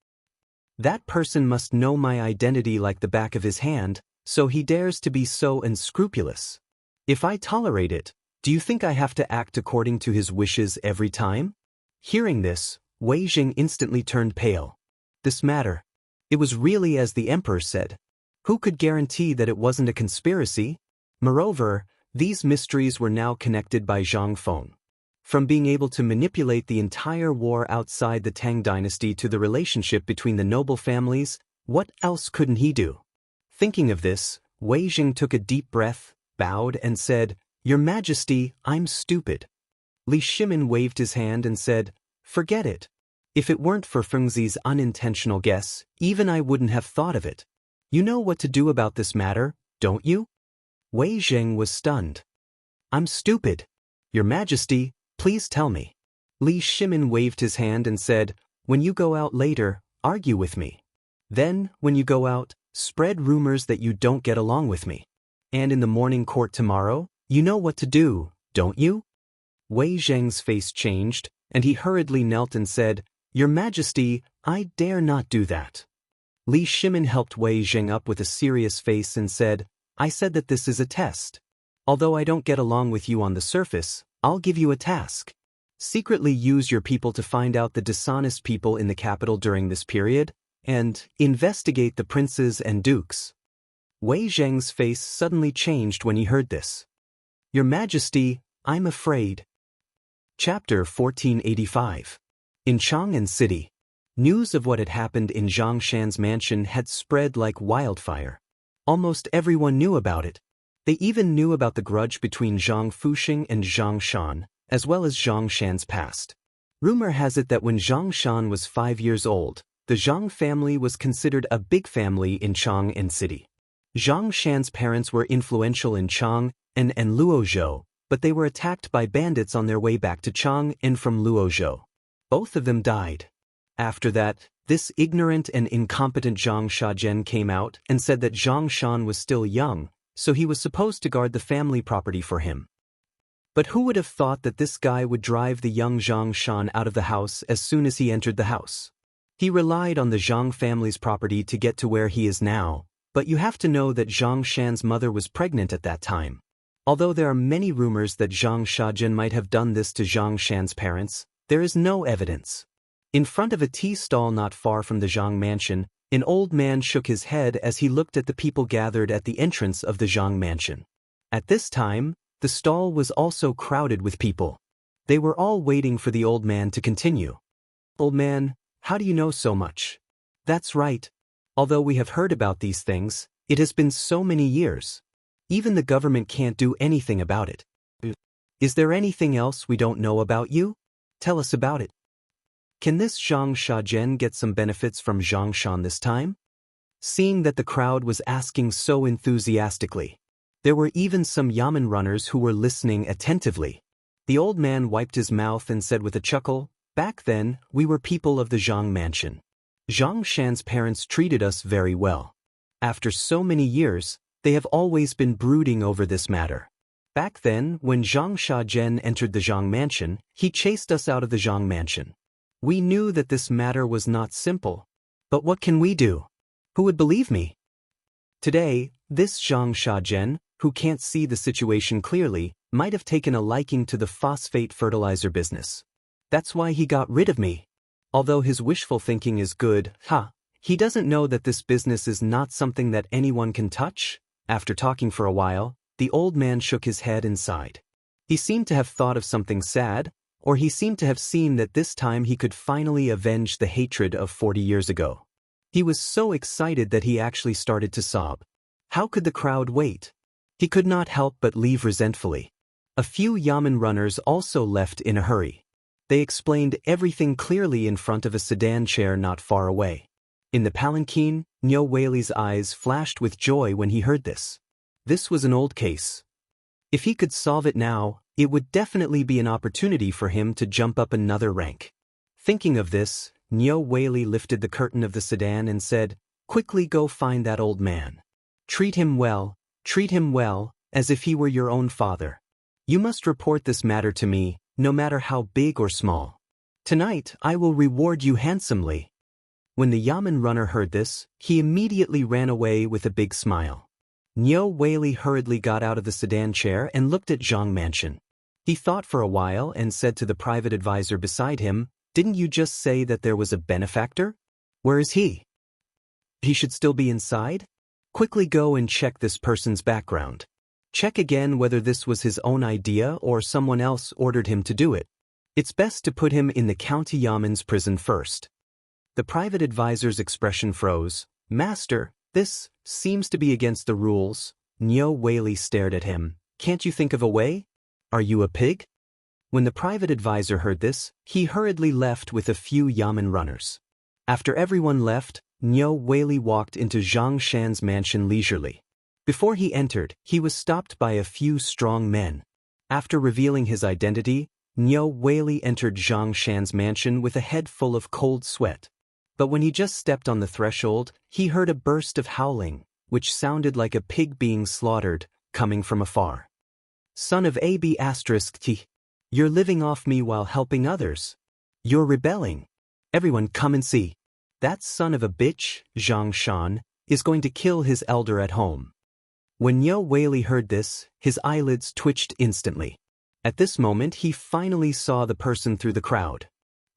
That person must know my identity like the back of his hand, so he dares to be so unscrupulous. If I tolerate it, do you think I have to act according to his wishes every time?" Hearing this, Wei Zheng instantly turned pale. This matter, it was really as the emperor said. Who could guarantee that it wasn't a conspiracy? Moreover, these mysteries were now connected by Zhang Feng. From being able to manipulate the entire war outside the Tang dynasty to the relationship between the noble families, what else couldn't he do? Thinking of this, Wei Zheng took a deep breath, bowed and said, "Your Majesty, I'm stupid." Li Shimin waved his hand and said, "Forget it. If it weren't for Fengzi's unintentional guess, even I wouldn't have thought of it. You know what to do about this matter, don't you? Wei Zheng was stunned. I'm stupid. Your Majesty, please tell me. Li Shimin waved his hand and said, when you go out later, argue with me. Then, when you go out, spread rumors that you don't get along with me. And in the morning court tomorrow, you know what to do, don't you? Wei Zheng's face changed, and he hurriedly knelt and said, Your Majesty, I dare not do that. Li Shimin helped Wei Zheng up with a serious face and said, I said that this is a test. Although I don't get along with you on the surface, I'll give you a task. Secretly use your people to find out the dishonest people in the capital during this period, and investigate the princes and dukes. Wei Zheng's face suddenly changed when he heard this. Your Majesty, I'm afraid. Chapter 1485. In Chang'an City, news of what had happened in Zhang Shan's mansion had spread like wildfire. Almost everyone knew about it. They even knew about the grudge between Zhang Fuxing and Zhang Shan, as well as Zhang Shan's past. Rumor has it that when Zhang Shan was 5 years old, the Zhang family was considered a big family in Chang'an City. Zhang Shan's parents were influential in Chang'an and Luozhou, but they were attacked by bandits on their way back to Chang'an from Luozhou. Both of them died. After that, this ignorant and incompetent Zhang Shajian came out and said that Zhang Shan was still young, so he was supposed to guard the family property for him. But who would have thought that this guy would drive the young Zhang Shan out of the house as soon as he entered the house? He relied on the Zhang family's property to get to where he is now, but you have to know that Zhang Shan's mother was pregnant at that time. Although there are many rumors that Zhang Shajian might have done this to Zhang Shan's parents, there is no evidence. In front of a tea stall not far from the Zhang mansion, an old man shook his head as he looked at the people gathered at the entrance of the Zhang mansion. At this time, the stall was also crowded with people. They were all waiting for the old man to continue. Old man, how do you know so much? That's right. Although we have heard about these things, it has been so many years. Even the government can't do anything about it. Is there anything else we don't know about you? Tell us about it. Can this Zhang Shajian get some benefits from Zhang Shan this time? Seeing that the crowd was asking so enthusiastically, there were even some yamen runners who were listening attentively. The old man wiped his mouth and said with a chuckle, Back then, we were people of the Zhang mansion. Zhang Shan's parents treated us very well. After so many years, they have always been brooding over this matter. Back then, when Zhang Shajian entered the Zhang mansion, he chased us out of the Zhang mansion. We knew that this matter was not simple. But what can we do? Who would believe me? Today, this Zhang Shajian, who can't see the situation clearly, might have taken a liking to the phosphate fertilizer business. That's why he got rid of me. Although his wishful thinking is good, he doesn't know that this business is not something that anyone can touch. After talking for a while, the old man shook his head and sighed. He seemed to have thought of something sad, or he seemed to have seen that this time he could finally avenge the hatred of 40 years ago. He was so excited that he actually started to sob. How could the crowd wait? He could not help but leave resentfully. A few yamen runners also left in a hurry. They explained everything clearly in front of a sedan chair not far away. In the palanquin, Niu Weili's eyes flashed with joy when he heard this. This was an old case. If he could solve it now, it would definitely be an opportunity for him to jump up another rank. Thinking of this, Niu Weili lifted the curtain of the sedan and said, Quickly go find that old man. Treat him well, as if he were your own father. You must report this matter to me, no matter how big or small. Tonight I will reward you handsomely. When the yamen runner heard this, he immediately ran away with a big smile. Niu Weili hurriedly got out of the sedan chair and looked at Zhang Mansion. He thought for a while and said to the private advisor beside him, Didn't you just say that there was a benefactor? Where is he? He should still be inside? Quickly go and check this person's background. Check again whether this was his own idea or someone else ordered him to do it. It's best to put him in the county yaman's prison first. The private advisor's expression froze. Master, this seems to be against the rules. Niu Weili stared at him. Can't you think of a way? Are you a pig? When the private advisor heard this, he hurriedly left with a few yamen runners. After everyone left, Niu Weili walked into Zhang Shan's mansion leisurely. Before he entered, he was stopped by a few strong men. After revealing his identity, Niu Weili entered Zhang Shan's mansion with a head full of cold sweat. But when he just stepped on the threshold, he heard a burst of howling, which sounded like a pig being slaughtered, coming from afar. Son of Ab*T, you're living off me while helping others. You're rebelling. Everyone come and see. That son of a bitch, Zhang Shan, is going to kill his elder at home. When Niu Weili heard this, his eyelids twitched instantly. At this moment he finally saw the person through the crowd.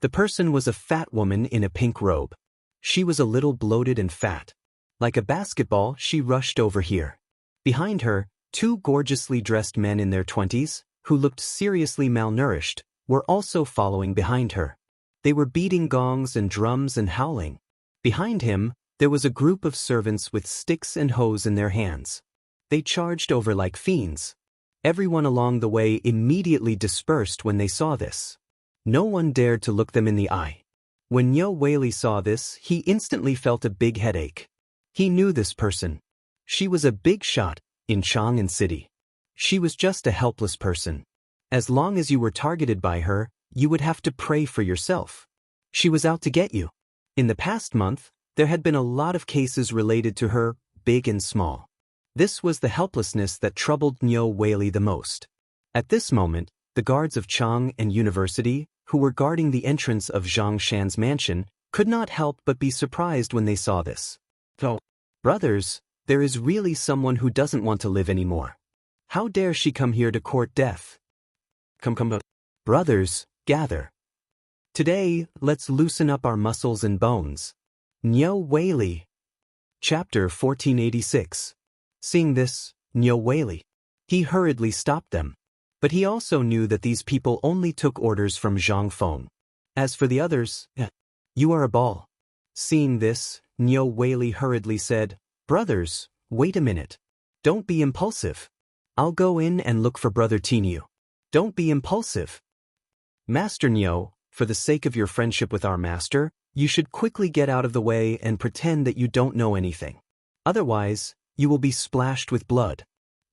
The person was a fat woman in a pink robe. She was a little bloated and fat. Like a basketball, she rushed over here. Behind her, two gorgeously dressed men in their 20s, who looked seriously malnourished, were also following behind her. They were beating gongs and drums and howling. Behind him, there was a group of servants with sticks and hoes in their hands. They charged over like fiends. Everyone along the way immediately dispersed when they saw this. No one dared to look them in the eye. When Niu Weili saw this, he instantly felt a big headache. He knew this person. She was a big shot in Chang'an City. She was just a helpless person. As long as you were targeted by her, you would have to pray for yourself. She was out to get you. In the past month, there had been a lot of cases related to her, big and small. This was the helplessness that troubled Niu Weili the most. At this moment, the guards of Chang'an University, who were guarding the entrance of Zhang Shan's mansion, could not help but be surprised when they saw this. Oh, brothers, there is really someone who doesn't want to live anymore. How dare she come here to court death? Come. Brothers, gather. Today, let's loosen up our muscles and bones. Niu Weili. Chapter 1486. Seeing this, Niu Weili. He hurriedly stopped them. But he also knew that these people only took orders from Zhang Feng. As for the others, you are a ball. Seeing this, Niu Weili hurriedly said, Brothers, wait a minute. Don't be impulsive. I'll go in and look for Brother Tiniu. Don't be impulsive. Master Niu, for the sake of your friendship with our master, you should quickly get out of the way and pretend that you don't know anything. Otherwise, you will be splashed with blood.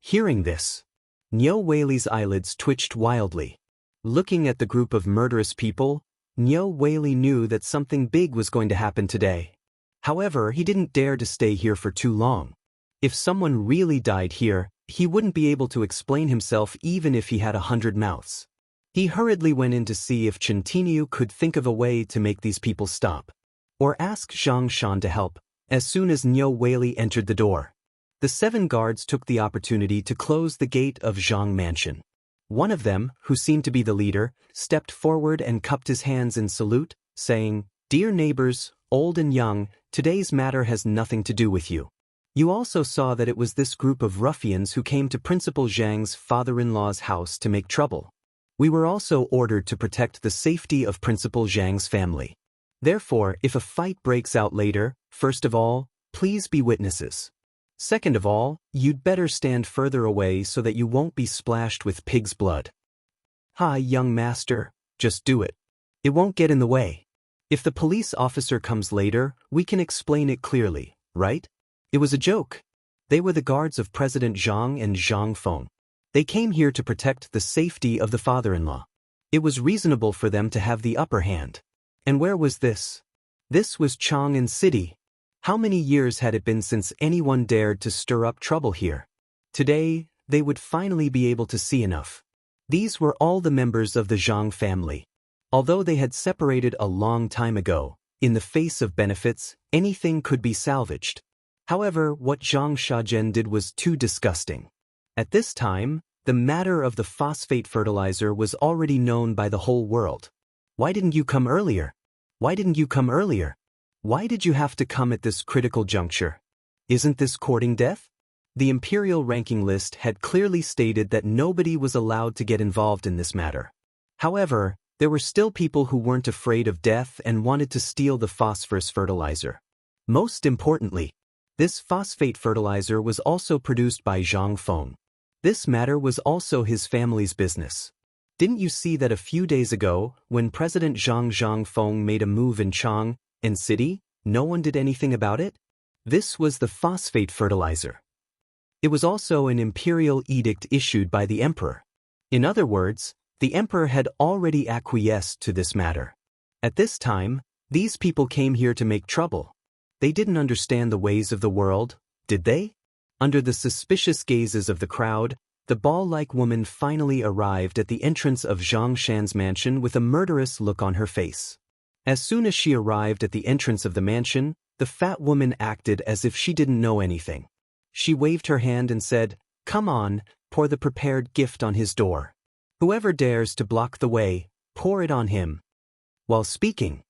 Hearing this, Niu Weili's eyelids twitched wildly. Looking at the group of murderous people, Niu Weili knew that something big was going to happen today. However, he didn't dare to stay here for too long. If someone really died here, he wouldn't be able to explain himself even if he had 100 mouths. He hurriedly went in to see if Chen Tiniu could think of a way to make these people stop. Or ask Zhang Shan to help. As soon as Niu Weili entered the door, the 7 guards took the opportunity to close the gate of Zhang Mansion. One of them, who seemed to be the leader, stepped forward and cupped his hands in salute, saying, Dear neighbors, old and young, today's matter has nothing to do with you. You also saw that it was this group of ruffians who came to Principal Zhang's father-in-law's house to make trouble. We were also ordered to protect the safety of Principal Zhang's family. Therefore, if a fight breaks out later, first of all, please be witnesses. Second of all, you'd better stand further away so that you won't be splashed with pig's blood. Hi, young master, just do it. It won't get in the way. If the police officer comes later, we can explain it clearly, right? It was a joke. They were the guards of President Zhang and Zhang Feng. They came here to protect the safety of the father-in-law. It was reasonable for them to have the upper hand. And where was this? This was Chang'an City. How many years had it been since anyone dared to stir up trouble here? Today, they would finally be able to see enough. These were all the members of the Zhang family. Although they had separated a long time ago, in the face of benefits, anything could be salvaged. However, what Zhang Shajian did was too disgusting. At this time, the matter of the phosphate fertilizer was already known by the whole world. Why didn't you come earlier? Why didn't you come earlier? Why did you have to come at this critical juncture? Isn't this courting death? The imperial ranking list had clearly stated that nobody was allowed to get involved in this matter. However, there were still people who weren't afraid of death and wanted to steal the phosphorus fertilizer. Most importantly, this phosphate fertilizer was also produced by Zhang Feng. This matter was also his family's business. Didn't you see that a few days ago, when President Zhang Feng made a move in Chang and City, no one did anything about it? This was the phosphate fertilizer. It was also an imperial edict issued by the emperor. In other words, the emperor had already acquiesced to this matter. At this time, these people came here to make trouble. They didn't understand the ways of the world, did they? Under the suspicious gazes of the crowd, the ball-like woman finally arrived at the entrance of Zhang Shan's mansion with a murderous look on her face. As soon as she arrived at the entrance of the mansion, the fat woman acted as if she didn't know anything. She waved her hand and said, "Come on, pour the prepared gift on his door. Whoever dares to block the way, pour it on him." While speaking,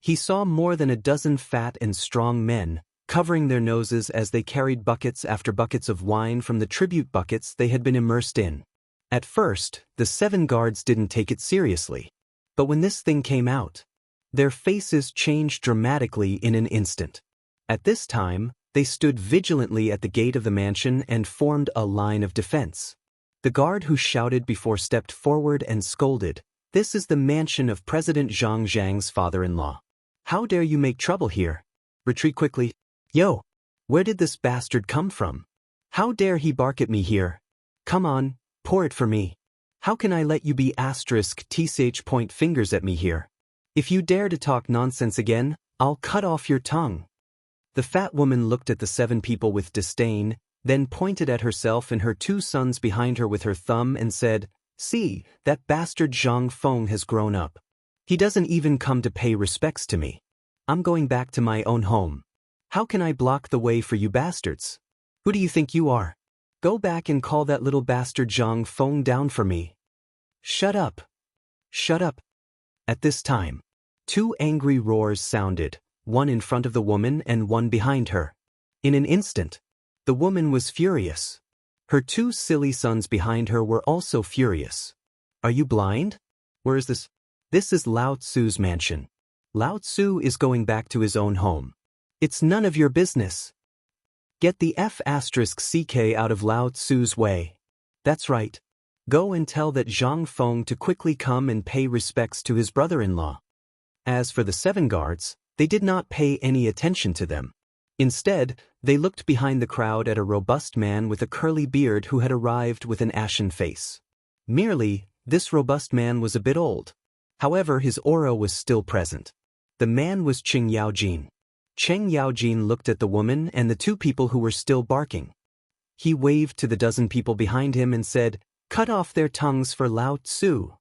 he saw more than a dozen fat and strong men, covering their noses as they carried buckets after buckets of wine from the tribute buckets they had been immersed in. At first, the 7 guards didn't take it seriously. But when this thing came out, their faces changed dramatically in an instant. At this time, they stood vigilantly at the gate of the mansion and formed a line of defense. The guard who shouted before stepped forward and scolded, "This is the mansion of President Zhang Zhang's father-in-law. How dare you make trouble here? Retreat quickly. Yo, where did this bastard come from? How dare he bark at me here? Come on, pour it for me. How can I let you be *tsh point fingers at me here? If you dare to talk nonsense again, I'll cut off your tongue." The fat woman looked at the 7 people with disdain, then pointed at herself and her 2 sons behind her with her thumb and said, "See, that bastard Zhang Feng has grown up. He doesn't even come to pay respects to me. I'm going back to my own home. How can I block the way for you bastards? Who do you think you are? Go back and call that little bastard Zhang Feng down for me. Shut up. Shut up." At this time, 2 angry roars sounded, one in front of the woman and one behind her. In an instant, the woman was furious. Her 2 silly sons behind her were also furious. "Are you blind? Where is this? This is Lao Tzu's mansion. Lao Tzu is going back to his own home. It's none of your business. Get the F*** out of Lao Tzu's way. That's right. Go and tell that Zhang Feng to quickly come and pay respects to his brother-in-law." As for the 7 guards, they did not pay any attention to them. Instead, they looked behind the crowd at a robust man with a curly beard who had arrived with an ashen face. Merely, this robust man was a bit old. However, his aura was still present. The man was Cheng Yaojin. Cheng Yaojin looked at the woman and the 2 people who were still barking. He waved to the dozen people behind him and said, "Cut off their tongues for Lao Tzu."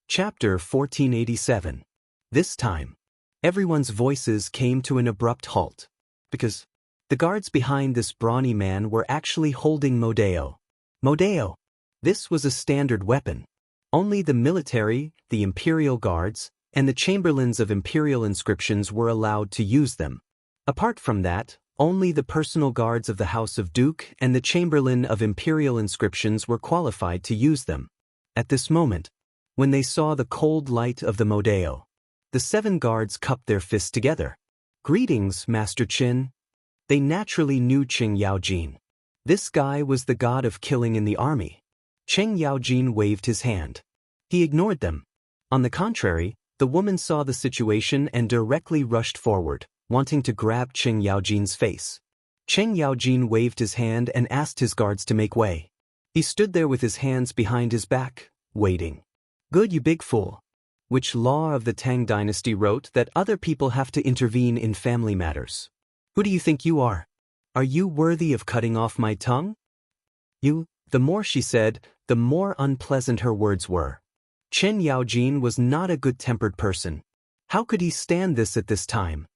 Chapter 1487. This time, everyone's voices came to an abrupt halt, because the guards behind this brawny man were actually holding Modeo. Modeo. This was a standard weapon. Only the military, the imperial guards, and the chamberlains of imperial inscriptions were allowed to use them. Apart from that, only the personal guards of the House of Duke and the chamberlain of imperial inscriptions were qualified to use them. At this moment, when they saw the cold light of the Modeo, the 7 guards cupped their fists together. "Greetings, Master Qin." They naturally knew Cheng Yaojin. This guy was the god of killing in the army. Cheng Yaojin waved his hand. He ignored them. On the contrary, the woman saw the situation and directly rushed forward, wanting to grab Cheng Yaojin's face. Cheng Yaojin waved his hand and asked his guards to make way. He stood there with his hands behind his back, waiting. "Good, you big fool. Which law of the Tang dynasty wrote that other people have to intervene in family matters? Who do you think you are? Are you worthy of cutting off my tongue?" "You." The more she said, the more unpleasant her words were. Chen Yaojin was not a good-tempered person. How could he stand this at this time?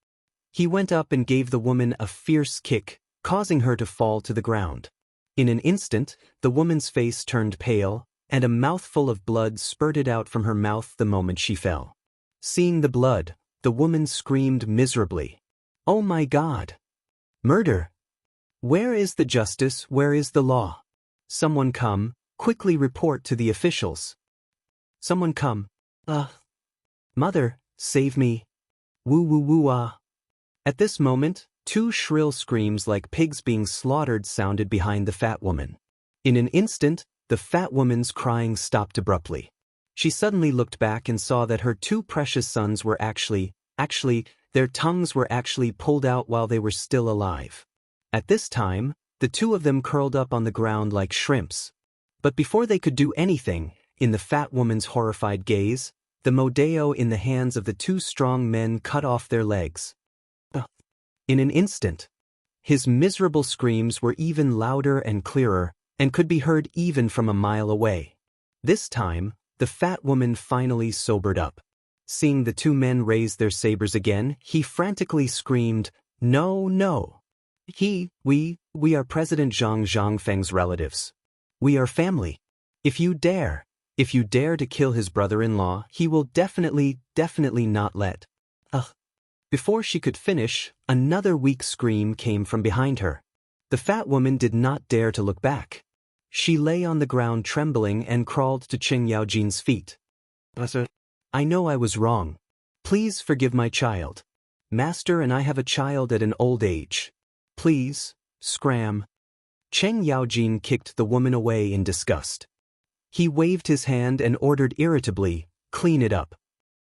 He went up and gave the woman a fierce kick, causing her to fall to the ground. In an instant, the woman's face turned pale, and a mouthful of blood spurted out from her mouth the moment she fell. Seeing the blood, the woman screamed miserably. "Oh my God! Murder! Where is the justice? Where is the law? Someone come, quickly report to the officials. Someone come. Mother, save me. Woo woo woo ah." At this moment, 2 shrill screams like pigs being slaughtered sounded behind the fat woman. In an instant, the fat woman's crying stopped abruptly. She suddenly looked back and saw that her two precious sons were actually, their tongues were actually pulled out while they were still alive. At this time, the two of them curled up on the ground like shrimps. But before they could do anything, in the fat woman's horrified gaze, the modeo in the hands of the two strong men cut off their legs. In an instant, his miserable screams were even louder and clearer, and could be heard even from a mile away. This time, the fat woman finally sobered up. Seeing the two men raise their sabers again, he frantically screamed, "No, no! We are President Zhang Zhangfeng's relatives. We are family. If you dare to kill his brother-in-law, he will definitely not let." Before she could finish, another weak scream came from behind her. The fat woman did not dare to look back. She lay on the ground trembling and crawled to Qing Yaojin's feet. "I know I was wrong. Please forgive my child. Master and I have a child at an old age. Please, scram." Qing Yaojin kicked the woman away in disgust. He waved his hand and ordered irritably, "Clean it up.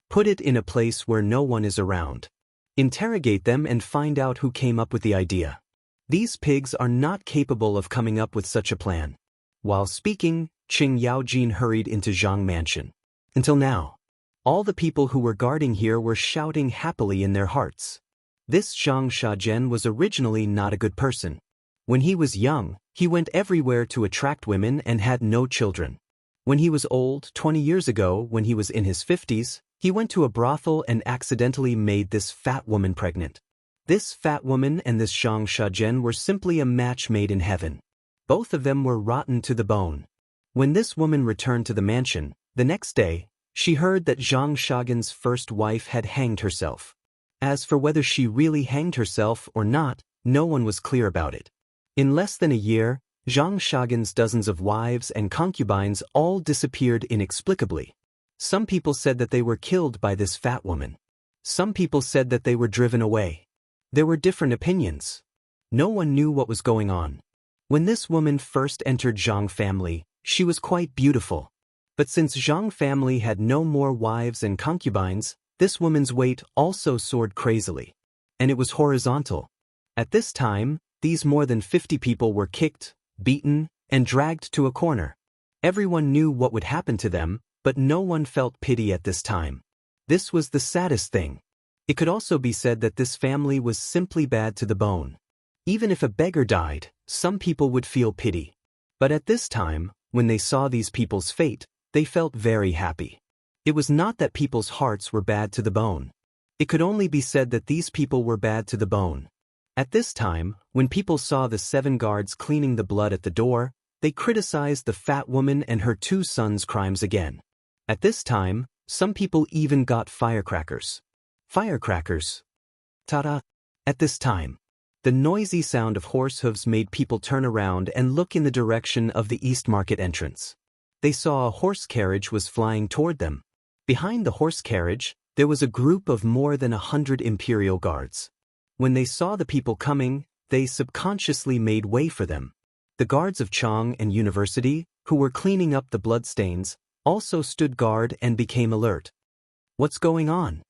Put it in a place where no one is around. Interrogate them and find out who came up with the idea. These pigs are not capable of coming up with such a plan." While speaking, Qing Yaojin hurried into Zhang Mansion. Until now, all the people who were guarding here were shouting happily in their hearts. This Zhang Shajian was originally not a good person. When he was young, he went everywhere to attract women and had no children. When he was old, 20 years ago, when he was in his 50s, he went to a brothel and accidentally made this fat woman pregnant. This fat woman and this Zhang Shajian were simply a match made in heaven. Both of them were rotten to the bone. When this woman returned to the mansion, the next day, she heard that Zhang Shajian's first wife had hanged herself. As for whether she really hanged herself or not, no one was clear about it. In less than a year, Zhang Shajian's dozens of wives and concubines all disappeared inexplicably. Some people said that they were killed by this fat woman. Some people said that they were driven away. There were different opinions. No one knew what was going on. When this woman first entered Zhang family, she was quite beautiful. But since Zhang family had no more wives and concubines, this woman's weight also soared crazily. And it was horizontal. At this time, these more than 50 people were kicked, beaten, and dragged to a corner. Everyone knew what would happen to them, but no one felt pity at this time. This was the saddest thing. It could also be said that this family was simply bad to the bone. Even if a beggar died, some people would feel pity. But at this time, when they saw these people's fate, they felt very happy. It was not that people's hearts were bad to the bone. It could only be said that these people were bad to the bone. At this time, when people saw the 7 guards cleaning the blood at the door, they criticized the fat woman and her 2 sons' crimes again. At this time, some people even got firecrackers. Firecrackers. Ta-da! At this time, the noisy sound of horse hooves made people turn around and look in the direction of the East Market entrance. They saw a horse carriage was flying toward them. Behind the horse carriage, there was a group of more than 100 imperial guards. When they saw the people coming, they subconsciously made way for them. The guards of Chang and University, who were cleaning up the bloodstains, also stood guard and became alert. What's going on?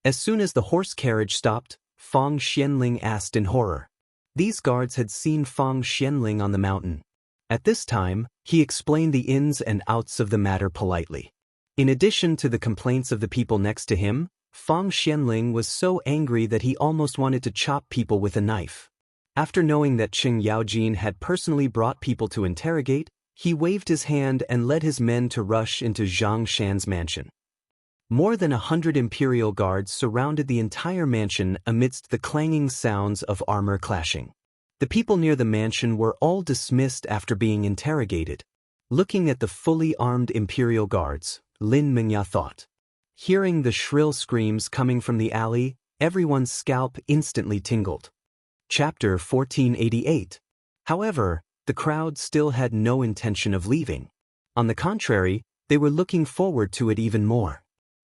As soon as the horse carriage stopped, Fang Xianling asked in horror. These guards had seen Fang Xianling on the mountain. At this time, he explained the ins and outs of the matter politely. In addition to the complaints of the people next to him, Fang Xianling was so angry that he almost wanted to chop people with a knife. After knowing that Qing Yaojin had personally brought people to interrogate, he waved his hand and led his men to rush into Zhang Shan's mansion. More than 100 imperial guards surrounded the entire mansion amidst the clanging sounds of armor clashing. The people near the mansion were all dismissed after being interrogated. Looking at the fully armed imperial guards, Lin Mingya thought. Hearing the shrill screams coming from the alley, everyone's scalp instantly tingled. Chapter 1488. However, the crowd still had no intention of leaving. On the contrary, they were looking forward to it even more.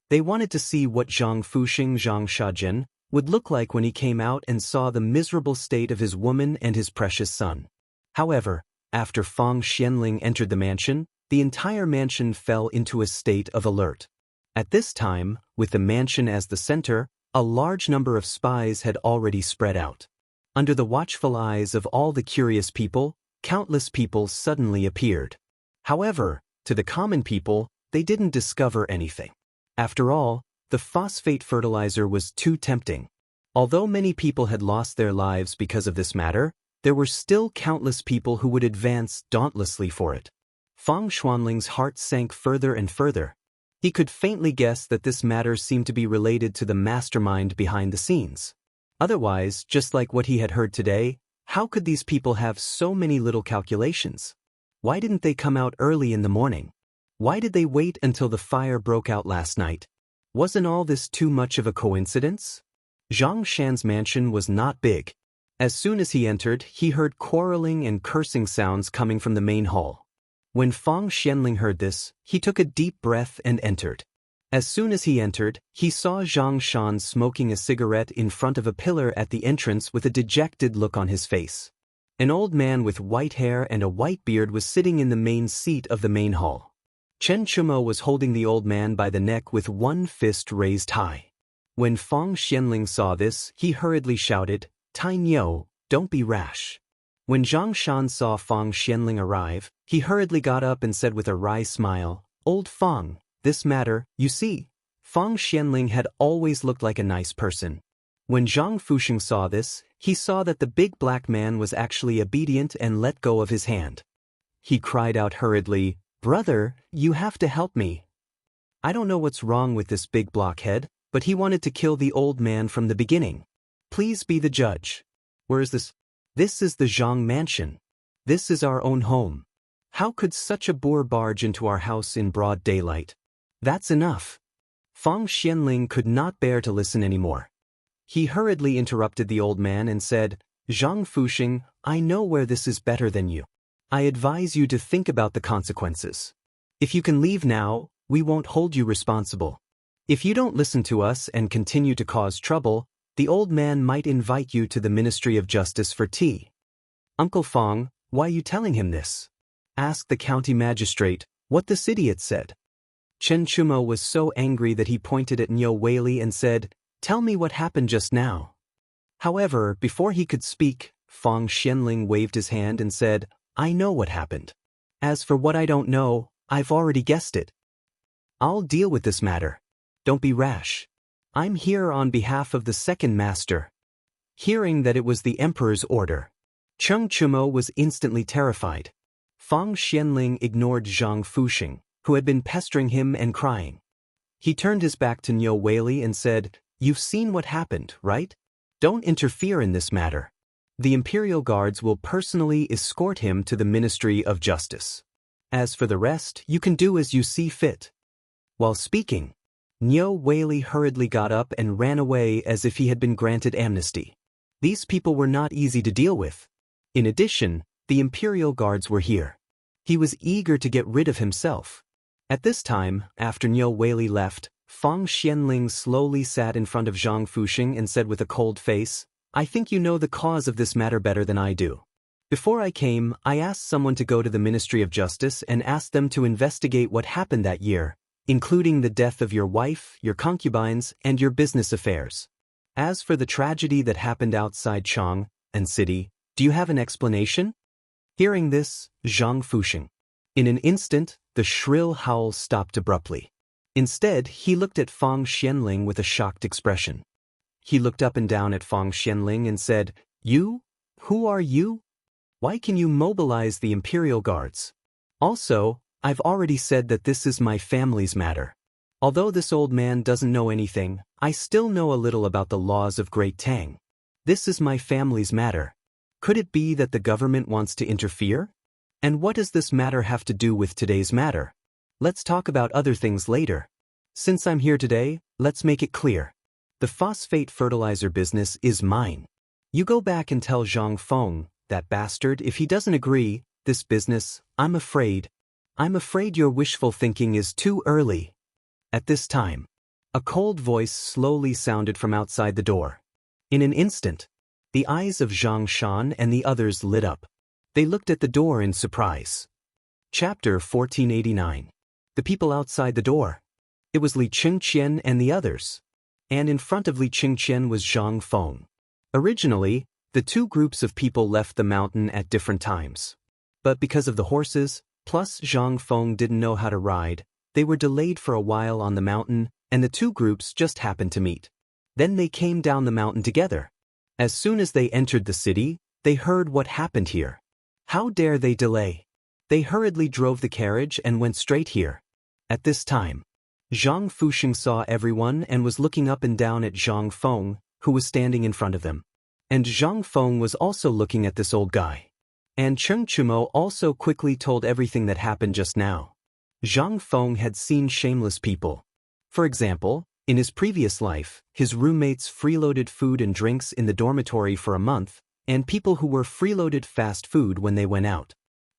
They wanted to see what Zhang Fuxing Zhang Shajian would look like when he came out and saw the miserable state of his woman and his precious son. However, after Fang Xianling entered the mansion, the entire mansion fell into a state of alert. At this time, with the mansion as the center, a large number of spies had already spread out. Under the watchful eyes of all the curious people, countless people suddenly appeared. However, to the common people, they didn't discover anything. After all, the phosphate fertilizer was too tempting. Although many people had lost their lives because of this matter, there were still countless people who would advance dauntlessly for it. Fang Xuanling's heart sank further and further. He could faintly guess that this matter seemed to be related to the mastermind behind the scenes. Otherwise, just like what he had heard today, how could these people have so many little calculations? Why didn't they come out early in the morning? Why did they wait until the fire broke out last night? Wasn't all this too much of a coincidence? Zhang Shan's mansion was not big. As soon as he entered, he heard quarreling and cursing sounds coming from the main hall. When Fang Xianling heard this, he took a deep breath and entered. As soon as he entered, he saw Zhang Shan smoking a cigarette in front of a pillar at the entrance with a dejected look on his face. An old man with white hair and a white beard was sitting in the main seat of the main hall. Chen Chumo was holding the old man by the neck with one fist raised high. When Fang Xianling saw this, he hurriedly shouted, "Tai Niu, don't be rash." When Zhang Shan saw Fang Xianling arrive, he hurriedly got up and said with a wry smile, "Old Fang, this matter, you see." Fang Xianling had always looked like a nice person. When Zhang Fuxing saw this, he saw that the big black man was actually obedient and let go of his hand. He cried out hurriedly, "Brother, you have to help me. I don't know what's wrong with this big blockhead, but he wanted to kill the old man from the beginning. Please be the judge." "Where is this?" "This is the Zhang mansion. This is our own home. How could such a boor barge into our house in broad daylight?" "That's enough." Fang Xianling could not bear to listen anymore. He hurriedly interrupted the old man and said, "Zhang Fuxing, I know where this is better than you. I advise you to think about the consequences. If you can leave now, we won't hold you responsible. If you don't listen to us and continue to cause trouble, the old man might invite you to the Ministry of Justice for tea." "Uncle Fang, why are you telling him this?" asked the county magistrate, what this idiot said. Chen Chumo was so angry that he pointed at Niu Weili and said, "Tell me what happened just now." However, before he could speak, Fang Xianling waved his hand and said, "I know what happened. As for what I don't know, I've already guessed it. I'll deal with this matter. Don't be rash. I'm here on behalf of the second master." Hearing that it was the emperor's order, Cheng Chumo was instantly terrified. Fang Xianling ignored Zhang Fuxing, who had been pestering him and crying. He turned his back to Niu Weili and said, "You've seen what happened, right? Don't interfere in this matter. The Imperial Guards will personally escort him to the Ministry of Justice. As for the rest, you can do as you see fit." While speaking, Niu Weili hurriedly got up and ran away as if he had been granted amnesty. These people were not easy to deal with. In addition, the Imperial Guards were here. He was eager to get rid of himself. At this time, after Niu Weili left, Fang Xianling slowly sat in front of Zhang Fuxing and said with a cold face, "I think you know the cause of this matter better than I do. Before I came, I asked someone to go to the Ministry of Justice and ask them to investigate what happened that year, including the death of your wife, your concubines, and your business affairs. As for the tragedy that happened outside Chang and city, do you have an explanation?" Hearing this, Zhang Fuxing. In an instant, the shrill howl stopped abruptly. Instead, he looked at Fang Xianling with a shocked expression. He looked up and down at Fang Xianling and said, "You? Who are you? Why can you mobilize the Imperial Guards? Also, I've already said that this is my family's matter. Although this old man doesn't know anything, I still know a little about the laws of Great Tang. This is my family's matter. Could it be that the government wants to interfere? And what does this matter have to do with today's matter? Let's talk about other things later. Since I'm here today, let's make it clear. The phosphate fertilizer business is mine. You go back and tell Zhang Feng, that bastard, if he doesn't agree, this business, I'm afraid your wishful thinking is too early." At this time, a cold voice slowly sounded from outside the door. In an instant, the eyes of Zhang Shan and the others lit up. They looked at the door in surprise. Chapter 1489. The people outside the door. It was Li Chengqian and the others. And in front of Li Chengqian was Zhang Feng. Originally, the two groups of people left the mountain at different times. But because of the horses, plus Zhang Feng didn't know how to ride, they were delayed for a while on the mountain, and the two groups just happened to meet. Then they came down the mountain together. As soon as they entered the city, they heard what happened here. How dare they delay? They hurriedly drove the carriage and went straight here. At this time, Zhang Fusheng saw everyone and was looking up and down at Zhang Feng, who was standing in front of them. And Zhang Feng was also looking at this old guy. And Cheng Chumo also quickly told everything that happened just now. Zhang Feng had seen shameless people. For example, in his previous life, his roommates freeloaded food and drinks in the dormitory for a month, and people who were freeloaded fast food when they went out.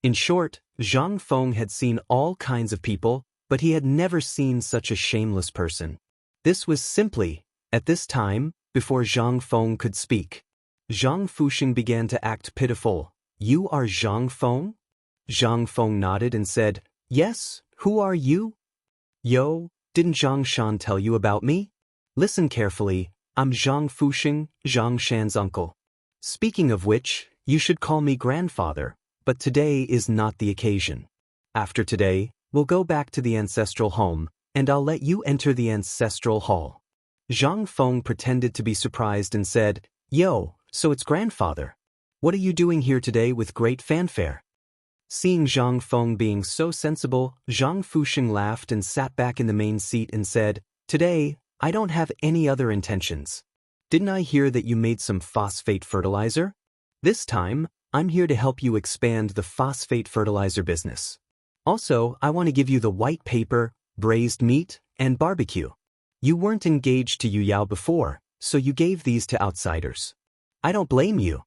In short, Zhang Feng had seen all kinds of people, but he had never seen such a shameless person. This was simply, at this time, before Zhang Feng could speak. Zhang Fusheng began to act pitiful. You are Zhang Feng? Zhang Feng nodded and said, Yes, who are you? Yo, didn't Zhang Shan tell you about me? Listen carefully, I'm Zhang Fusheng, Zhang Shan's uncle. Speaking of which, you should call me grandfather, but today is not the occasion. After today, we'll go back to the ancestral home, and I'll let you enter the ancestral hall. Zhang Feng pretended to be surprised and said, Yo, so it's grandfather. What are you doing here today with great fanfare? Seeing Zhang Feng being so sensible, Zhang Fusheng laughed and sat back in the main seat and said, Today, I don't have any other intentions. Didn't I hear that you made some phosphate fertilizer? This time, I'm here to help you expand the phosphate fertilizer business. Also, I want to give you the white paper, braised meat, and barbecue. You weren't engaged to Yu Yao before, so you gave these to outsiders. I don't blame you.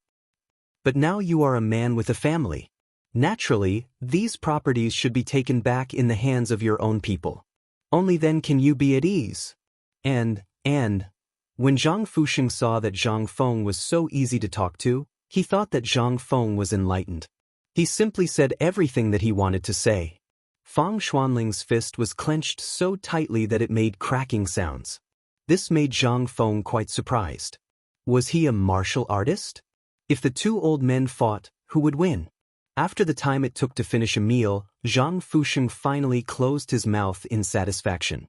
But now you are a man with a family. Naturally, these properties should be taken back in the hands of your own people. Only then can you be at ease. And, when Zhang Fusheng saw that Zhang Feng was so easy to talk to, he thought that Zhang Feng was enlightened. He simply said everything that he wanted to say. Fang Xuanling's fist was clenched so tightly that it made cracking sounds. This made Zhang Feng quite surprised. Was he a martial artist? If the two old men fought, who would win? After the time it took to finish a meal, Zhang Fusheng finally closed his mouth in satisfaction.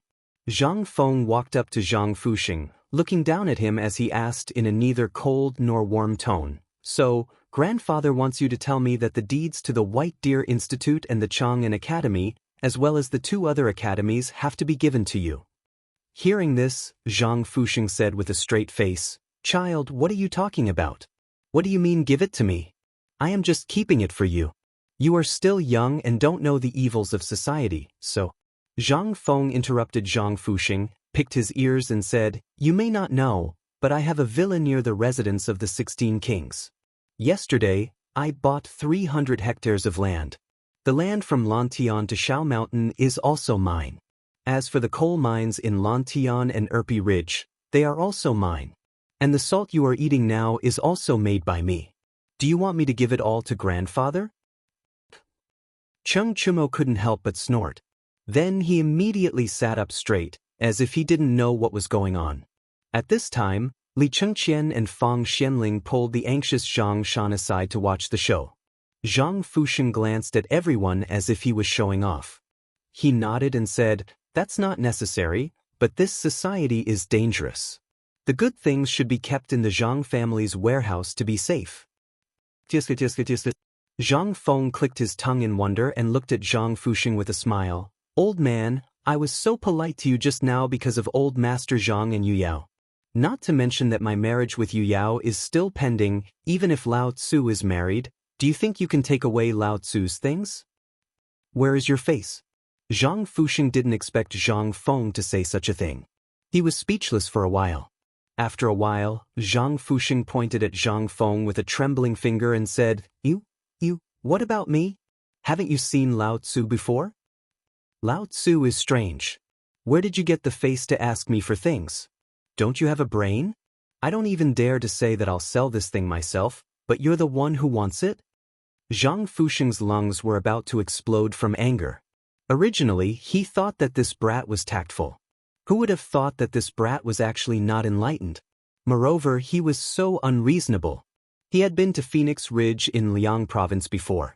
Zhang Feng walked up to Zhang Fusheng, looking down at him as he asked in a neither cold nor warm tone, So, grandfather wants you to tell me that the deeds to the White Deer Institute and the Chang'an Academy, as well as the two other academies, have to be given to you. Hearing this, Zhang Fusheng said with a straight face, Child, what are you talking about? What do you mean give it to me? I am just keeping it for you. You are still young and don't know the evils of society, so. Zhang Feng interrupted Zhang Fusheng, picked his ears and said, You may not know, but I have a villa near the residence of the 16 kings. Yesterday, I bought 300 hectares of land. The land from Lantian to Shao Mountain is also mine. As for the coal mines in Lantian and Erpi Ridge, they are also mine. And the salt you are eating now is also made by me. Do you want me to give it all to grandfather? Cheng Chumo couldn't help but snort. Then he immediately sat up straight, as if he didn't know what was going on. At this time, Li Chengqian and Fang Xianling pulled the anxious Zhang Shan aside to watch the show. Zhang Fusheng glanced at everyone as if he was showing off. He nodded and said, That's not necessary, but this society is dangerous. The good things should be kept in the Zhang family's warehouse to be safe. Zhang Feng clicked his tongue in wonder and looked at Zhang Fusheng with a smile. Old man, I was so polite to you just now because of old Master Zhang and Yu Yao. Not to mention that my marriage with Yu Yao is still pending, even if Lao Tzu is married. Do you think you can take away Lao Tzu's things? Where is your face? Zhang Fusheng didn't expect Zhang Feng to say such a thing. He was speechless for a while. After a while, Zhang Fusheng pointed at Zhang Feng with a trembling finger and said, You, what about me? Haven't you seen Lao Tzu before? Lao Tzu is strange. Where did you get the face to ask me for things? Don't you have a brain? I don't even dare to say that I'll sell this thing myself, but you're the one who wants it? Zhang Fusheng's lungs were about to explode from anger. Originally, he thought that this brat was tactful. Who would have thought that this brat was actually not enlightened? Moreover, he was so unreasonable. He had been to Phoenix Ridge in Liang Province before.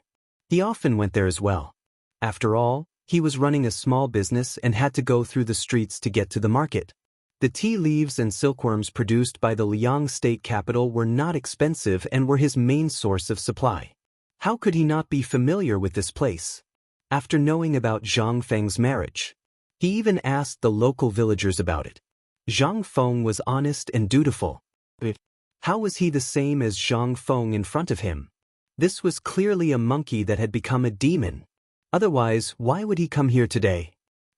He often went there as well. After all, he was running a small business and had to go through the streets to get to the market. The tea leaves and silkworms produced by the Liang state capital were not expensive and were his main source of supply. How could he not be familiar with this place? After knowing about Zhang Feng's marriage, he even asked the local villagers about it. Zhang Feng was honest and dutiful. But how was he the same as Zhang Feng in front of him? This was clearly a monkey that had become a demon. Otherwise, why would he come here today?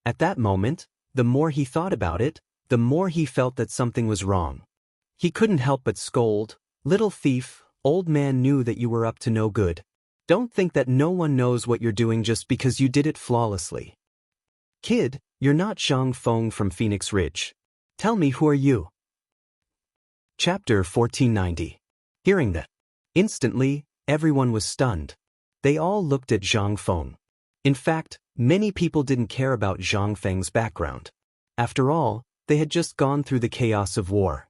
At that moment, the more he thought about it, the more he felt that something was wrong. He couldn't help but scold, "Little thief, old man knew that you were up to no good. Don't think that no one knows what you're doing just because you did it flawlessly. Kid, you're not Zhang Feng from Phoenix Ridge. Tell me, who are you?" Chapter 1490. Hearing that, instantly, everyone was stunned. They all looked at Zhang Feng. In fact, many people didn't care about Zhang Feng's background. After all, they had just gone through the chaos of war.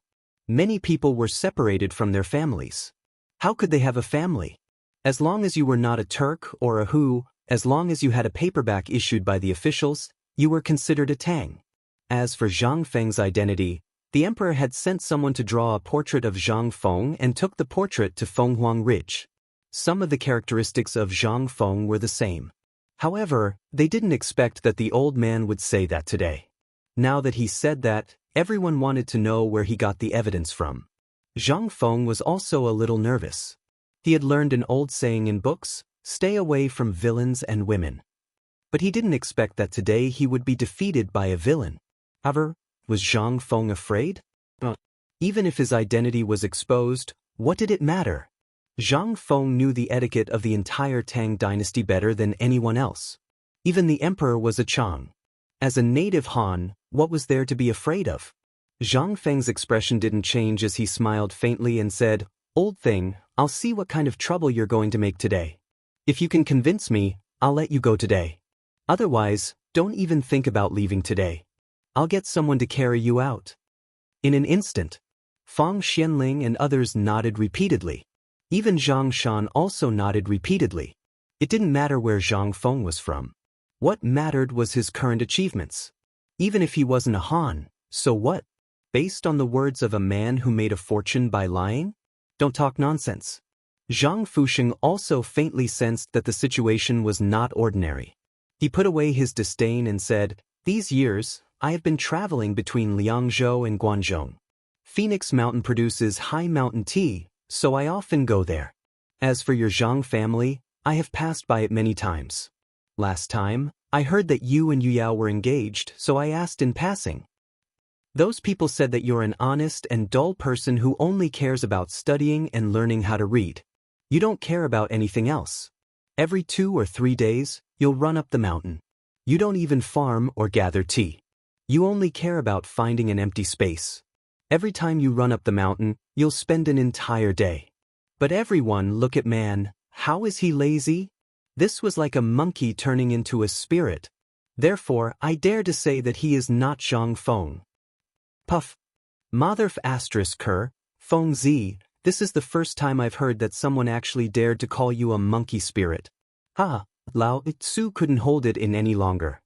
Many people were separated from their families. How could they have a family? As long as you were not a Turk or a Hu, as long as you had a paperback issued by the officials, you were considered a Tang. As for Zhang Feng's identity, the emperor had sent someone to draw a portrait of Zhang Feng and took the portrait to Fenghuang Ridge. Some of the characteristics of Zhang Feng were the same. However, they didn't expect that the old man would say that today. Now that he said that, everyone wanted to know where he got the evidence from. Zhang Feng was also a little nervous. He had learned an old saying in books, "Stay away from villains and women." But he didn't expect that today he would be defeated by a villain. However, was Zhang Feng afraid? Even if his identity was exposed, what did it matter? Zhang Feng knew the etiquette of the entire Tang dynasty better than anyone else. Even the emperor was a Chang. As a native Han, what was there to be afraid of? Zhang Feng's expression didn't change as he smiled faintly and said, "Old thing, I'll see what kind of trouble you're going to make today. If you can convince me, I'll let you go today. Otherwise, don't even think about leaving today. I'll get someone to carry you out." In an instant, Fang Xianling and others nodded repeatedly. Even Zhang Shan also nodded repeatedly. It didn't matter where Zhang Feng was from. What mattered was his current achievements. Even if he wasn't a Han, so what? Based on the words of a man who made a fortune by lying? Don't talk nonsense. Zhang Fusheng also faintly sensed that the situation was not ordinary. He put away his disdain and said, "These years, I have been traveling between Liangzhou and Guangzhou. Phoenix Mountain produces high mountain tea, so I often go there. As for your Zhang family, I have passed by it many times. Last time, I heard that you and Yuyao were engaged, so I asked in passing. Those people said that you're an honest and dull person who only cares about studying and learning how to read. You don't care about anything else. Every 2 or 3 days, you'll run up the mountain. You don't even farm or gather tea. You only care about finding an empty space. Every time you run up the mountain, you'll spend an entire day. But everyone look at man, how is he lazy? This was like a monkey turning into a spirit. Therefore, I dare to say that he is not Zhang Feng." Puff. Motherf asterisk Ker, Feng Zi, this is the first time I've heard that someone actually dared to call you a monkey spirit. Ha, Lao Tzu couldn't hold it in any longer.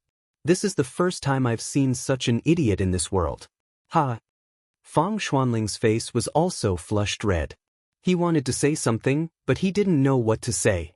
This is the first time I've seen such an idiot in this world. Ha. Fang Xuanling's face was also flushed red. He wanted to say something, but he didn't know what to say.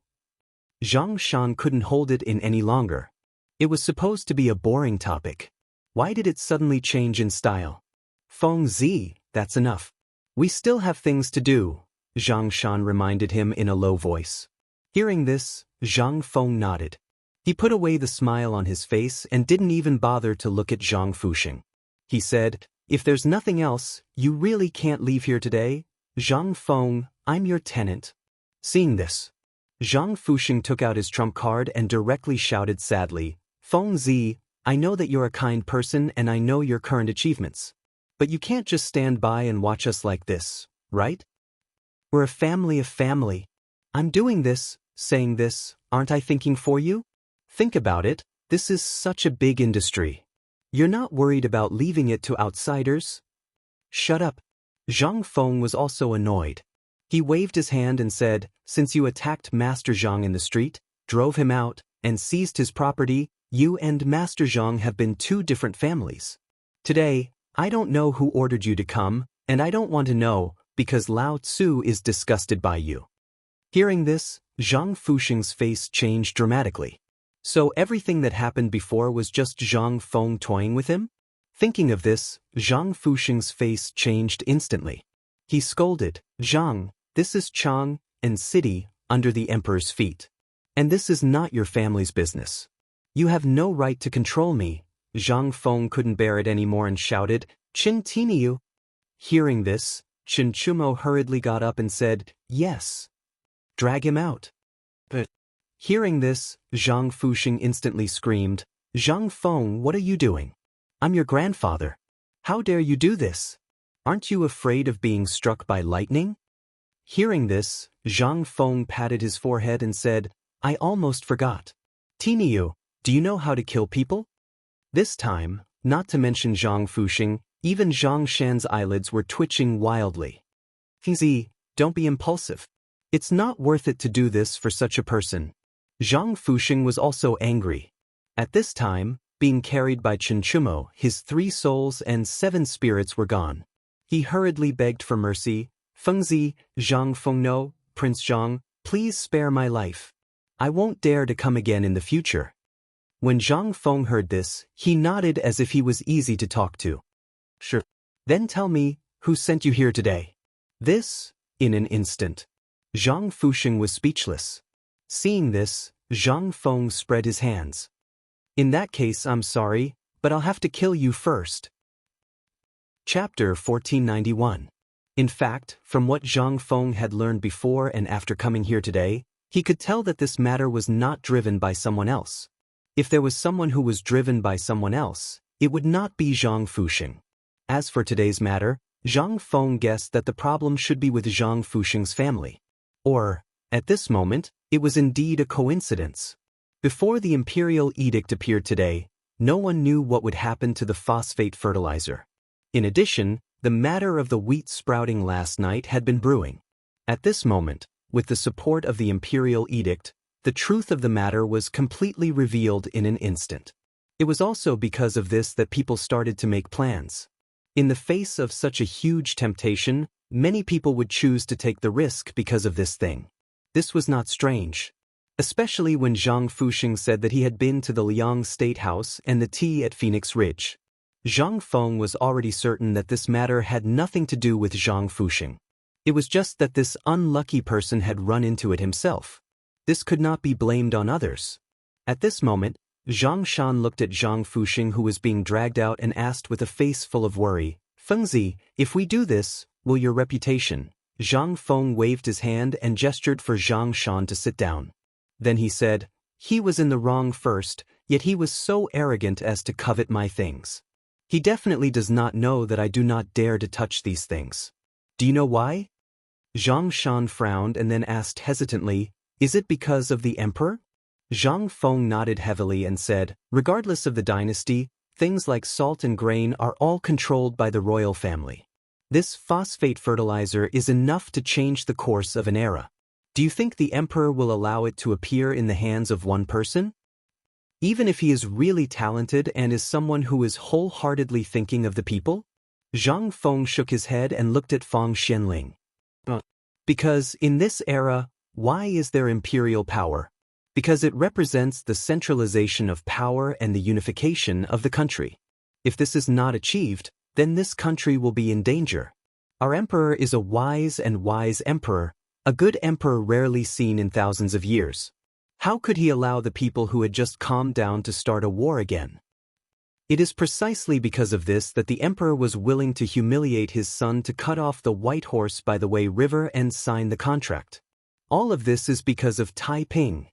Zhang Shan couldn't hold it in any longer. It was supposed to be a boring topic. Why did it suddenly change in style? Feng Zi, that's enough. We still have things to do, Zhang Shan reminded him in a low voice. Hearing this, Zhang Feng nodded. He put away the smile on his face and didn't even bother to look at Zhang Fusheng. He said, "If there's nothing else, you really can't leave here today? Zhang Feng, I'm your tenant." Seeing this, Zhang Fusheng took out his trump card and directly shouted sadly, "Feng Zi, I know that you're a kind person and I know your current achievements. But you can't just stand by and watch us like this, right? We're a family of family. I'm doing this, saying this, aren't I thinking for you? Think about it, this is such a big industry. You're not worried about leaving it to outsiders? Shut up. Zhang Feng was also annoyed. He waved his hand and said, since you attacked Master Zhang in the street, drove him out, and seized his property, you and Master Zhang have been two different families. Today, I don't know who ordered you to come, and I don't want to know, because Lao Tzu is disgusted by you. Hearing this, Zhang Fuxing's face changed dramatically. So everything that happened before was just Zhang Feng toying with him? Thinking of this, Zhang Fuxing's face changed instantly. He scolded, Zhang, this is Chang and city under the emperor's feet. And this is not your family's business. You have no right to control me. Zhang Feng couldn't bear it anymore and shouted, Qin Tiniu. Hearing this, Qin Chumo hurriedly got up and said, yes. Drag him out. But hearing this, Zhang Fuxing instantly screamed, Zhang Feng, what are you doing? I'm your grandfather. How dare you do this? Aren't you afraid of being struck by lightning? Hearing this, Zhang Feng patted his forehead and said, I almost forgot. Tiniu, do you know how to kill people? This time, not to mention Zhang Fuxing, even Zhang Shan's eyelids were twitching wildly. Fizi, don't be impulsive. It's not worth it to do this for such a person. Zhang Fuxing was also angry. At this time, being carried by Chinchumo, his 3 souls and 7 spirits were gone. He hurriedly begged for mercy, Fengzi, Zhang Fengno, Prince Zhang, please spare my life. I won't dare to come again in the future. When Zhang Feng heard this, he nodded as if he was easy to talk to. Sure. Then tell me, who sent you here today? This, in an instant. Zhang Fuxing was speechless. Seeing this, Zhang Feng spread his hands. In that case, I'm sorry, but I'll have to kill you first. Chapter 1491. In fact, from what Zhang Feng had learned before and after coming here today, he could tell that this matter was not driven by someone else. If there was someone who was driven by someone else, it would not be Zhang Fuxing. As for today's matter, Zhang Feng guessed that the problem should be with Zhang Fuxing's family. Or, at this moment, it was indeed a coincidence. Before the imperial edict appeared today, no one knew what would happen to the phosphate fertilizer. In addition, the matter of the wheat sprouting last night had been brewing. At this moment, with the support of the imperial edict, the truth of the matter was completely revealed in an instant. It was also because of this that people started to make plans. In the face of such a huge temptation, many people would choose to take the risk because of this thing. This was not strange. Especially when Zhang Fuxing said that he had been to the Liang State House and the tea at Phoenix Ridge. Zhang Feng was already certain that this matter had nothing to do with Zhang Fuxing. It was just that this unlucky person had run into it himself. This could not be blamed on others. At this moment, Zhang Shan looked at Zhang Fuxing, who was being dragged out, and asked with a face full of worry, Fengzi, if we do this, will your reputation? Zhang Feng waved his hand and gestured for Zhang Shan to sit down. Then he said, he was in the wrong first, yet he was so arrogant as to covet my things. He definitely does not know that I do not dare to touch these things. Do you know why? Zhang Shan frowned and then asked hesitantly, is it because of the emperor? Zhang Feng nodded heavily and said, regardless of the dynasty, things like salt and grain are all controlled by the royal family. This phosphate fertilizer is enough to change the course of an era. Do you think the emperor will allow it to appear in the hands of one person? Even if he is really talented and is someone who is wholeheartedly thinking of the people? Zhang Feng shook his head and looked at Fang Xianling. Because in this era, why is there imperial power? Because it represents the centralization of power and the unification of the country. If this is not achieved, then this country will be in danger. Our emperor is a wise emperor, a good emperor rarely seen in thousands of years. How could he allow the people who had just calmed down to start a war again? It is precisely because of this that the emperor was willing to humiliate his son to cut off the white horse by the Wei River and sign the contract. All of this is because of Taiping.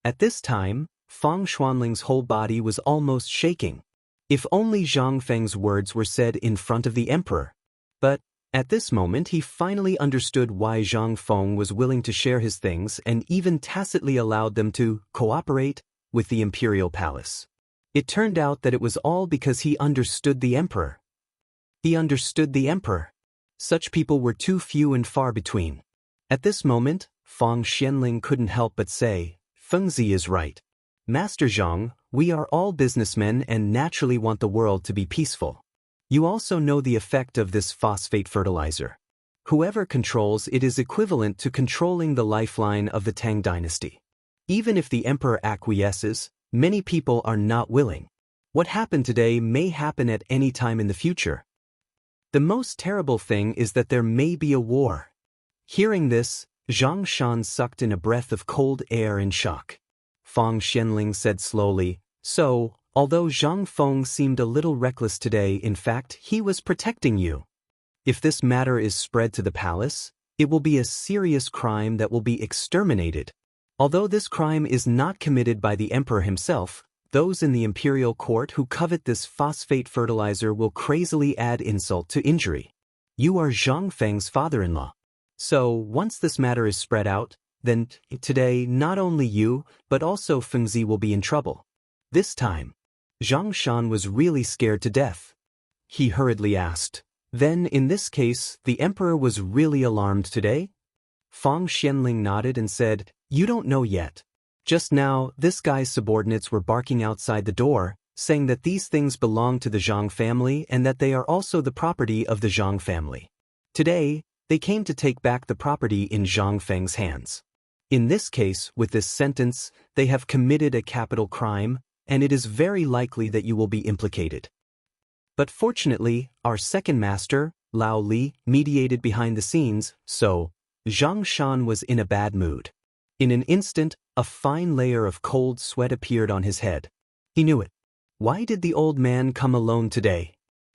At this time, Fang Xuanling's whole body was almost shaking. If only Zhang Feng's words were said in front of the emperor. But, At this moment he finally understood why Zhang Feng was willing to share his things and even tacitly allowed them to cooperate with the imperial palace. It turned out that it was all because he understood the emperor. He understood the emperor. Such people were too few and far between. At this moment, Feng Xianling couldn't help but say, Fengzi is right. Master Zhang, we are all businessmen and naturally want the world to be peaceful. You also know the effect of this phosphate fertilizer. Whoever controls it is equivalent to controlling the lifeline of the Tang dynasty. Even if the emperor acquiesces, many people are not willing. What happened today may happen at any time in the future. The most terrible thing is that there may be a war. Hearing this, Zhang Shan sucked in a breath of cold air in shock. Feng Xianling said slowly, so, although Zhang Feng seemed a little reckless today, in fact, he was protecting you. If this matter is spread to the palace, it will be a serious crime that will be exterminated. Although this crime is not committed by the emperor himself, those in the imperial court who covet this phosphate fertilizer will crazily add insult to injury. You are Zhang Feng's father-in-law. So, once this matter is spread out, then today not only you, but also Fengzi will be in trouble. This time, Zhang Shan was really scared to death. He hurriedly asked, then in this case, the emperor was really alarmed today? Feng Xianling nodded and said, you don't know yet. Just now, this guy's subordinates were barking outside the door, saying that these things belong to the Zhang family and that they are also the property of the Zhang family. Today, they came to take back the property in Zhang Feng's hands. In this case, with this sentence, they have committed a capital crime, and it is very likely that you will be implicated. But fortunately, our second master, Lao Li, mediated behind the scenes, so Zhang Shan was in a bad mood. In an instant, a fine layer of cold sweat appeared on his head. He knew it. Why did the old man come alone today?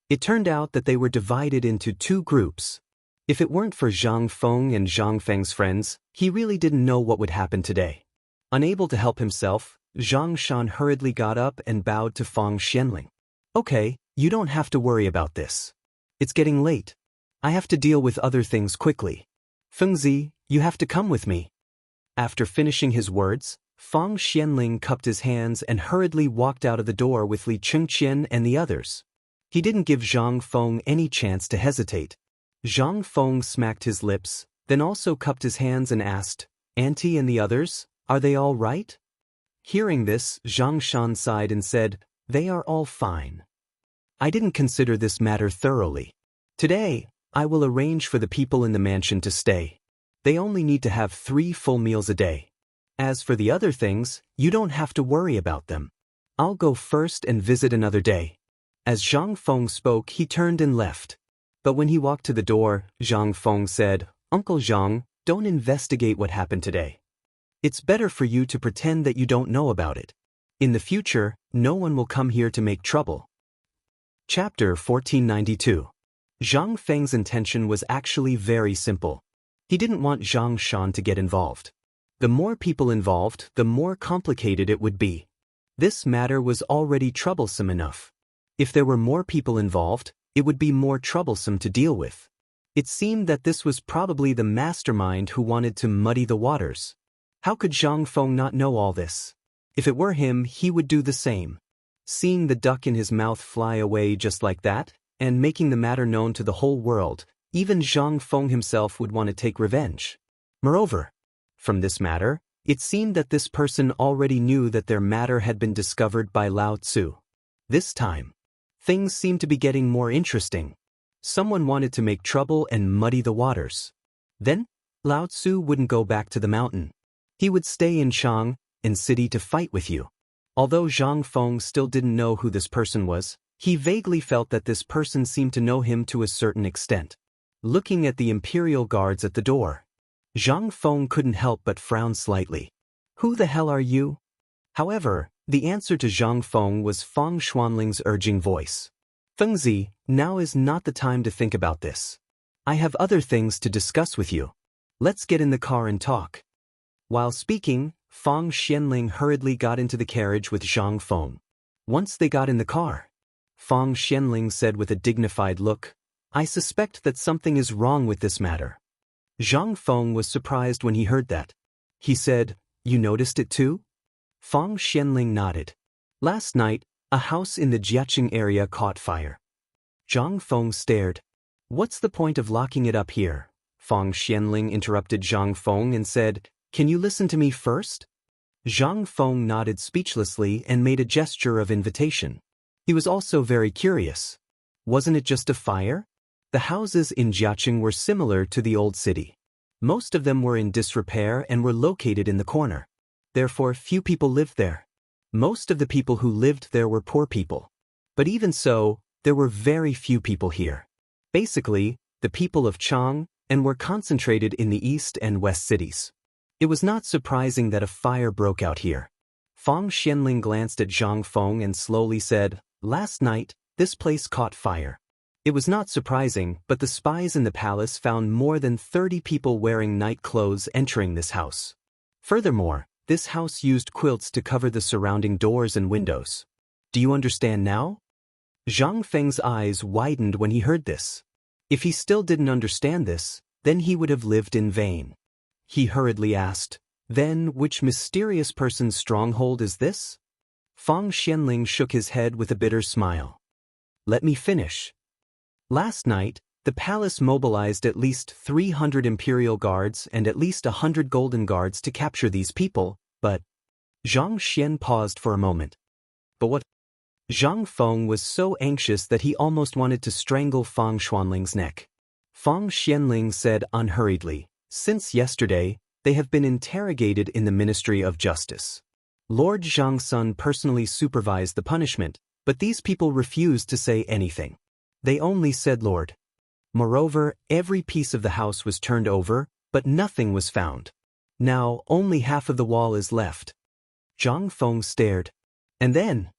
It turned out that they were divided into two groups. If it weren't for Zhang Feng and Zhang Feng's friends, he really didn't know what would happen today. Unable to help himself, Zhang Shan hurriedly got up and bowed to Feng Xianling. Okay, you don't have to worry about this. It's getting late. I have to deal with other things quickly. Fengzi, you have to come with me. After finishing his words, Feng Xianling cupped his hands and hurriedly walked out of the door with Li Chengqian and the others. He didn't give Zhang Feng any chance to hesitate. Zhang Feng smacked his lips, then also cupped his hands and asked, Auntie and the others, are they all right? Hearing this, Zhang Shan sighed and said, they are all fine. I didn't consider this matter thoroughly. Today, I will arrange for the people in the mansion to stay. They only need to have 3 full meals a day. As for the other things, you don't have to worry about them. I'll go first and visit another day. As Zhang Feng spoke, he turned and left. But when he walked to the door, Zhang Feng said, Uncle Zhang, don't investigate what happened today. It's better for you to pretend that you don't know about it. In the future, no one will come here to make trouble. Chapter 1492. Zhang Feng's intention was actually very simple. He didn't want Zhang Shan to get involved. The more people involved, the more complicated it would be. This matter was already troublesome enough. If there were more people involved, it would be more troublesome to deal with. It seemed that this was probably the mastermind who wanted to muddy the waters. How could Zhang Feng not know all this? If it were him, he would do the same. Seeing the duck in his mouth fly away just like that, and making the matter known to the whole world, even Zhang Feng himself would want to take revenge. Moreover, from this matter, it seemed that this person already knew that their matter had been discovered by Lao Tzu. This time, things seemed to be getting more interesting. Someone wanted to make trouble and muddy the waters. Then, Lao Tzu wouldn't go back to the mountain. He would stay in Chang, in city to fight with you. Although Zhang Feng still didn't know who this person was, he vaguely felt that this person seemed to know him to a certain extent. Looking at the imperial guards at the door, Zhang Feng couldn't help but frown slightly. Who the hell are you? However, the answer to Zhang Feng was Feng Xuanling's urging voice. Fengzi, now is not the time to think about this. I have other things to discuss with you. Let's get in the car and talk. While speaking, Feng Xianling hurriedly got into the carriage with Zhang Feng. Once they got in the car, Feng Xianling said with a dignified look, I suspect that something is wrong with this matter. Zhang Feng was surprised when he heard that. He said, "You noticed it too?" Fang Xianling nodded. "Last night, a house in the Jiaqing area caught fire." Zhang Feng stared. "What's the point of locking it up here?" Fang Xianling interrupted Zhang Feng and said, "Can you listen to me first?" Zhang Feng nodded speechlessly and made a gesture of invitation. He was also very curious. Wasn't it just a fire? The houses in Jiaqing were similar to the old city. Most of them were in disrepair and were located in the corner. Therefore, few people lived there. Most of the people who lived there were poor people. But even so, there were very few people here. Basically, the people of Chang and were concentrated in the east and west cities. It was not surprising that a fire broke out here. Fang Xianling glanced at Zhang Feng and slowly said, "Last night, this place caught fire." It was not surprising, but the spies in the palace found more than 30 people wearing night clothes entering this house. Furthermore, this house used quilts to cover the surrounding doors and windows. Do you understand now? Zhang Feng's eyes widened when he heard this. If he still didn't understand this, then he would have lived in vain. He hurriedly asked, "Then which mysterious person's stronghold is this?" Fang Xianling shook his head with a bitter smile. "Let me finish. Last night, the palace mobilized at least 300 imperial guards and at least 100 golden guards to capture these people, but..." Zhang Xian paused for a moment. "But what?" Zhang Feng was so anxious that he almost wanted to strangle Fang Xuanling's neck. Fang Xianling said unhurriedly, "Since yesterday, they have been interrogated in the Ministry of Justice. Lord Zhang Sun personally supervised the punishment, but these people refused to say anything. They only said Lord. Moreover, every piece of the house was turned over, but nothing was found. Now, only half of the wall is left." Zhang Feng stared. And then?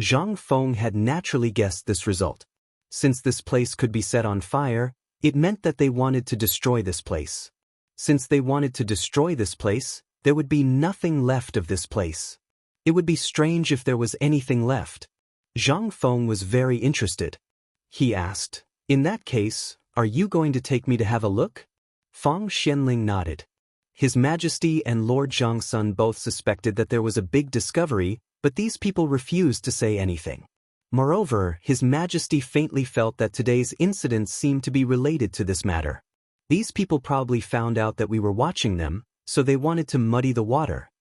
Zhang Feng had naturally guessed this result. Since this place could be set on fire, it meant that they wanted to destroy this place. Since they wanted to destroy this place, there would be nothing left of this place. It would be strange if there was anything left. Zhang Feng was very interested. He asked, "In that case, are you going to take me to have a look?" Fang Xianling nodded. His Majesty and Lord Zhang Sun both suspected that there was a big discovery, but these people refused to say anything. Moreover, His Majesty faintly felt that today's incidents seemed to be related to this matter. These people probably found out that we were watching them, so they wanted to muddy the water.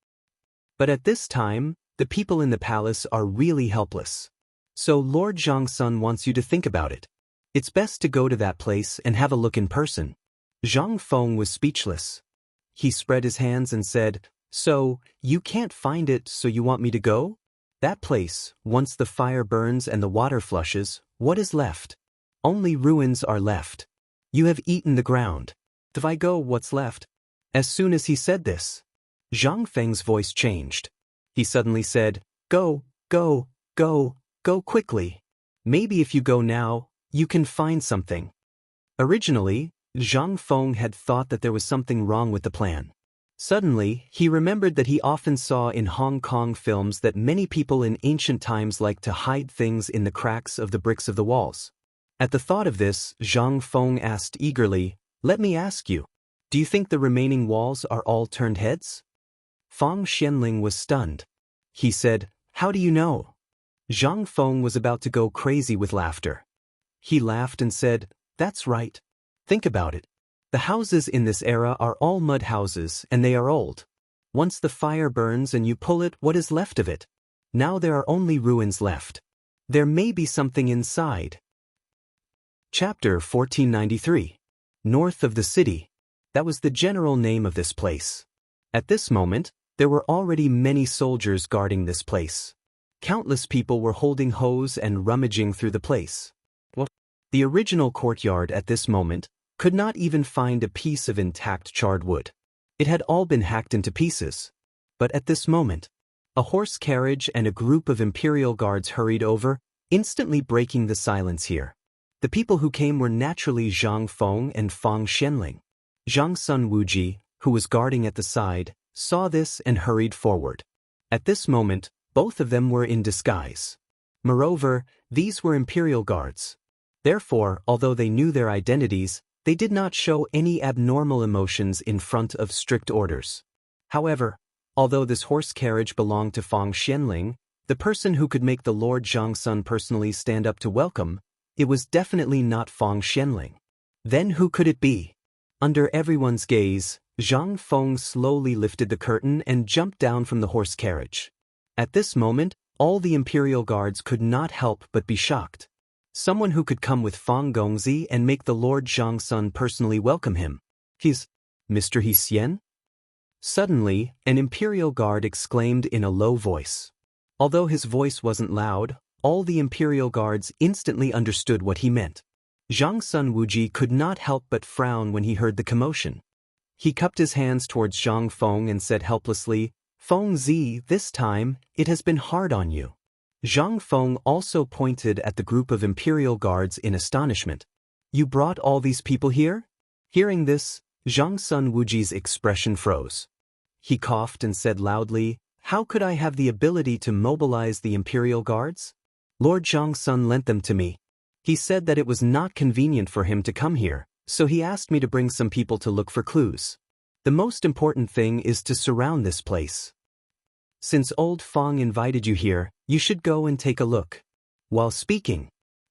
But at this time, the people in the palace are really helpless. So Lord Zhang Sun wants you to think about it. It's best to go to that place and have a look in person." Zhang Feng was speechless. He spread his hands and said, "So, you can't find it, so you want me to go? That place, once the fire burns and the water flushes, what is left? Only ruins are left. You have eaten the ground. If I go, what's left?" As soon as he said this, Zhang Feng's voice changed. He suddenly said, "Go, go, go. Go quickly. Maybe if you go now, you can find something." Originally, Zhang Feng had thought that there was something wrong with the plan. Suddenly, he remembered that he often saw in Hong Kong films that many people in ancient times liked to hide things in the cracks of the bricks of the walls. At the thought of this, Zhang Feng asked eagerly, "Let me ask you, do you think the remaining walls are all turned heads?" Fang Xianling was stunned. He said, "How do you know?" Zhang Feng was about to go crazy with laughter. He laughed and said, "That's right. Think about it. The houses in this era are all mud houses and they are old. Once the fire burns and you pull it, what is left of it? Now there are only ruins left. There may be something inside." Chapter 1493. North of the city. That was the general name of this place. At this moment, there were already many soldiers guarding this place. Countless people were holding hoes and rummaging through the place. The original courtyard at this moment could not even find a piece of intact charred wood. It had all been hacked into pieces. But at this moment, a horse carriage and a group of imperial guards hurried over, instantly breaking the silence here. The people who came were naturally Zhang Feng and Fang Xianling. Zhang Sun Wuji, who was guarding at the side, saw this and hurried forward. At this moment, both of them were in disguise. Moreover, these were imperial guards. Therefore, although they knew their identities, they did not show any abnormal emotions in front of strict orders. However, although this horse carriage belonged to Fang Xianling, the person who could make the Lord Zhangsun personally stand up to welcome, it was definitely not Fang Xianling. Then who could it be? Under everyone's gaze, Zhang Feng slowly lifted the curtain and jumped down from the horse carriage. At this moment, all the imperial guards could not help but be shocked. Someone who could come with Fang Gongzi and make the Lord Zhangsun personally welcome him. He's Mr. He Xian? Suddenly, an imperial guard exclaimed in a low voice. Although his voice wasn't loud, all the imperial guards instantly understood what he meant. Zhangsun Wuji could not help but frown when he heard the commotion. He cupped his hands towards Zhang Feng and said helplessly, "Feng Zi, this time, it has been hard on you." Zhang Feng also pointed at the group of imperial guards in astonishment. "You brought all these people here?" Hearing this, Zhangsun Wuji's expression froze. He coughed and said loudly, "How could I have the ability to mobilize the imperial guards? Lord Zhangsun lent them to me. He said that it was not convenient for him to come here, so he asked me to bring some people to look for clues. The most important thing is to surround this place. Since old Fang invited you here, you should go and take a look." While speaking,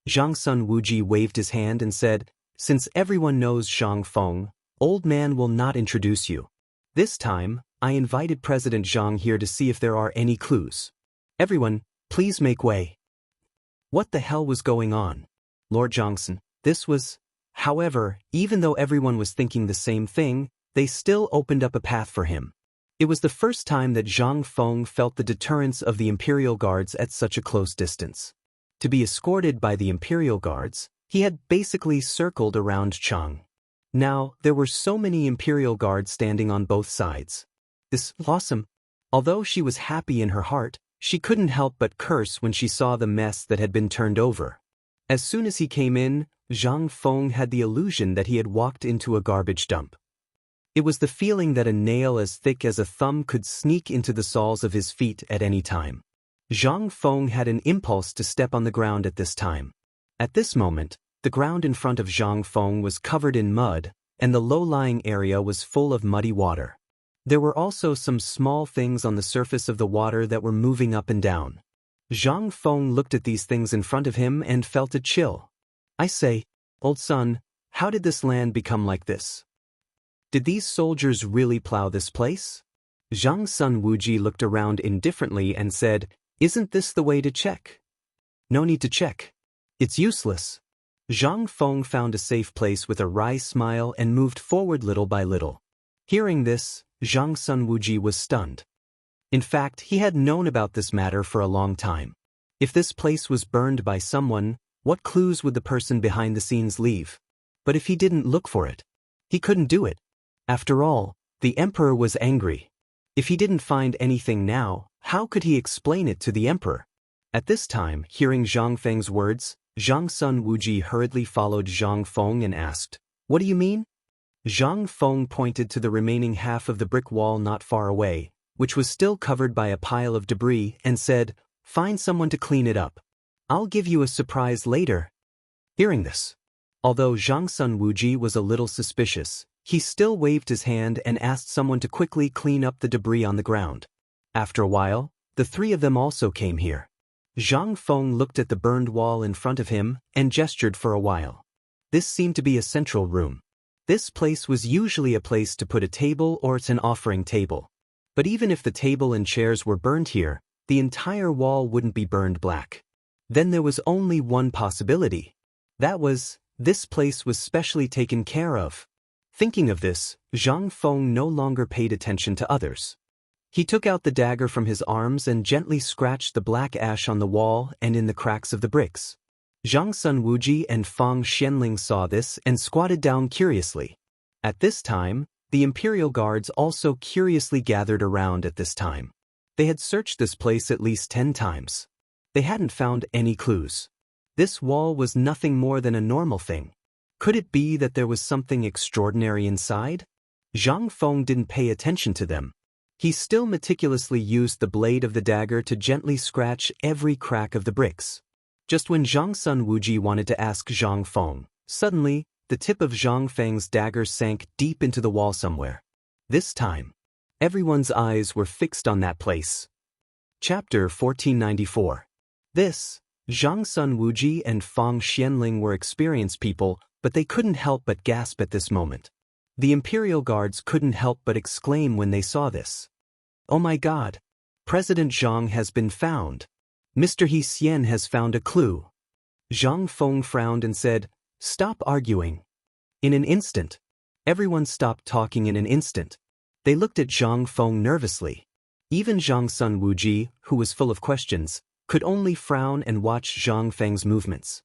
Zhangsun Wuji waved his hand and said, "Since everyone knows Zhang Feng, old man will not introduce you. This time, I invited President Zhang here to see if there are any clues. Everyone, please make way." What the hell was going on? Lord Zhangsun, this was... However, even though everyone was thinking the same thing, they still opened up a path for him. It was the first time that Zhang Feng felt the deterrence of the imperial guards at such a close distance. To be escorted by the imperial guards, he had basically circled around Chang. Now, there were so many imperial guards standing on both sides. This awesome. Although she was happy in her heart, she couldn't help but curse when she saw the mess that had been turned over. As soon as he came in, Zhang Feng had the illusion that he had walked into a garbage dump. It was the feeling that a nail as thick as a thumb could sneak into the soles of his feet at any time. Zhang Feng had an impulse to step on the ground at this time. At this moment, the ground in front of Zhang Feng was covered in mud, and the low-lying area was full of muddy water. There were also some small things on the surface of the water that were moving up and down. Zhang Feng looked at these things in front of him and felt a chill. "I say, old son, how did this land become like this? Did these soldiers really plow this place?" Zhangsun Wuji looked around indifferently and said, "Isn't this the way to check?" "No need to check. It's useless." Zhang Feng found a safe place with a wry smile and moved forward little by little. Hearing this, Zhangsun Wuji was stunned. In fact, he had known about this matter for a long time. If this place was burned by someone, what clues would the person behind the scenes leave? But if he didn't look for it, he couldn't do it. After all, the emperor was angry. If he didn't find anything now, how could he explain it to the emperor? At this time, hearing Zhang Feng's words, Zhangsun Wuji hurriedly followed Zhang Feng and asked, "What do you mean?" Zhang Feng pointed to the remaining half of the brick wall not far away, which was still covered by a pile of debris, and said, "Find someone to clean it up. I'll give you a surprise later." Hearing this, although Zhangsun Wuji was a little suspicious, he still waved his hand and asked someone to quickly clean up the debris on the ground. After a while, the three of them also came here. Zhang Feng looked at the burned wall in front of him and gestured for a while. This seemed to be a central room. This place was usually a place to put a table or it's an offering table. But even if the table and chairs were burned here, the entire wall wouldn't be burned black. Then there was only one possibility. That was, this place was specially taken care of. Thinking of this, Zhang Feng no longer paid attention to others. He took out the dagger from his arms and gently scratched the black ash on the wall and in the cracks of the bricks. Zhangsun Wuji and Fang Xianling saw this and squatted down curiously. At this time, the imperial guards also curiously gathered around at this time. They had searched this place at least 10 times. They hadn't found any clues. This wall was nothing more than a normal thing. Could it be that there was something extraordinary inside? Zhang Feng didn't pay attention to them. He still meticulously used the blade of the dagger to gently scratch every crack of the bricks. Just when Zhang Sun Wuji wanted to ask Zhang Feng, suddenly, the tip of Zhang Feng's dagger sank deep into the wall somewhere. This time, everyone's eyes were fixed on that place. Chapter 1494. Zhang Sun Wuji and Fang Xianling were experienced people, but they couldn't help but gasp at this moment. The Imperial Guards couldn't help but exclaim when they saw this. "Oh my God! President Zhang has been found. Mr. He Xian has found a clue." Zhang Feng frowned and said, "Stop arguing." In an instant, everyone stopped talking in an instant. They looked at Zhang Feng nervously. Even Zhang Sun Wuji, who was full of questions, could only frown and watch Zhang Feng's movements.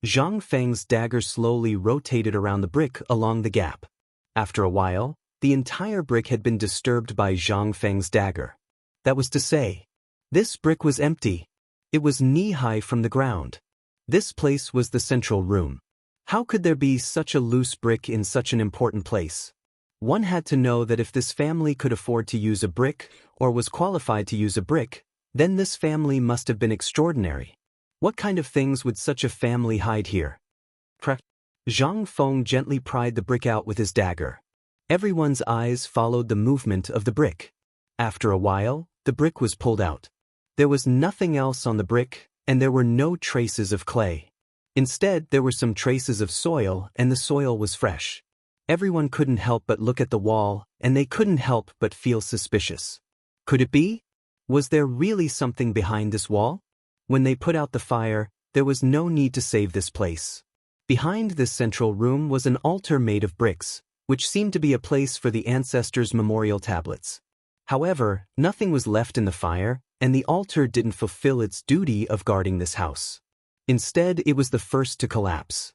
Zhang Feng's dagger slowly rotated around the brick along the gap. After a while, the entire brick had been disturbed by Zhang Feng's dagger. That was to say, this brick was empty. It was knee-high from the ground. This place was the central room. How could there be such a loose brick in such an important place? One had to know that if this family could afford to use a brick, or was qualified to use a brick, then this family must have been extraordinary. What kind of things would such a family hide here? Zhang Feng gently pried the brick out with his dagger. Everyone's eyes followed the movement of the brick. After a while, the brick was pulled out. There was nothing else on the brick, and there were no traces of clay. Instead, there were some traces of soil, and the soil was fresh. Everyone couldn't help but look at the wall, and they couldn't help but feel suspicious. Could it be? Was there really something behind this wall? When they put out the fire, there was no need to save this place. Behind this central room was an altar made of bricks, which seemed to be a place for the ancestors' memorial tablets. However, nothing was left in the fire, and the altar didn't fulfill its duty of guarding this house. Instead, it was the first to collapse.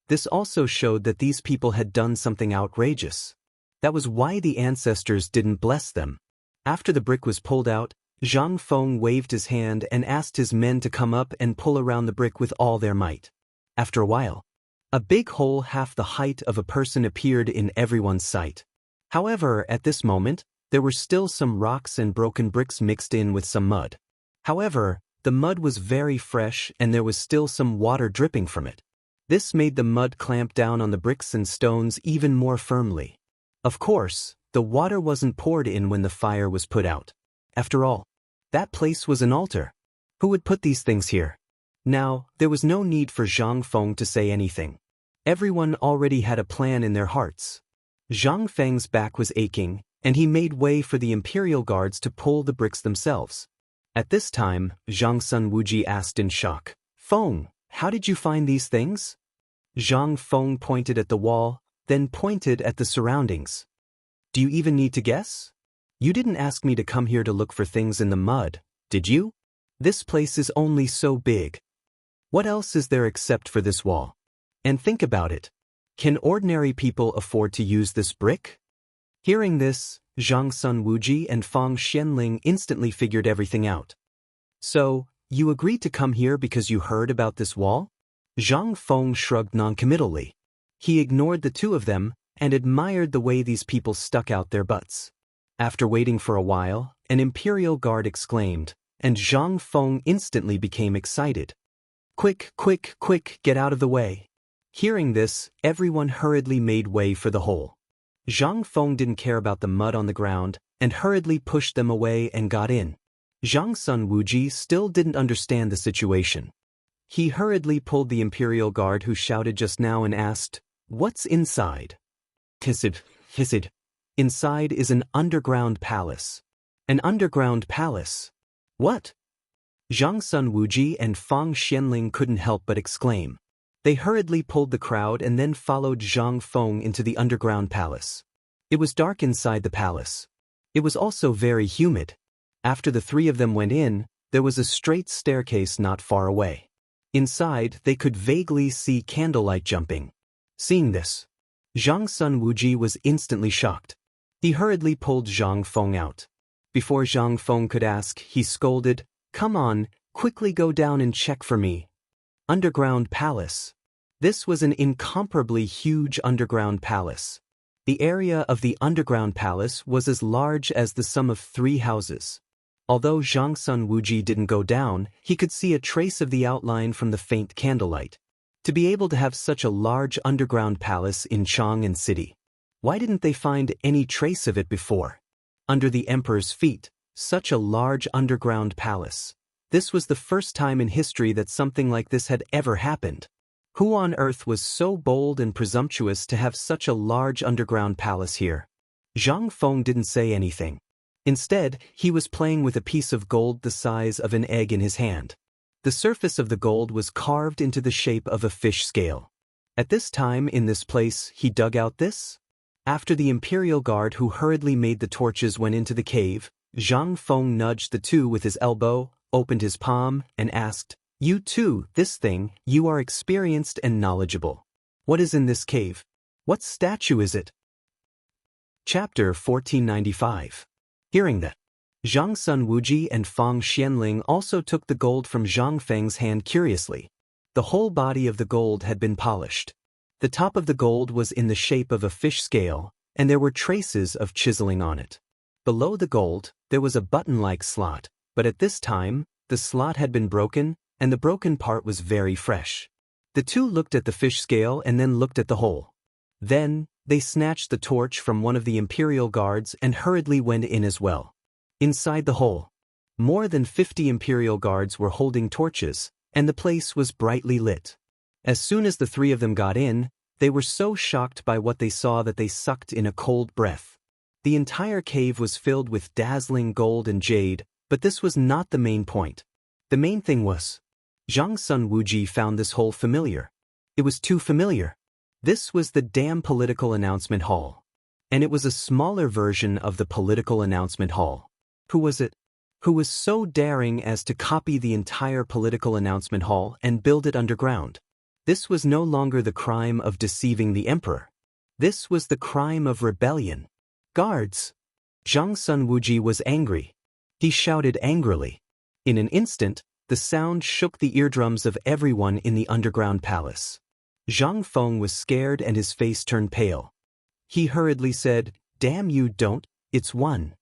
This also showed that these people had done something outrageous. That was why the ancestors didn't bless them. After the brick was pulled out, Zhang Feng waved his hand and asked his men to come up and pull around the brick with all their might. After a while, a big hole half the height of a person appeared in everyone's sight. However, at this moment, there were still some rocks and broken bricks mixed in with some mud. However, the mud was very fresh and there was still some water dripping from it. This made the mud clamp down on the bricks and stones even more firmly. Of course, the water wasn't poured in when the fire was put out. After all, that place was an altar. Who would put these things here? Now, there was no need for Zhang Feng to say anything. Everyone already had a plan in their hearts. Zhang Feng's back was aching, and he made way for the Imperial Guards to pull the bricks themselves. At this time, Zhang Sun Wuji asked in shock, "Feng, how did you find these things?" Zhang Feng pointed at the wall, then pointed at the surroundings. "Do you even need to guess? You didn't ask me to come here to look for things in the mud, did you? This place is only so big. What else is there except for this wall? And think about it. Can ordinary people afford to use this brick?" Hearing this, Zhang Sun Wuji and Fang Xianling instantly figured everything out. "So, you agreed to come here because you heard about this wall?" Zhang Feng shrugged noncommittally. He ignored the two of them and admired the way these people stuck out their butts. After waiting for a while, an Imperial Guard exclaimed, and Zhang Feng instantly became excited. "Quick, quick, quick, get out of the way." Hearing this, everyone hurriedly made way for the hole. Zhang Feng didn't care about the mud on the ground and hurriedly pushed them away and got in. Zhang Sun Wuji still didn't understand the situation. He hurriedly pulled the Imperial Guard who shouted just now and asked, "What's inside?" Hissid. Inside is an underground palace. An underground palace? What? Zhang Sun Wuji and Fang Xianling couldn't help but exclaim. They hurriedly pulled the crowd and then followed Zhang Feng into the underground palace. It was dark inside the palace. It was also very humid. After the three of them went in, there was a straight staircase not far away. Inside, they could vaguely see candlelight jumping. Seeing this, Zhang Sun Wuji was instantly shocked. He hurriedly pulled Zhang Feng out. Before Zhang Feng could ask, he scolded, "Come on, quickly go down and check for me." Underground palace. This was an incomparably huge underground palace. The area of the underground palace was as large as the sum of 3 houses. Although Zhang Sun Wuji didn't go down, he could see a trace of the outline from the faint candlelight. To be able to have such a large underground palace in Chang'an City, why didn't they find any trace of it before? Under the emperor's feet, such a large underground palace. This was the first time in history that something like this had ever happened. Who on earth was so bold and presumptuous to have such a large underground palace here? Zhang Feng didn't say anything. Instead, he was playing with a piece of gold the size of an egg in his hand. The surface of the gold was carved into the shape of a fish scale. At this time in this place, he dug out this? After the imperial guard who hurriedly made the torches went into the cave, Zhang Feng nudged the two with his elbow, opened his palm, and asked, "You too, this thing, you are experienced and knowledgeable. What is in this cave? What statue is it?" Chapter 1495. Hearing that, Zhang Sun Wuji and Fang Xianling also took the gold from Zhang Feng's hand curiously. The whole body of the gold had been polished. The top of the gold was in the shape of a fish scale, and there were traces of chiseling on it. Below the gold, there was a button-like slot, but at this time, the slot had been broken, and the broken part was very fresh. The two looked at the fish scale and then looked at the hole. Then, they snatched the torch from one of the imperial guards and hurriedly went in as well. Inside the hole, more than 50 imperial guards were holding torches, and the place was brightly lit. As soon as the three of them got in, they were so shocked by what they saw that they sucked in a cold breath. The entire cave was filled with dazzling gold and jade, but this was not the main point. The main thing was, Zhang Sun Wuji found this hole familiar. It was too familiar. This was the damn political announcement hall. And it was a smaller version of the political announcement hall. Who was it? Who was so daring as to copy the entire political announcement hall and build it underground? This was no longer the crime of deceiving the emperor. This was the crime of rebellion. Guards! Zhang Sun Wuji was angry. He shouted angrily. In an instant, the sound shook the eardrums of everyone in the underground palace. Zhang Feng was scared and his face turned pale. He hurriedly said, "Damn you, don't, it's one."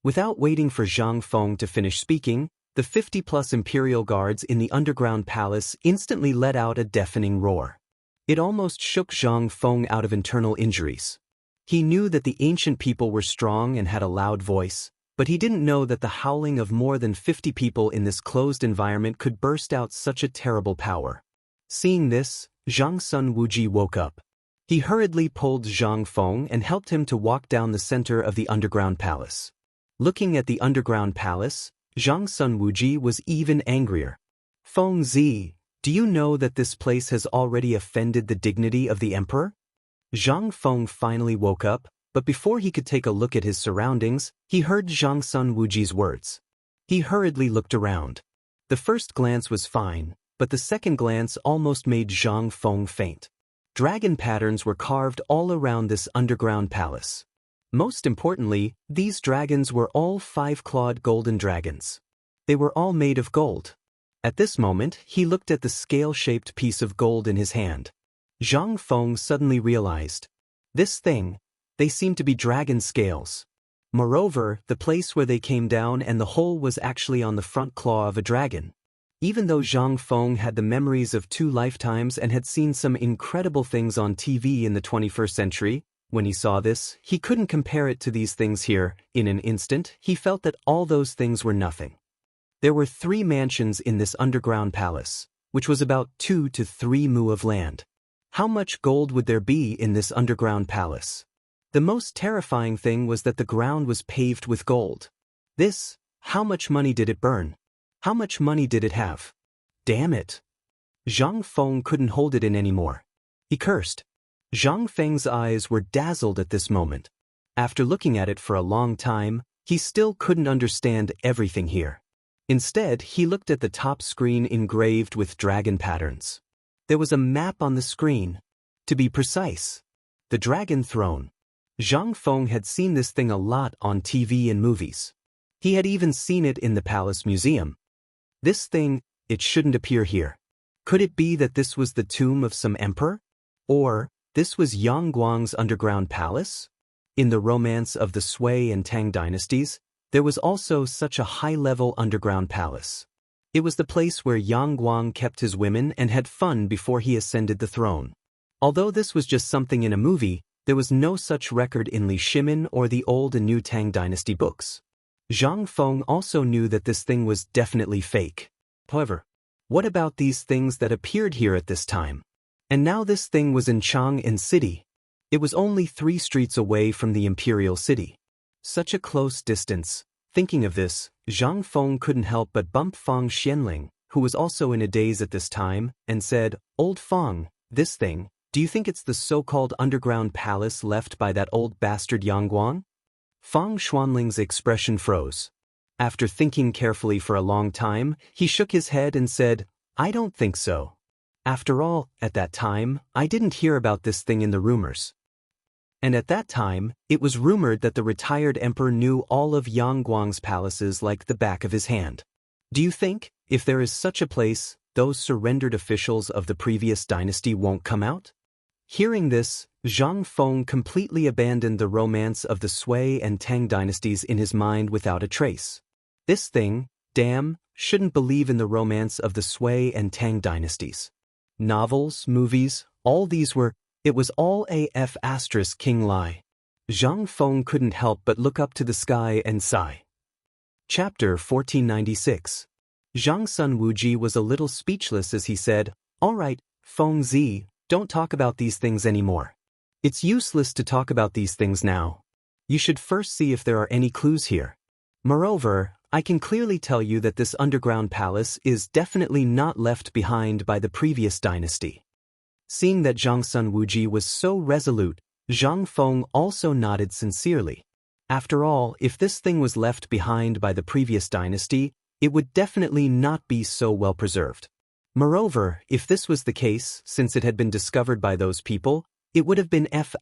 Without waiting for Zhang Feng to finish speaking, the 50-plus imperial guards in the underground palace instantly let out a deafening roar. It almost shook Zhang Feng out of internal injuries. He knew that the ancient people were strong and had a loud voice, but he didn't know that the howling of more than 50 people in this closed environment could burst out such a terrible power. Seeing this, Zhang Sun Wuji woke up. He hurriedly pulled Zhang Feng and helped him to walk down the center of the underground palace. Looking at the underground palace, Zhang Sun Wuji was even angrier. "Feng Zi, do you know that this place has already offended the dignity of the emperor?" Zhang Feng finally woke up, but before he could take a look at his surroundings, he heard Zhang Sun Wuji's words. He hurriedly looked around. The first glance was fine, but the second glance almost made Zhang Feng faint. Dragon patterns were carved all around this underground palace. Most importantly, these dragons were all 5-clawed golden dragons. They were all made of gold. At this moment, he looked at the scale-shaped piece of gold in his hand. Zhang Feng suddenly realized, this thing, they seemed to be dragon scales. Moreover, the place where they came down and the hole was actually on the front claw of a dragon. Even though Zhang Feng had the memories of 2 lifetimes and had seen some incredible things on TV in the 21st century, when he saw this, he couldn't compare it to these things here. In an instant, he felt that all those things were nothing. There were 3 mansions in this underground palace, which was about 2 to 3 mu of land. How much gold would there be in this underground palace? The most terrifying thing was that the ground was paved with gold. This, how much money did it burn? How much money did it have? Damn it! Zhang Feng couldn't hold it in anymore. He cursed. Zhang Feng's eyes were dazzled at this moment. After looking at it for a long time, he still couldn't understand everything here. Instead, he looked at the top screen engraved with dragon patterns. There was a map on the screen. To be precise, the Dragon Throne. Zhang Feng had seen this thing a lot on TV and movies. He had even seen it in the Palace Museum. This thing, it shouldn't appear here. Could it be that this was the tomb of some emperor? Or, this was Yang Guang's underground palace? In the romance of the Sui and Tang dynasties, there was also such a high-level underground palace. It was the place where Yang Guang kept his women and had fun before he ascended the throne. Although this was just something in a movie, there was no such record in Li Shimin or the old and new Tang dynasty books. Zhang Feng also knew that this thing was definitely fake. However, what about these things that appeared here at this time? And now this thing was in Chang'an City. It was only 3 streets away from the imperial city. Such a close distance. Thinking of this, Zhang Feng couldn't help but bump Fang Xianling, who was also in a daze at this time, and said, "Old Fang, this thing, do you think it's the so-called underground palace left by that old bastard Yang Guang?" Fang Xuanling's expression froze. After thinking carefully for a long time, he shook his head and said, "I don't think so. After all, at that time, I didn't hear about this thing in the rumors. And at that time, it was rumored that the retired emperor knew all of Yang Guang's palaces like the back of his hand. Do you think, if there is such a place, those surrendered officials of the previous dynasty won't come out?" Hearing this, Zhang Feng completely abandoned the romance of the Sui and Tang dynasties in his mind without a trace. This thing, damn, shouldn't believe in the romance of the Sui and Tang dynasties. Novels, movies, all these were, it was all AF * King Lai. Zhang Feng couldn't help but look up to the sky and sigh. Chapter 1496. Zhang Sun Wuji was a little speechless as he said, "All right, Feng Zi, don't talk about these things anymore. It's useless to talk about these things now. You should first see if there are any clues here. Moreover, I can clearly tell you that this underground palace is definitely not left behind by the previous dynasty." Seeing that Zhang Sun Wuji was so resolute, Zhang Feng also nodded sincerely. After all, if this thing was left behind by the previous dynasty, it would definitely not be so well preserved. Moreover, if this was the case, since it had been discovered by those people, it would have been F**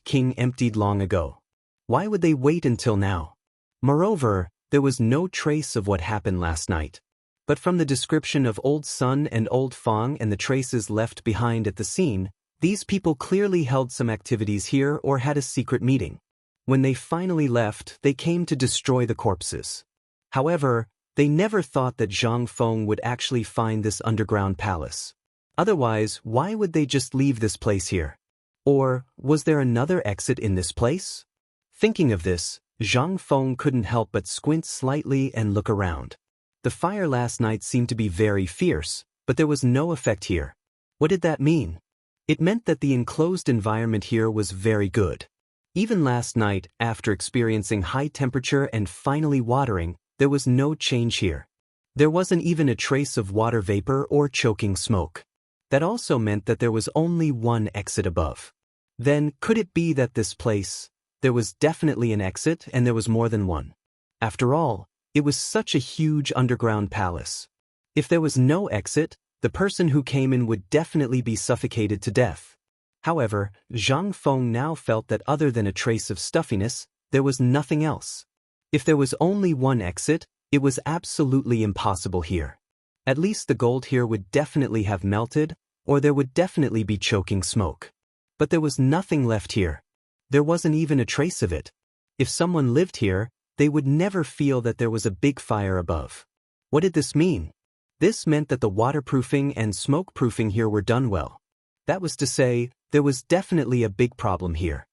King emptied long ago. Why would they wait until now? Moreover, there was no trace of what happened last night. But from the description of Old Sun and Old Fang and the traces left behind at the scene, these people clearly held some activities here or had a secret meeting. When they finally left, they came to destroy the corpses. However, they never thought that Zhang Feng would actually find this underground palace. Otherwise, why would they just leave this place here? Or, was there another exit in this place? Thinking of this, Zhang Feng couldn't help but squint slightly and look around. The fire last night seemed to be very fierce, but there was no effect here. What did that mean? It meant that the enclosed environment here was very good. Even last night, after experiencing high temperature and finally watering, there was no change here. There wasn't even a trace of water vapor or choking smoke. That also meant that there was only one exit above. Then, could it be that this place, there was definitely an exit and there was more than one? After all, it was such a huge underground palace. If there was no exit, the person who came in would definitely be suffocated to death. However, Zhang Feng now felt that other than a trace of stuffiness, there was nothing else. If there was only one exit, it was absolutely impossible here. At least the gold here would definitely have melted, or there would definitely be choking smoke. But there was nothing left here. There wasn't even a trace of it. If someone lived here, they would never feel that there was a big fire above. What did this mean? This meant that the waterproofing and smoke-proofing here were done well. That was to say, there was definitely a big problem here.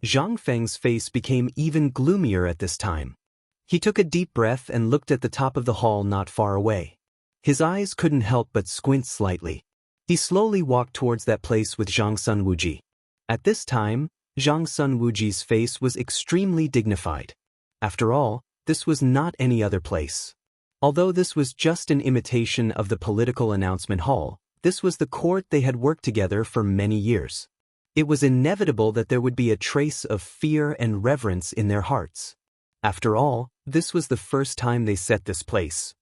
Zhang Feng's face became even gloomier at this time. He took a deep breath and looked at the top of the hall not far away. His eyes couldn't help but squint slightly. He slowly walked towards that place with Zhang Sun Wuji. At this time, Zhang Sun Wuji's face was extremely dignified. After all, this was not any other place. Although this was just an imitation of the political announcement hall, this was the court they had worked together for many years. It was inevitable that there would be a trace of fear and reverence in their hearts. After all, this was the first time they set this place.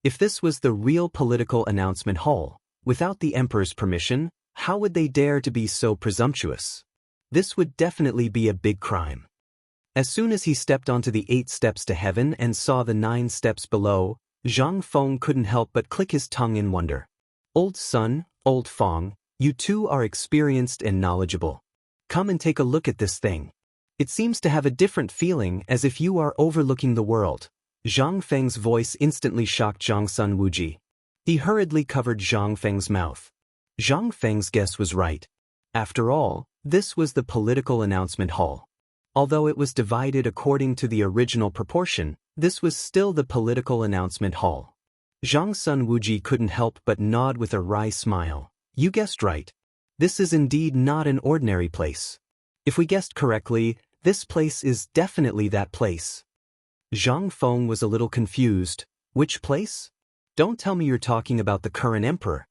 If this was the real political announcement hall, without the emperor's permission, how would they dare to be so presumptuous? This would definitely be a big crime. As soon as he stepped onto the 8 steps to heaven and saw the 9 steps below, Zhang Feng couldn't help but click his tongue in wonder. Old Sun, Old Fang, you two are experienced and knowledgeable. Come and take a look at this thing. It seems to have a different feeling, as if you are overlooking the world. Zhang Feng's voice instantly shocked Zhang Sun Wuji. He hurriedly covered Zhang Feng's mouth. Zhang Feng's guess was right. After all, this was the political announcement hall. Although it was divided according to the original proportion, this was still the political announcement hall. Zhang Sun Wuji couldn't help but nod with a wry smile. You guessed right. This is indeed not an ordinary place. If we guessed correctly, this place is definitely that place. Zhang Feng was a little confused. Which place? Don't tell me you're talking about the current emperor.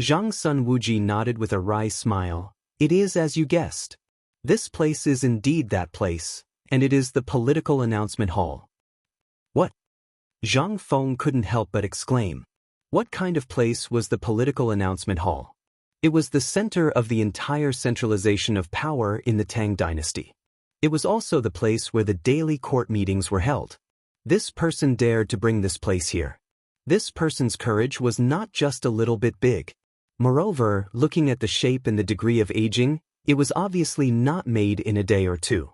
Zhang Sun Wuji nodded with a wry smile. It is as you guessed. This place is indeed that place, and it is the political announcement hall. What? Zhang Feng couldn't help but exclaim. What kind of place was the political announcement hall? It was the center of the entire centralization of power in the Tang dynasty. It was also the place where the daily court meetings were held. This person dared to bring this place here. This person's courage was not just a little bit big. Moreover, looking at the shape and the degree of aging, it was obviously not made in a day or two.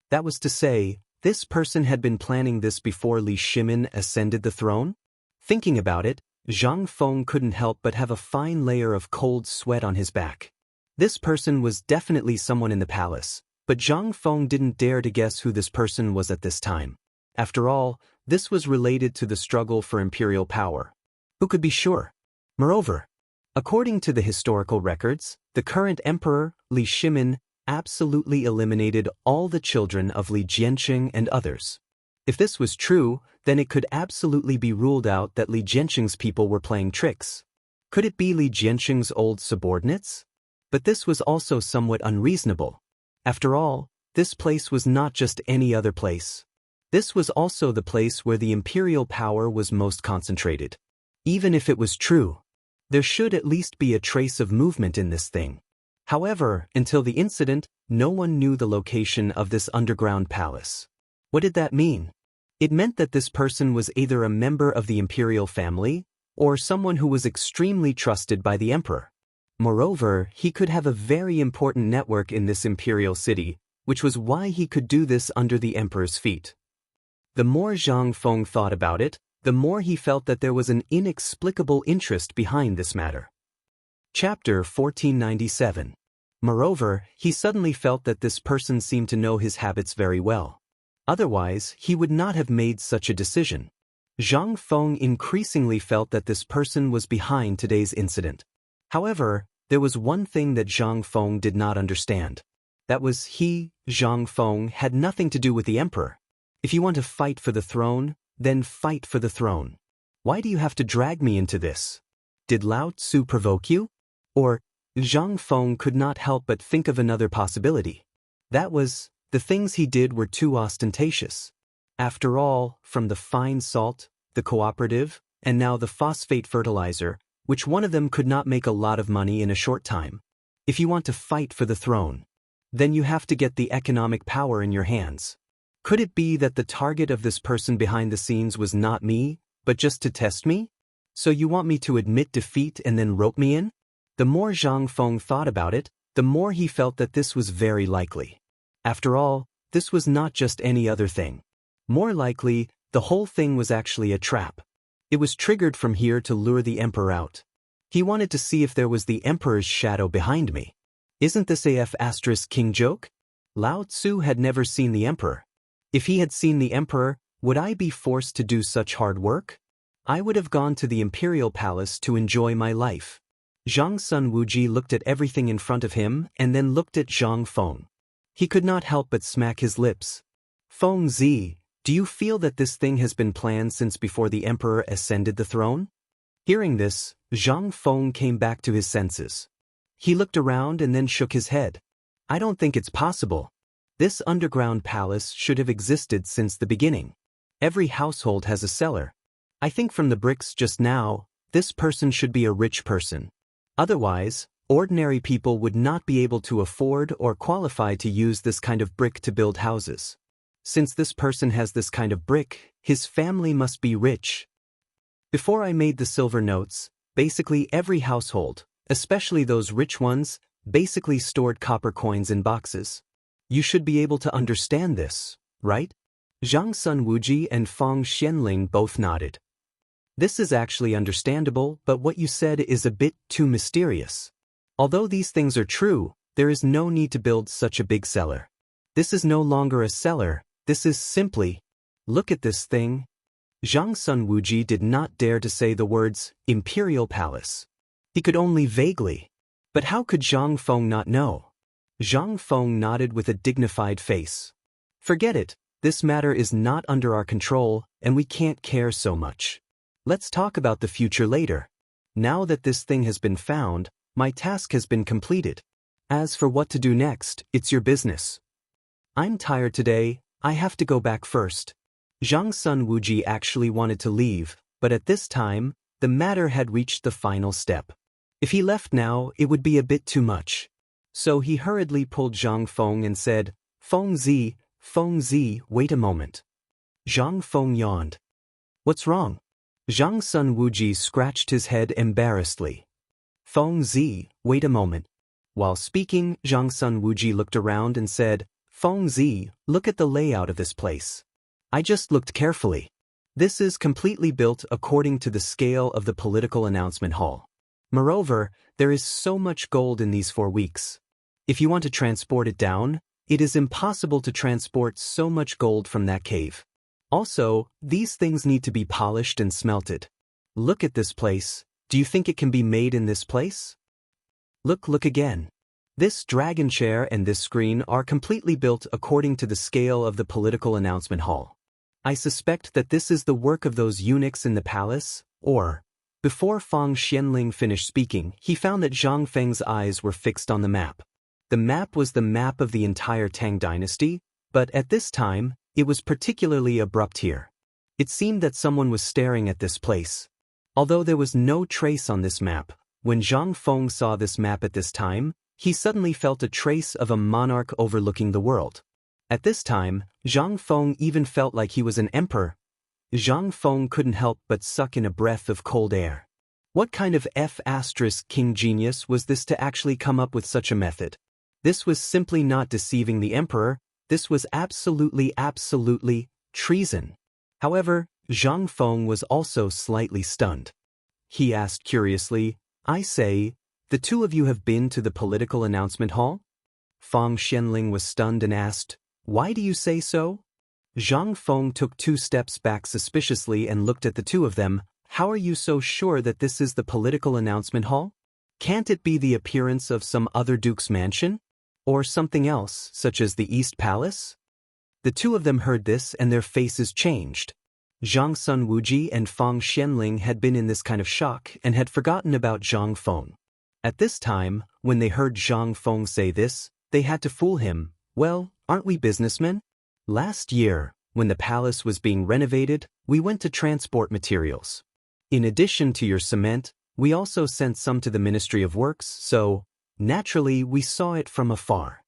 That was to say, this person had been planning this before Li Shimin ascended the throne? Thinking about it, Zhang Feng couldn't help but have a fine layer of cold sweat on his back. This person was definitely someone in the palace, but Zhang Feng didn't dare to guess who this person was at this time. After all, this was related to the struggle for imperial power. Who could be sure? Moreover, according to the historical records, the current emperor, Li Shimin, absolutely eliminated all the children of Li Jianqing and others. If this was true, then it could absolutely be ruled out that Li Jianqing's people were playing tricks. Could it be Li Jianqing's old subordinates? But this was also somewhat unreasonable. After all, this place was not just any other place. This was also the place where the imperial power was most concentrated. Even if it was true, there should at least be a trace of movement in this thing. However, until the incident, no one knew the location of this underground palace. What did that mean? It meant that this person was either a member of the imperial family, or someone who was extremely trusted by the emperor. Moreover, he could have a very important network in this imperial city, which was why he could do this under the emperor's feet. The more Zhang Feng thought about it, the more he felt that there was an inexplicable interest behind this matter. Chapter 1497. Moreover, he suddenly felt that this person seemed to know his habits very well. Otherwise, he would not have made such a decision. Zhang Feng increasingly felt that this person was behind today's incident. However, there was one thing that Zhang Feng did not understand. That was he, Zhang Feng, had nothing to do with the emperor. If you want to fight for the throne, then fight for the throne. Why do you have to drag me into this? Did Lao Tzu provoke you? Or, Zhang Feng could not help but think of another possibility. That was, the things he did were too ostentatious. After all, from the fine salt, the cooperative, and now the phosphate fertilizer, which one of them could not make a lot of money in a short time. If you want to fight for the throne, then you have to get the economic power in your hands. Could it be that the target of this person behind the scenes was not me, but just to test me? So you want me to admit defeat and then rope me in? The more Zhang Feng thought about it, the more he felt that this was very likely. After all, this was not just any other thing. More likely, the whole thing was actually a trap. It was triggered from here to lure the emperor out. He wanted to see if there was the emperor's shadow behind me. Isn't this a F***king joke? Lao Tzu had never seen the emperor. If he had seen the emperor, would I be forced to do such hard work? I would have gone to the imperial palace to enjoy my life. Zhang Sun Wuji looked at everything in front of him and then looked at Zhang Feng. He could not help but smack his lips. Feng Zi, do you feel that this thing has been planned since before the emperor ascended the throne? Hearing this, Zhang Feng came back to his senses. He looked around and then shook his head. I don't think it's possible. This underground palace should have existed since the beginning. Every household has a cellar. I think from the bricks just now, this person should be a rich person. Otherwise, ordinary people would not be able to afford or qualify to use this kind of brick to build houses. Since this person has this kind of brick, his family must be rich. Before I made the silver notes, basically every household, especially those rich ones, basically stored copper coins in boxes. You should be able to understand this, right? Zhang Sunwuji and Fang Xianling both nodded. This is actually understandable, but what you said is a bit too mysterious. Although these things are true, there is no need to build such a big cellar. This is no longer a cellar, this is simply, look at this thing. Zhang Sunwuji did not dare to say the words, Imperial Palace. He could only vaguely. But how could Zhang Feng not know? Zhang Feng nodded with a dignified face. Forget it, this matter is not under our control, and we can't care so much. Let's talk about the future later. Now that this thing has been found, my task has been completed. As for what to do next, it's your business. I'm tired today, I have to go back first. Zhang Sunwuji actually wanted to leave, but at this time, the matter had reached the final step. If he left now, it would be a bit too much. So he hurriedly pulled Zhang Feng and said, Feng Zi, wait a moment. Zhang Feng yawned. What's wrong? Zhang Sunwuji scratched his head embarrassedly. Feng Zi, wait a moment. While speaking, Zhang Sunwuji looked around and said, Feng Zi, look at the layout of this place. I just looked carefully. This is completely built according to the scale of the political announcement hall. Moreover, there is so much gold in these 4 weeks. If you want to transport it down, it is impossible to transport so much gold from that cave. Also, these things need to be polished and smelted. Look at this place. Do you think it can be made in this place? Look again. This dragon chair and this screen are completely built according to the scale of the political announcement hall. I suspect that this is the work of those eunuchs in the palace, or... Before Fang Xianling finished speaking, he found that Zhang Feng's eyes were fixed on the map. The map was the map of the entire Tang dynasty, but at this time, it was particularly abrupt here. It seemed that someone was staring at this place. Although there was no trace on this map, when Zhang Feng saw this map at this time, he suddenly felt a trace of a monarch overlooking the world. At this time, Zhang Feng even felt like he was an emperor. Zhang Feng couldn't help but suck in a breath of cold air. What kind of F***king genius was this to actually come up with such a method? This was simply not deceiving the emperor, this was absolutely treason. However, Zhang Feng was also slightly stunned. He asked curiously, I say, the two of you have been to the political announcement hall? Fang Xianling was stunned and asked, why do you say so? Zhang Feng took 2 steps back suspiciously and looked at the two of them. How are you so sure that this is the political announcement hall? Can't it be the appearance of some other duke's mansion? Or something else, such as the East Palace? The two of them heard this and their faces changed. Zhang Sunwuji and Fang Xianling had been in this kind of shock and had forgotten about Zhang Feng. At this time, when they heard Zhang Feng say this, they had to fool him. Well, aren't we businessmen? Last year, when the palace was being renovated, we went to transport materials. In addition to your cement, we also sent some to the Ministry of Works, so, naturally, we saw it from afar.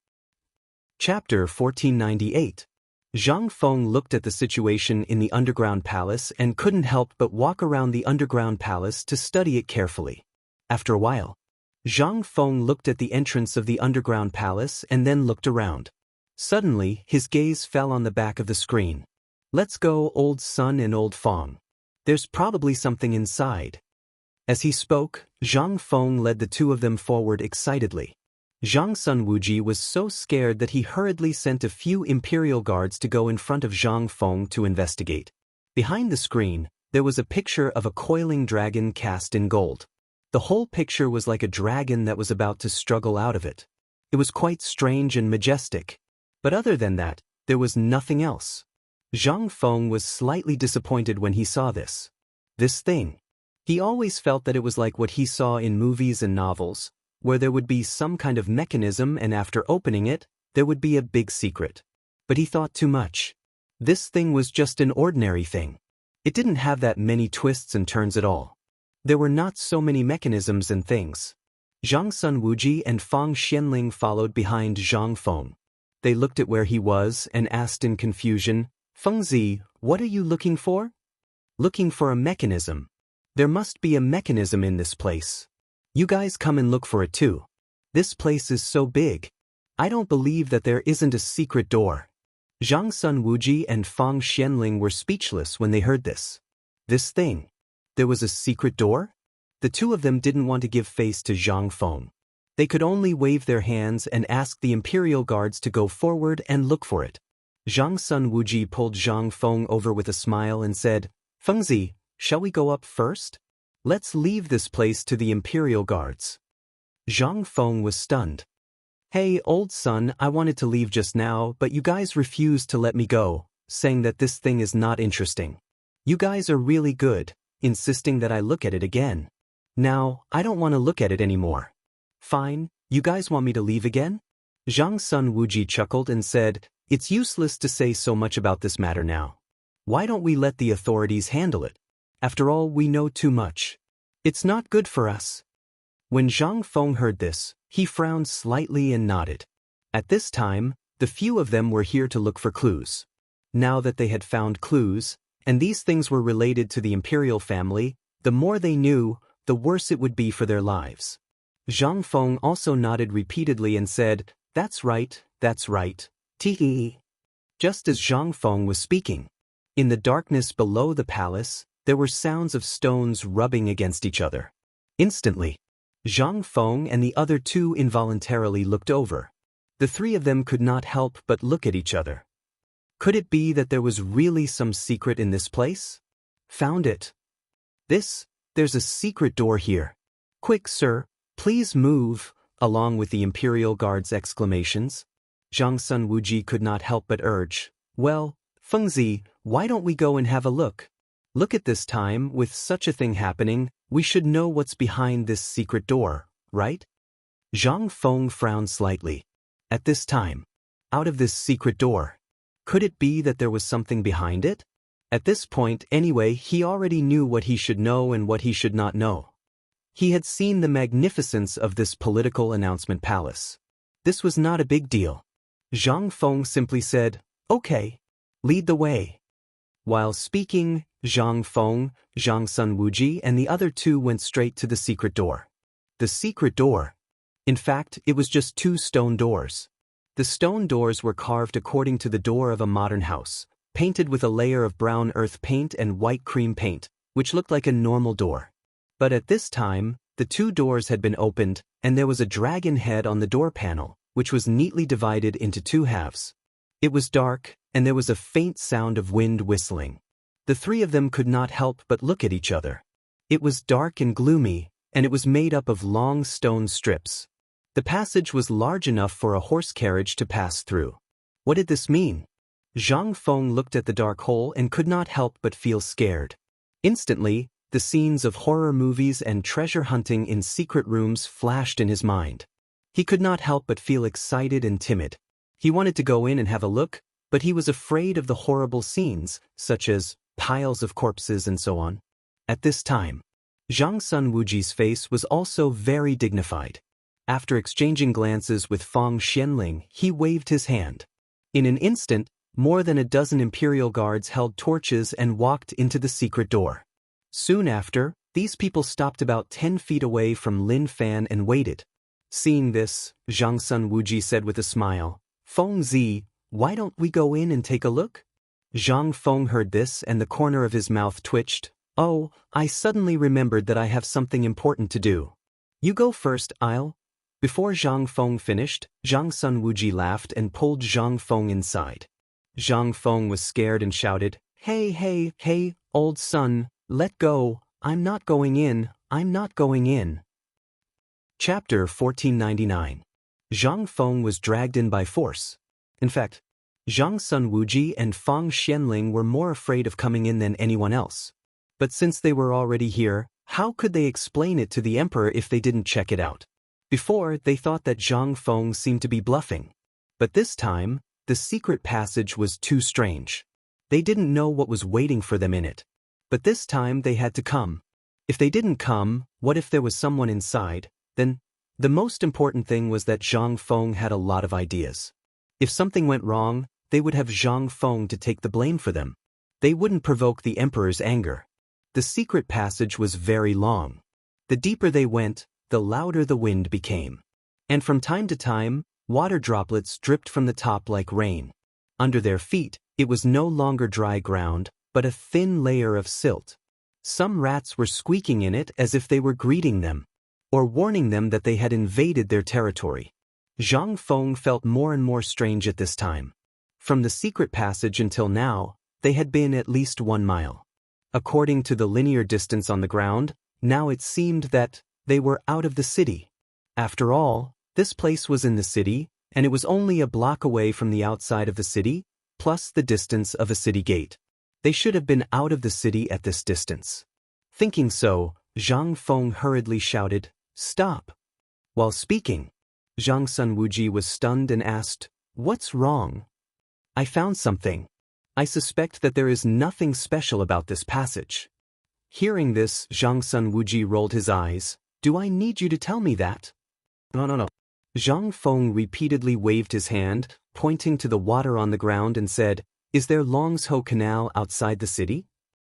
Chapter 1498. Zhang Feng looked at the situation in the underground palace and couldn't help but walk around the underground palace to study it carefully. After a while, Zhang Feng looked at the entrance of the underground palace and then looked around. Suddenly, his gaze fell on the back of the screen. Let's go, old Sun and old Feng. There's probably something inside. As he spoke, Zhang Feng led the two of them forward excitedly. Zhang Sunwuji was so scared that he hurriedly sent a few imperial guards to go in front of Zhang Feng to investigate. Behind the screen, there was a picture of a coiling dragon cast in gold. The whole picture was like a dragon that was about to struggle out of it. It was quite strange and majestic. But other than that, there was nothing else. Zhang Feng was slightly disappointed when he saw this. This thing. He always felt that it was like what he saw in movies and novels, where there would be some kind of mechanism and after opening it, there would be a big secret. But he thought too much. This thing was just an ordinary thing. It didn't have that many twists and turns at all. There were not so many mechanisms and things. Zhang Sunwuji and Fang Xianling followed behind Zhang Feng. They looked at where he was and asked in confusion, Feng Zi, what are you looking for? Looking for a mechanism. There must be a mechanism in this place. You guys come and look for it too. This place is so big. I don't believe that there isn't a secret door. Zhang Sun Wuji and Fang Xianling were speechless when they heard this. This thing. There was a secret door? The two of them didn't want to give face to Zhang Feng. They could only wave their hands and ask the Imperial Guards to go forward and look for it. Zhang Sun Wuji pulled Zhang Feng over with a smile and said, Fengzi, shall we go up first? Let's leave this place to the Imperial Guards. Zhang Feng was stunned. Hey, old son, I wanted to leave just now, but you guys refused to let me go, saying that this thing is not interesting. You guys are really good, insisting that I look at it again. Now, I don't want to look at it anymore. Fine, you guys want me to leave again? Zhang Sun Wuji chuckled and said, It's useless to say so much about this matter now. Why don't we let the authorities handle it? After all, we know too much. It's not good for us. When Zhang Feng heard this, he frowned slightly and nodded. At this time, the few of them were here to look for clues. Now that they had found clues, and these things were related to the imperial family, the more they knew, the worse it would be for their lives. Zhang Feng also nodded repeatedly and said, That's right, tee. Just as Zhang Feng was speaking. In the darkness below the palace, there were sounds of stones rubbing against each other. Instantly, Zhang Feng and the other two involuntarily looked over. The three of them could not help but look at each other. Could it be that there was really some secret in this place? Found it. There's a secret door here. Quick, sir, please move, along with the Imperial Guard's exclamations. Zhang Sun Wuji could not help but urge, Well, Fengzi, why don't we go and have a look? Look at this time, with such a thing happening, we should know what's behind this secret door, right? Zhang Feng frowned slightly. At this time, out of this secret door, could it be that there was something behind it? At this point, anyway, he already knew what he should know and what he should not know. He had seen the magnificence of this political announcement palace. This was not a big deal. Zhang Feng simply said, Okay, lead the way. While speaking, Zhang Feng, Zhang Sun Wuji, and the other two went straight to the secret door. The secret door. In fact, it was just two stone doors. The stone doors were carved according to the door of a modern house, painted with a layer of brown earth paint and white cream paint, which looked like a normal door. But at this time, the two doors had been opened, and there was a dragon head on the door panel, which was neatly divided into two halves. It was dark, and there was a faint sound of wind whistling. The three of them could not help but look at each other. It was dark and gloomy, and it was made up of long stone strips. The passage was large enough for a horse carriage to pass through. What did this mean? Zhang Feng looked at the dark hole and could not help but feel scared. Instantly, the scenes of horror movies and treasure hunting in secret rooms flashed in his mind. He could not help but feel excited and timid. He wanted to go in and have a look, but he was afraid of the horrible scenes, such as piles of corpses and so on. At this time, Zhang Sun Wuji's face was also very dignified. After exchanging glances with Fang Xianling, he waved his hand. In an instant, more than a dozen Imperial Guards held torches and walked into the secret door. Soon after, these people stopped about 10 feet away from Lin Fan and waited. Seeing this, Zhang Sun Wuji said with a smile, Fengzi, why don't we go in and take a look? Zhang Feng heard this and the corner of his mouth twitched. Oh, I suddenly remembered that I have something important to do. You go first, Before Zhang Feng finished, Zhang Sun Wuji laughed and pulled Zhang Feng inside. Zhang Feng was scared and shouted, Hey, old son, let go, I'm not going in. Chapter 1499. Zhang Feng was dragged in by force. In fact, Zhang Sun Wuji and Fang Xianling were more afraid of coming in than anyone else. But since they were already here, how could they explain it to the emperor if they didn't check it out? Before, they thought that Zhang Feng seemed to be bluffing. But this time, the secret passage was too strange. They didn't know what was waiting for them in it. But this time they had to come. If they didn't come, what if there was someone inside? Then, the most important thing was that Zhang Feng had a lot of ideas. If something went wrong, they would have Zhang Feng to take the blame for them. They wouldn't provoke the emperor's anger. The secret passage was very long. The deeper they went, the louder the wind became. And from time to time, Water droplets dripped from the top like rain. Under their feet, it was no longer dry ground, but a thin layer of silt. Some rats were squeaking in it as if they were greeting them, or warning them that they had invaded their territory. Zhang Feng felt more and more strange at this time. From the secret passage until now, they had been at least 1 mile. According to the linear distance on the ground, now it seemed that they were out of the city. After all, this place was in the city, and it was only a block away from the outside of the city, plus the distance of a city gate. They should have been out of the city at this distance. Thinking so, Zhang Feng hurriedly shouted, "Stop!" While speaking, Zhang Sun Wuji was stunned and asked, "What's wrong?" "I found something. I suspect that there is nothing special about this passage." Hearing this, Zhang Sun Wuji rolled his eyes. "Do I need you to tell me that?" No. Zhang Feng repeatedly waved his hand, pointing to the water on the ground and said, "Is there Longsho Canal outside the city?"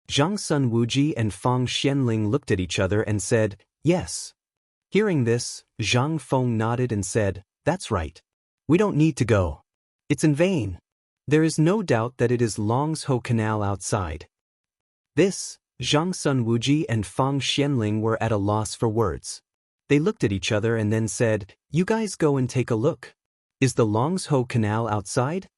Zhang Sun Wuji and Fang Xianling looked at each other and said, "Yes." Hearing this, Zhang Feng nodded and said, "That's right. We don't need to go. It's in vain. There is no doubt that it is Longsho Canal outside." This, Zhang Sun Wuji and Fang Xianling were at a loss for words. They looked at each other and then said, "You guys go and take a look. Is the Longsho Canal outside?"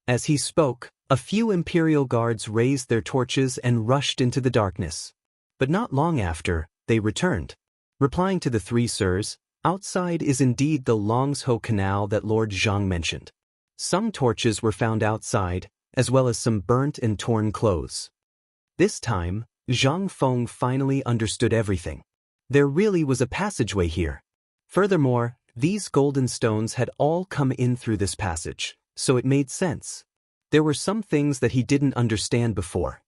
As he spoke, a few imperial guards raised their torches and rushed into the darkness. But not long after, they returned, replying to the 3 sirs, "Outside is indeed the Longsho Canal that Lord Zhang mentioned." Some torches were found outside, as well as some burnt and torn clothes. This time, Zhang Feng finally understood everything. There really was a passageway here. Furthermore, these golden stones had all come in through this passage, so it made sense. There were some things that he didn't understand before.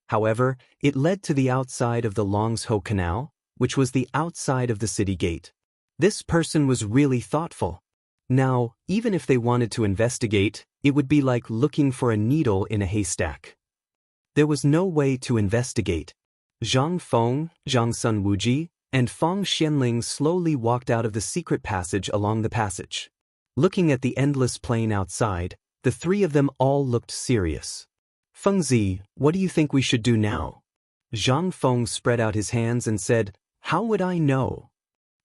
However, it led to the outside of the Longsho Canal, which was the outside of the city gate. This person was really thoughtful. Now, even if they wanted to investigate, it would be like looking for a needle in a haystack. There was no way to investigate. Zhang Feng, Zhang Sun Wuji, and Fang Xianling slowly walked out of the secret passage along the passage. Looking at the endless plain outside, the 3 of them all looked serious. "Fengzi, what do you think we should do now?" Zhang Feng spread out his hands and said, "How would I know?"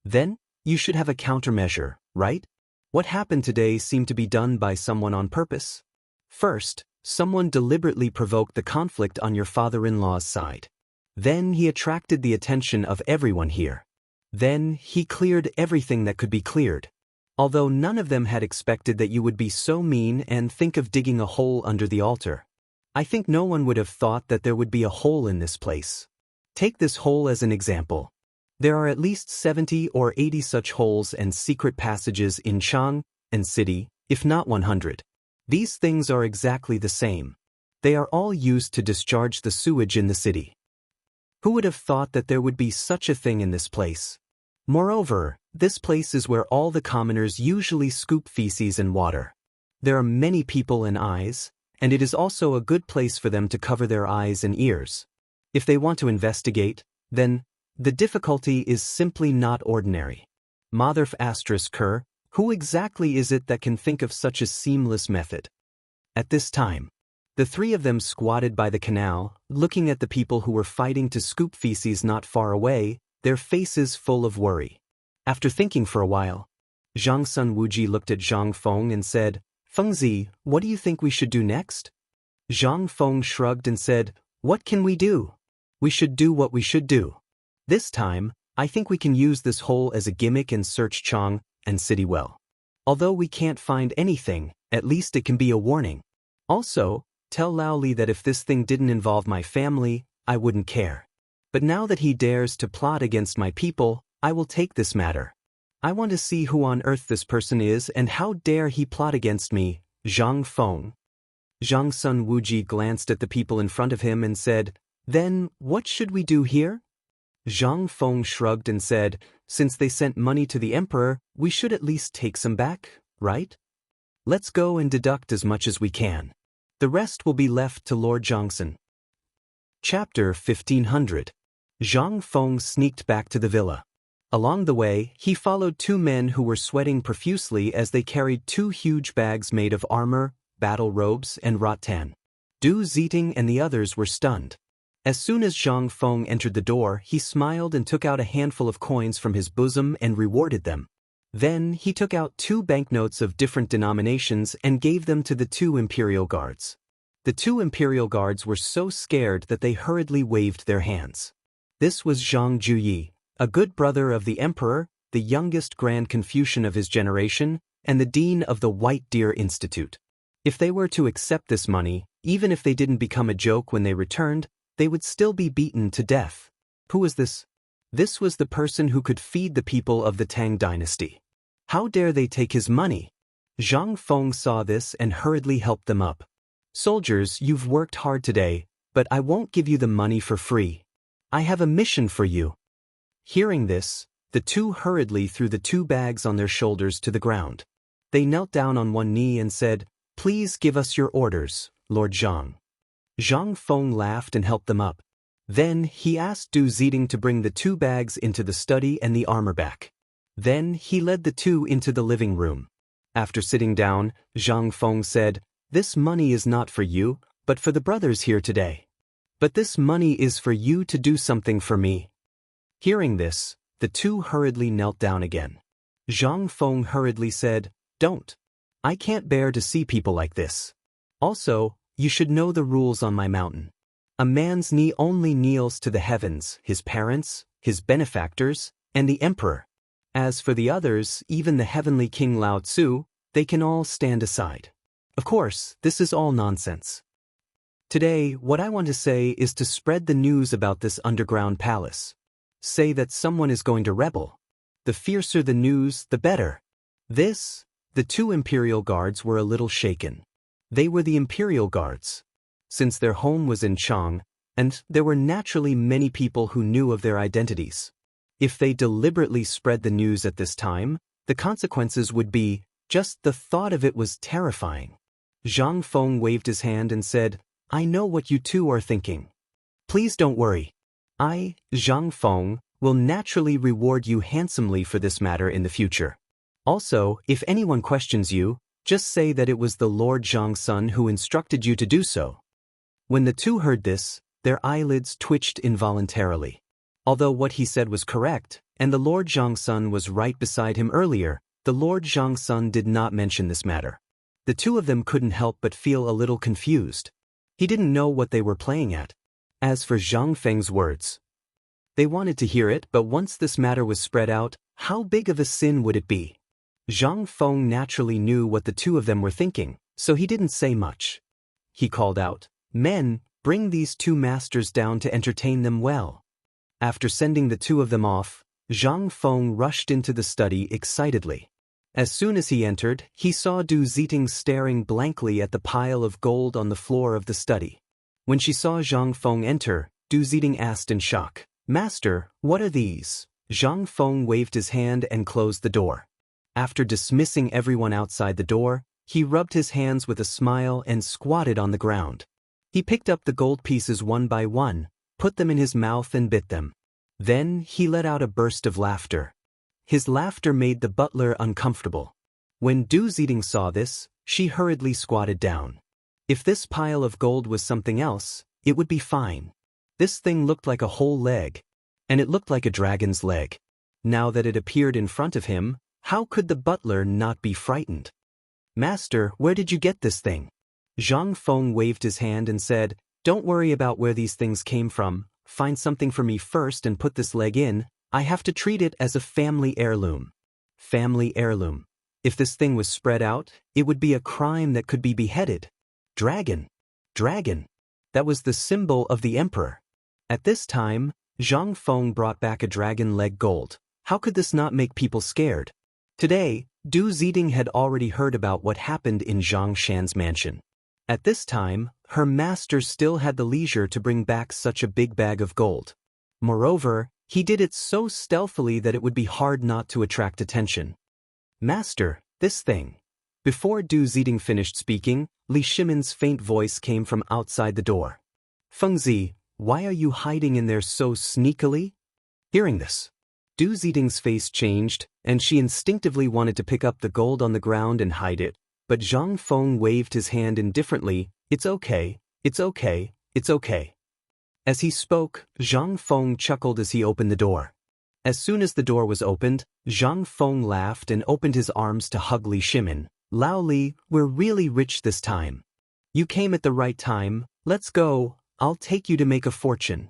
"Then, you should have a countermeasure, right? What happened today seemed to be done by someone on purpose. First, someone deliberately provoked the conflict on your father-in-law's side. Then he attracted the attention of everyone here. Then he cleared everything that could be cleared. Although none of them had expected that you would be so mean and think of digging a hole under the altar. I think no one would have thought that there would be a hole in this place. Take this hole as an example. There are at least 70 or 80 such holes and secret passages in Chang and city, if not 100. These things are exactly the same. They are all used to discharge the sewage in the city. Who would have thought that there would be such a thing in this place? Moreover, this place is where all the commoners usually scoop feces and water. There are many people and eyes, and it is also a good place for them to cover their eyes and ears. If they want to investigate, then the difficulty is simply not ordinary. Motherf *Ker, who exactly is it that can think of such a seamless method? At this time, the 3 of them squatted by the canal, looking at the people who were fighting to scoop feces not far away, their faces full of worry. After thinking for a while, Zhang Sun Wuji looked at Zhang Feng and said, "Fengzi, what do you think we should do next?" Zhang Feng shrugged and said, "What can we do? We should do what we should do. This time, I think we can use this hole as a gimmick and search Chang and city well. Although we can't find anything, at least it can be a warning. Also, tell Laoli that if this thing didn't involve my family, I wouldn't care. But now that he dares to plot against my people, I will take this matter. I want to see who on earth this person is and how dare he plot against me, Zhang Feng." Zhang Sun Wuji glanced at the people in front of him and said, "Then, what should we do here?" Zhang Feng shrugged and said, "Since they sent money to the emperor, we should at least take some back, right? Let's go and deduct as much as we can. The rest will be left to Lord Zhangsun." Chapter 1500. Zhang Feng sneaked back to the villa. Along the way, he followed two men who were sweating profusely as they carried two huge bags made of armor, battle robes, and rattan. Du Ziting and the others were stunned. As soon as Zhang Feng entered the door, he smiled and took out a handful of coins from his bosom and rewarded them. Then he took out 2 banknotes of different denominations and gave them to the 2 imperial guards. The 2 imperial guards were so scared that they hurriedly waved their hands. This was Zhang Juyi, a good brother of the emperor, the youngest Grand Confucian of his generation, and the dean of the White Deer Institute. If they were to accept this money, even if they didn't become a joke when they returned, they would still be beaten to death. Who was this? This was the person who could feed the people of the Tang dynasty. How dare they take his money? Zhang Feng saw this and hurriedly helped them up. Soldiers, you've worked hard today, but I won't give you the money for free. I have a mission for you. Hearing this, the 2 hurriedly threw the 2 bags on their shoulders to the ground. They knelt down on one knee and said, "Please give us your orders, Lord Zhang." Zhang Feng laughed and helped them up. Then he asked Du Ziting to bring the 2 bags into the study and the armor back. Then he led the 2 into the living room. After sitting down, Zhang Feng said, "This money is not for you, but for the brothers here today. But this money is for you to do something for me." Hearing this, the 2 hurriedly knelt down again. Zhang Feng hurriedly said, "Don't. I can't bear to see people like this. Also, you should know the rules on my mountain. A man's knee only kneels to the heavens, his parents, his benefactors, and the emperor. As for the others, even the heavenly King Lao Tzu, they can all stand aside. Of course, this is all nonsense. Today, what I want to say is to spread the news about this underground palace. Say that someone is going to rebel. The fiercer the news, the better." The 2 imperial guards were a little shaken. They were the imperial guards. Since their home was in Chang, and there were naturally many people who knew of their identities. If they deliberately spread the news at this time, the consequences would be, just the thought of it was terrifying. Zhang Feng waved his hand and said, "I know what you 2 are thinking. Please don't worry. I, Zhang Feng, will naturally reward you handsomely for this matter in the future. Also, if anyone questions you, just say that it was the Lord Zhang's son who instructed you to do so." When the 2 heard this, their eyelids twitched involuntarily. Although what he said was correct, and the Lord Zhang's son was right beside him earlier, the Lord Zhang's son did not mention this matter. The 2 of them couldn't help but feel a little confused. He didn't know what they were playing at. As for Zhang Feng's words, they wanted to hear it, but once this matter was spread out, how big of a sin would it be? Zhang Feng naturally knew what the 2 of them were thinking, so he didn't say much. He called out, "Men, bring these 2 masters down to entertain them well." After sending the 2 of them off, Zhang Feng rushed into the study excitedly. As soon as he entered, he saw Du Ziting staring blankly at the pile of gold on the floor of the study. When she saw Zhang Feng enter, Du Ziting asked in shock, "Master, what are these?" Zhang Feng waved his hand and closed the door. After dismissing everyone outside the door, he rubbed his hands with a smile and squatted on the ground. He picked up the gold pieces one by one, put them in his mouth and bit them. Then he let out a burst of laughter. His laughter made the butler uncomfortable. When Du Ziting saw this, she hurriedly squatted down. If this pile of gold was something else, it would be fine. This thing looked like a whole leg, and it looked like a dragon's leg. Now that it appeared in front of him, how could the butler not be frightened? "Master, where did you get this thing?" Zhang Feng waved his hand and said, "Don't worry about where these things came from. Find something for me first and put this leg in. I have to treat it as a family heirloom." Family heirloom. If this thing was spread out, it would be a crime that could be beheaded. Dragon. Dragon. That was the symbol of the emperor. At this time, Zhang Feng brought back a dragon leg gold. How could this not make people scared? Today, Du Ziting had already heard about what happened in Zhang Shan's mansion. At this time, her master still had the leisure to bring back such a big bag of gold. Moreover, he did it so stealthily that it would be hard not to attract attention. "Master, this thing." Before Du Ziting finished speaking, Li Shimin's faint voice came from outside the door. "Fengzi, why are you hiding in there so sneakily?" Hearing this, Du Ziding's face changed, and she instinctively wanted to pick up the gold on the ground and hide it, but Zhang Feng waved his hand indifferently. It's okay, it's okay, it's okay. As he spoke, Zhang Feng chuckled as he opened the door. As soon as the door was opened, Zhang Feng laughed and opened his arms to hug Li Shimin. Lao Li, we're really rich this time. You came at the right time, let's go, I'll take you to make a fortune.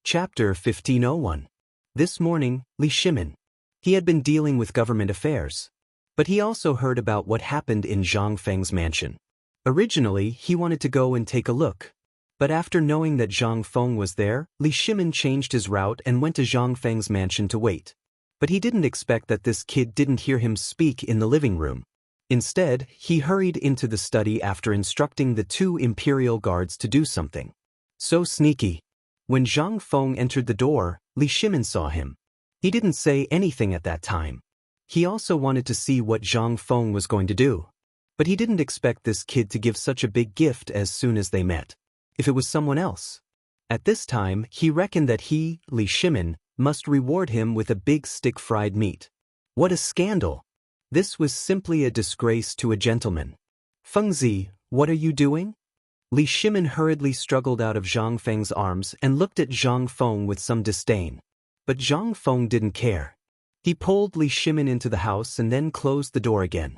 Chapter 1501. This morning, Li Shimin. He had been dealing with government affairs. But he also heard about what happened in Zhang Feng's mansion. Originally, he wanted to go and take a look. But after knowing that Zhang Feng was there, Li Shimin changed his route and went to Zhang Feng's mansion to wait. But he didn't expect that this kid didn't hear him speak in the living room. Instead, he hurried into the study after instructing the 2 imperial guards to do something. So sneaky. When Zhang Feng entered the door, Li Shimin saw him. He didn't say anything at that time. He also wanted to see what Zhang Feng was going to do. But he didn't expect this kid to give such a big gift as soon as they met. If it was someone else. At this time, he reckoned that he, Li Shimin, must reward him with a big stick fried meat. What a scandal! This was simply a disgrace to a gentleman. Fengzi, what are you doing? Li Shimin hurriedly struggled out of Zhang Feng's arms and looked at Zhang Feng with some disdain. But Zhang Feng didn't care. He pulled Li Shimin into the house and then closed the door again.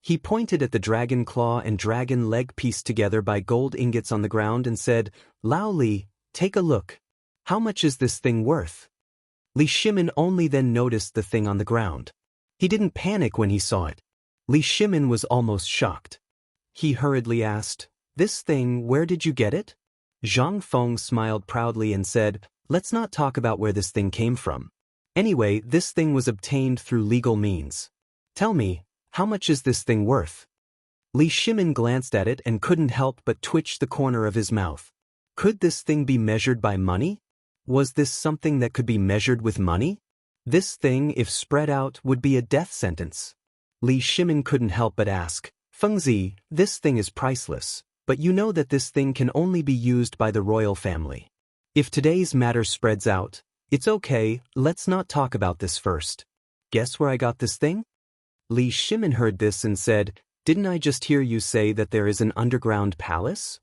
He pointed at the dragon claw and dragon leg pieced together by gold ingots on the ground and said, Lao Li, take a look. How much is this thing worth? Li Shimin only then noticed the thing on the ground. He didn't panic when he saw it. Li Shimin was almost shocked. He hurriedly asked, This thing, where did you get it? Zhang Feng smiled proudly and said, Let's not talk about where this thing came from. Anyway, this thing was obtained through legal means. Tell me, how much is this thing worth? Li Shimin glanced at it and couldn't help but twitch the corner of his mouth. Could this thing be measured by money? Was this something that could be measured with money? This thing, if spread out, would be a death sentence. Li Shimin couldn't help but ask, Fengzi, this thing is priceless, but you know that this thing can only be used by the royal family. If today's matter spreads out, it's okay, let's not talk about this first. Guess where I got this thing? Li Shimin heard this and said, Didn't I just hear you say that there is an underground palace?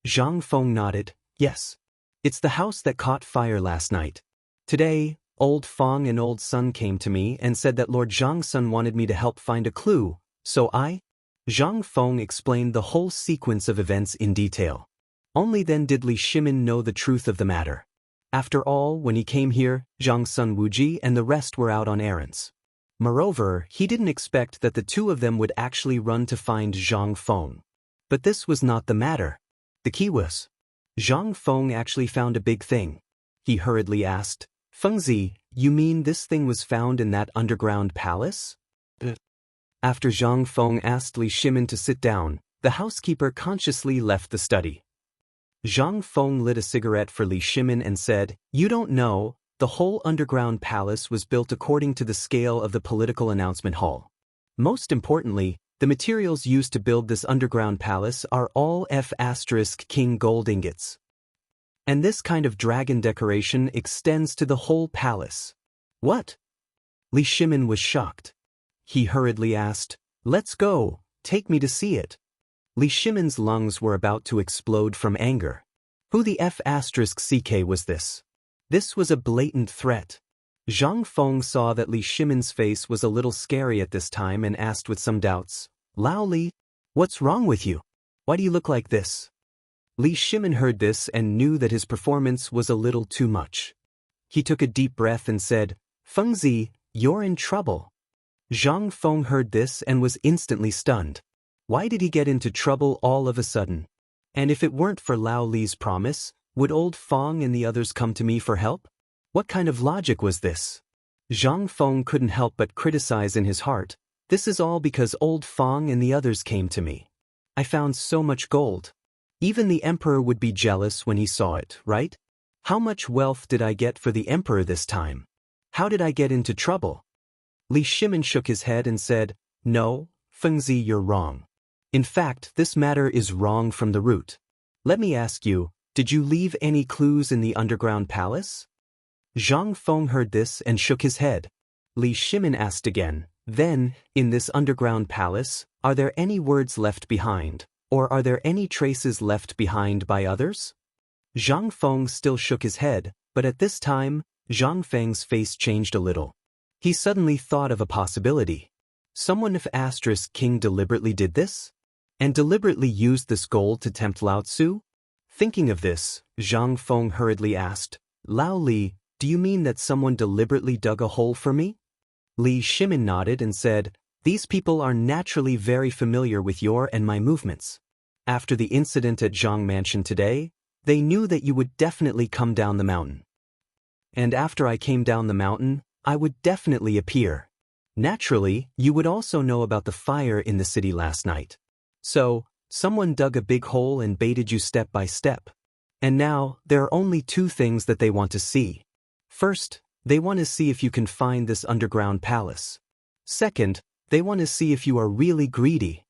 Zhang Feng nodded, Yes. It's the house that caught fire last night. Today, Old Feng and Old Sun came to me and said that Lord Zhang Sun wanted me to help find a clue, so Zhang Feng explained the whole sequence of events in detail. Only then did Li Shimin know the truth of the matter. After all, when he came here, Zhang Sun Wuji and the rest were out on errands. Moreover, he didn't expect that the 2 of them would actually run to find Zhang Feng. But this was not the matter. The key was, Zhang Feng actually found a big thing. He hurriedly asked, Fengzi, you mean this thing was found in that underground palace? After Zhang Feng asked Li Shimin to sit down, the housekeeper consciously left the study. Zhang Feng lit a cigarette for Li Shimin and said, You don't know, the whole underground palace was built according to the scale of the political announcement hall. Most importantly, the materials used to build this underground palace are all F*King gold ingots. And this kind of dragon decoration extends to the whole palace. What? Li Shimin was shocked. He hurriedly asked, Let's go, take me to see it. Li Shimin's lungs were about to explode from anger. Who the F*CK was this? This was a blatant threat. Zhang Feng saw that Li Shimin's face was a little scary at this time and asked with some doubts, Lao Li, what's wrong with you? Why do you look like this? Li Shimin heard this and knew that his performance was a little too much. He took a deep breath and said, Fengzi, you're in trouble. Zhang Feng heard this and was instantly stunned. Why did he get into trouble all of a sudden? And if it weren't for Lao Li's promise, would Old Feng and the others come to me for help? What kind of logic was this? Zhang Feng couldn't help but criticize in his heart, This is all because Old Feng and the others came to me. I found so much gold. Even the emperor would be jealous when he saw it, right? How much wealth did I get for the emperor this time? How did I get into trouble? Li Shimin shook his head and said, No, Fengzi, you're wrong. In fact, this matter is wrong from the root. Let me ask you, did you leave any clues in the underground palace? Zhang Feng heard this and shook his head. Li Shimin asked again, "Then, in this underground palace, are there any words left behind, or are there any traces left behind by others?" Zhang Feng still shook his head, but at this time, Zhang Feng's face changed a little. He suddenly thought of a possibility. Someone of Asterisk King deliberately did this? And deliberately used this gold to tempt Lao Tzu? Thinking of this, Zhang Feng hurriedly asked, "Lao Li, do you mean that someone deliberately dug a hole for me?" Li Shimin nodded and said, "These people are naturally very familiar with your and my movements. After the incident at Zhang Mansion today, they knew that you would definitely come down the mountain. And after I came down the mountain, I would definitely appear. Naturally, you would also know about the fire in the city last night. So, someone dug a big hole and baited you step by step. And now, there are only two things that they want to see. First, they want to see if you can find this underground palace. Second, they want to see if you are really greedy,